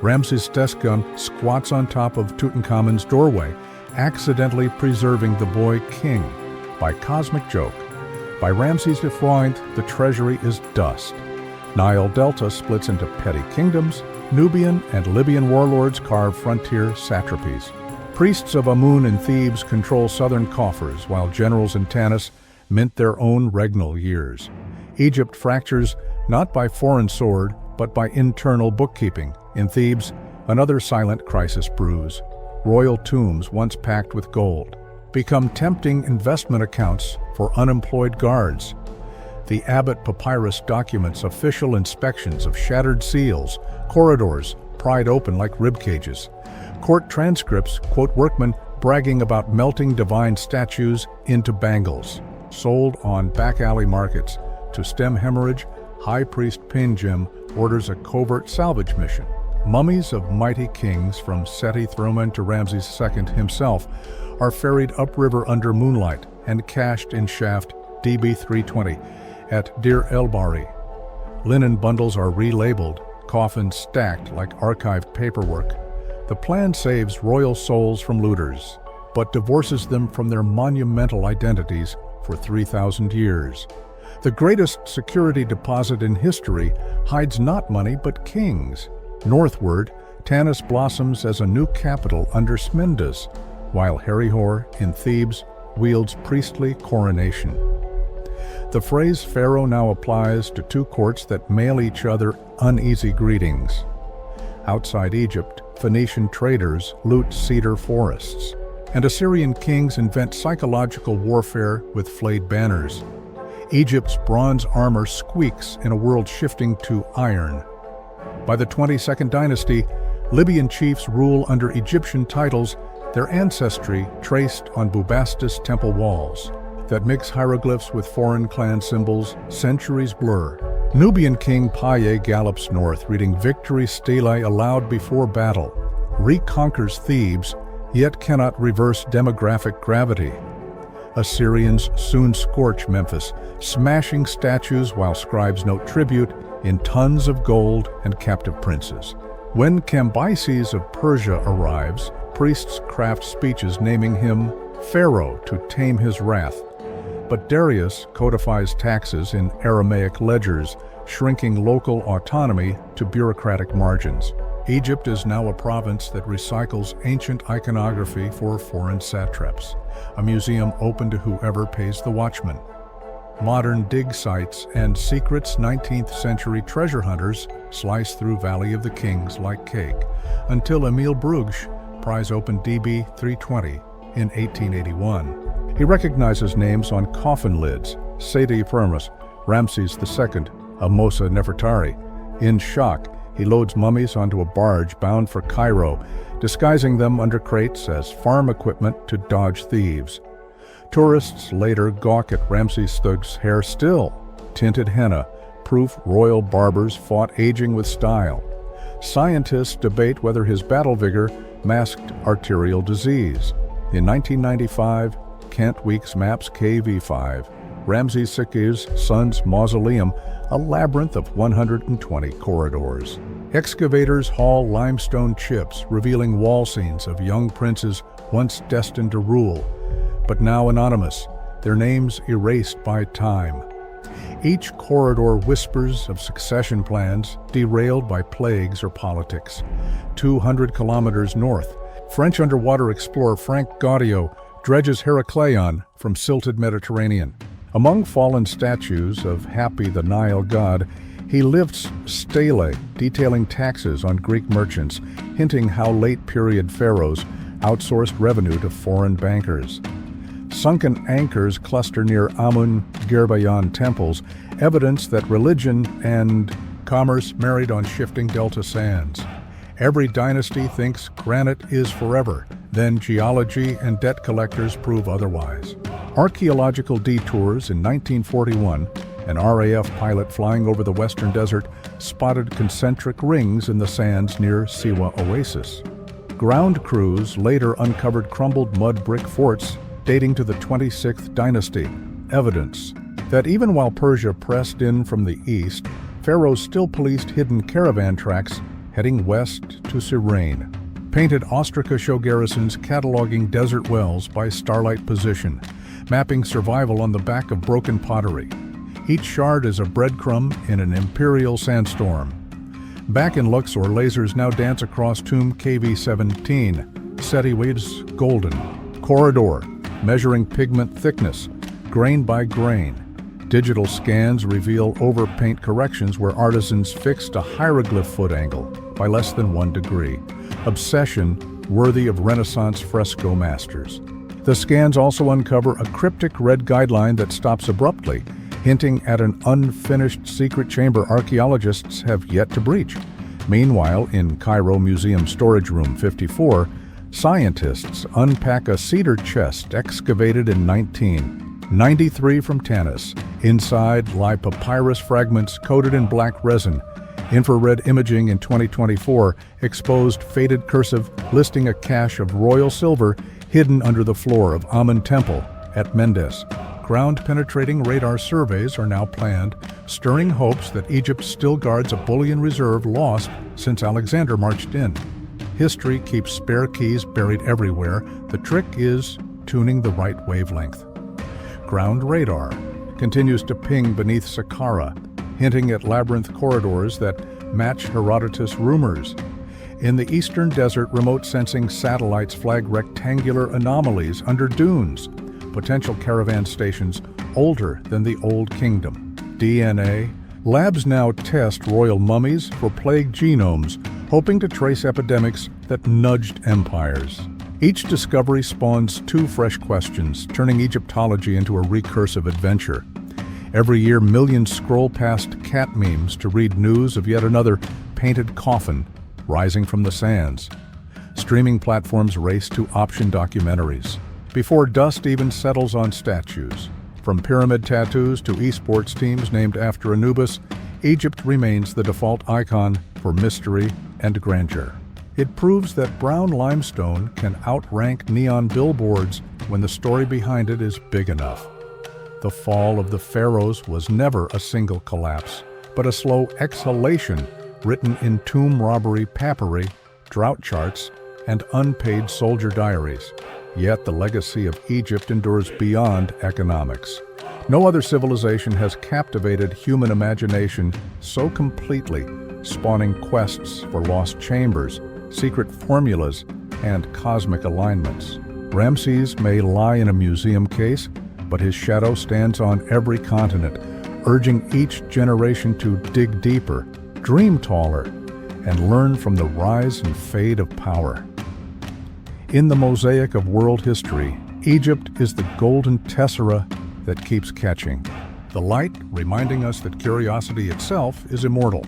Ramses II squats on top of Tutankhamun's doorway, accidentally preserving the boy king. By cosmic joke, by Ramses V, the treasury is dust. Nile Delta splits into petty kingdoms. Nubian and Libyan warlords carve frontier satrapies. Priests of Amun in Thebes control southern coffers, while generals in Tanis mint their own regnal years. Egypt fractures not by foreign sword, but by internal bookkeeping. In Thebes, another silent crisis brews. Royal tombs, once packed with gold, become tempting investment accounts for unemployed guards. The Abbot Papyrus documents official inspections of shattered seals, corridors pried open like rib cages. Court transcripts quote workmen bragging about melting divine statues into bangles, sold on back alley markets. To stem hemorrhage, High Priest Pinjim orders a covert salvage mission. Mummies of mighty kings, from Seti Throman to Ramses II himself, are ferried upriver under moonlight and cached in shaft DB 320 at Deir el-Bahri. Linen bundles are relabeled, coffins stacked like archived paperwork. The plan saves royal souls from looters, but divorces them from their monumental identities for 3,000 years. The greatest security deposit in history hides not money but kings. Northward, Tanis blossoms as a new capital under Smendas, while Herihor in Thebes wields priestly coronation. The phrase pharaoh now applies to two courts that mail each other uneasy greetings. Outside Egypt, Phoenician traders loot cedar forests, and Assyrian kings invent psychological warfare with flayed banners. Egypt's bronze armor squeaks in a world shifting to iron. By the 22nd dynasty, Libyan chiefs rule under Egyptian titles, their ancestry traced on Bubastis temple walls that mix hieroglyphs with foreign clan symbols, centuries blur. Nubian king Paye gallops north, reading victory stelae aloud before battle, reconquers Thebes, yet cannot reverse demographic gravity. Assyrians soon scorch Memphis, smashing statues while scribes note tribute in tons of gold and captive princes. When Cambyses of Persia arrives, priests craft speeches naming him Pharaoh to tame his wrath. But Darius codifies taxes in Aramaic ledgers, shrinking local autonomy to bureaucratic margins. Egypt is now a province that recycles ancient iconography for foreign satraps, a museum open to whoever pays the watchman. Modern dig sites and secrets 19th century treasure hunters slice through Valley of the Kings like cake, until Emil Brugsch pries open DB 320 in 1881. He recognizes names on coffin lids: Seti Firmus, Ramses II, Amosa Nefertari. In shock, he loads mummies onto a barge bound for Cairo, disguising them under crates as farm equipment to dodge thieves. Tourists later gawk at Ramses III's hair still, tinted henna, proof royal barbers fought aging with style. Scientists debate whether his battle vigor masked arterial disease. In 1995, Kent Weeks maps KV5, Ramses II's son's mausoleum, a labyrinth of 120 corridors. Excavators haul limestone chips, revealing wall scenes of young princes once destined to rule, but now anonymous, their names erased by time. Each corridor whispers of succession plans derailed by plagues or politics. 200 kilometers north, French underwater explorer Frank Gaudio dredges Heracleion from silted Mediterranean. Among fallen statues of Happy the Nile god, he lifts stelae detailing taxes on Greek merchants, hinting how late-period pharaohs outsourced revenue to foreign bankers. Sunken anchors cluster near Amun-Ra temples, evidence that religion and commerce married on shifting delta sands. Every dynasty thinks granite is forever, then geology and debt collectors prove otherwise. Archaeological detours in 1941, an RAF pilot flying over the western desert spotted concentric rings in the sands near Siwa Oasis. Ground crews later uncovered crumbled mud brick forts dating to the 26th dynasty, evidence that even while Persia pressed in from the east, pharaohs still policed hidden caravan tracks heading west to Cyrene. Painted ostraca show garrisons cataloging desert wells by starlight position, mapping survival on the back of broken pottery. Each shard is a breadcrumb in an imperial sandstorm. Back in Luxor, lasers now dance across tomb KV-17, Seti Weed's golden. Corridor, measuring pigment thickness, grain by grain. Digital scans reveal overpaint corrections where artisans fixed a hieroglyph foot angle by less than 1 degree. Obsession worthy of Renaissance fresco masters. The scans also uncover a cryptic red guideline that stops abruptly, hinting at an unfinished secret chamber archaeologists have yet to breach. Meanwhile, in Cairo Museum Storage Room 54, scientists unpack a cedar chest excavated in 1993 from Tanis. Inside lie papyrus fragments coated in black resin. Infrared imaging in 2024 exposed faded cursive listing a cache of royal silver hidden under the floor of Amun Temple at Mendes. Ground-penetrating radar surveys are now planned, stirring hopes that Egypt still guards a bullion reserve lost since Alexander marched in. History keeps spare keys buried everywhere. The trick is tuning the right wavelength. Ground radar continues to ping beneath Saqqara, hinting at labyrinth corridors that match Herodotus' rumors. In the eastern desert, remote sensing satellites flag rectangular anomalies under dunes, potential caravan stations older than the Old Kingdom. DNA. Labs now test royal mummies for plague genomes, hoping to trace epidemics that nudged empires. Each discovery spawns two fresh questions, turning Egyptology into a recursive adventure. Every year, millions scroll past cat memes to read news of yet another painted coffin rising from the sands. Streaming platforms race to option documentaries before dust even settles on statues. From pyramid tattoos to esports teams named after Anubis, Egypt remains the default icon for mystery and grandeur. It proves that brown limestone can outrank neon billboards when the story behind it is big enough. The fall of the Pharaohs was never a single collapse, but a slow exhalation written in tomb robbery papyri, drought charts, and unpaid soldier diaries. Yet the legacy of Egypt endures beyond economics. No other civilization has captivated human imagination so completely, spawning quests for lost chambers, secret formulas, and cosmic alignments. Ramses may lie in a museum case, but his shadow stands on every continent, urging each generation to dig deeper, dream taller, and learn from the rise and fade of power. In the mosaic of world history, Egypt is the golden tessera that keeps catching. The light reminding us that curiosity itself is immortal.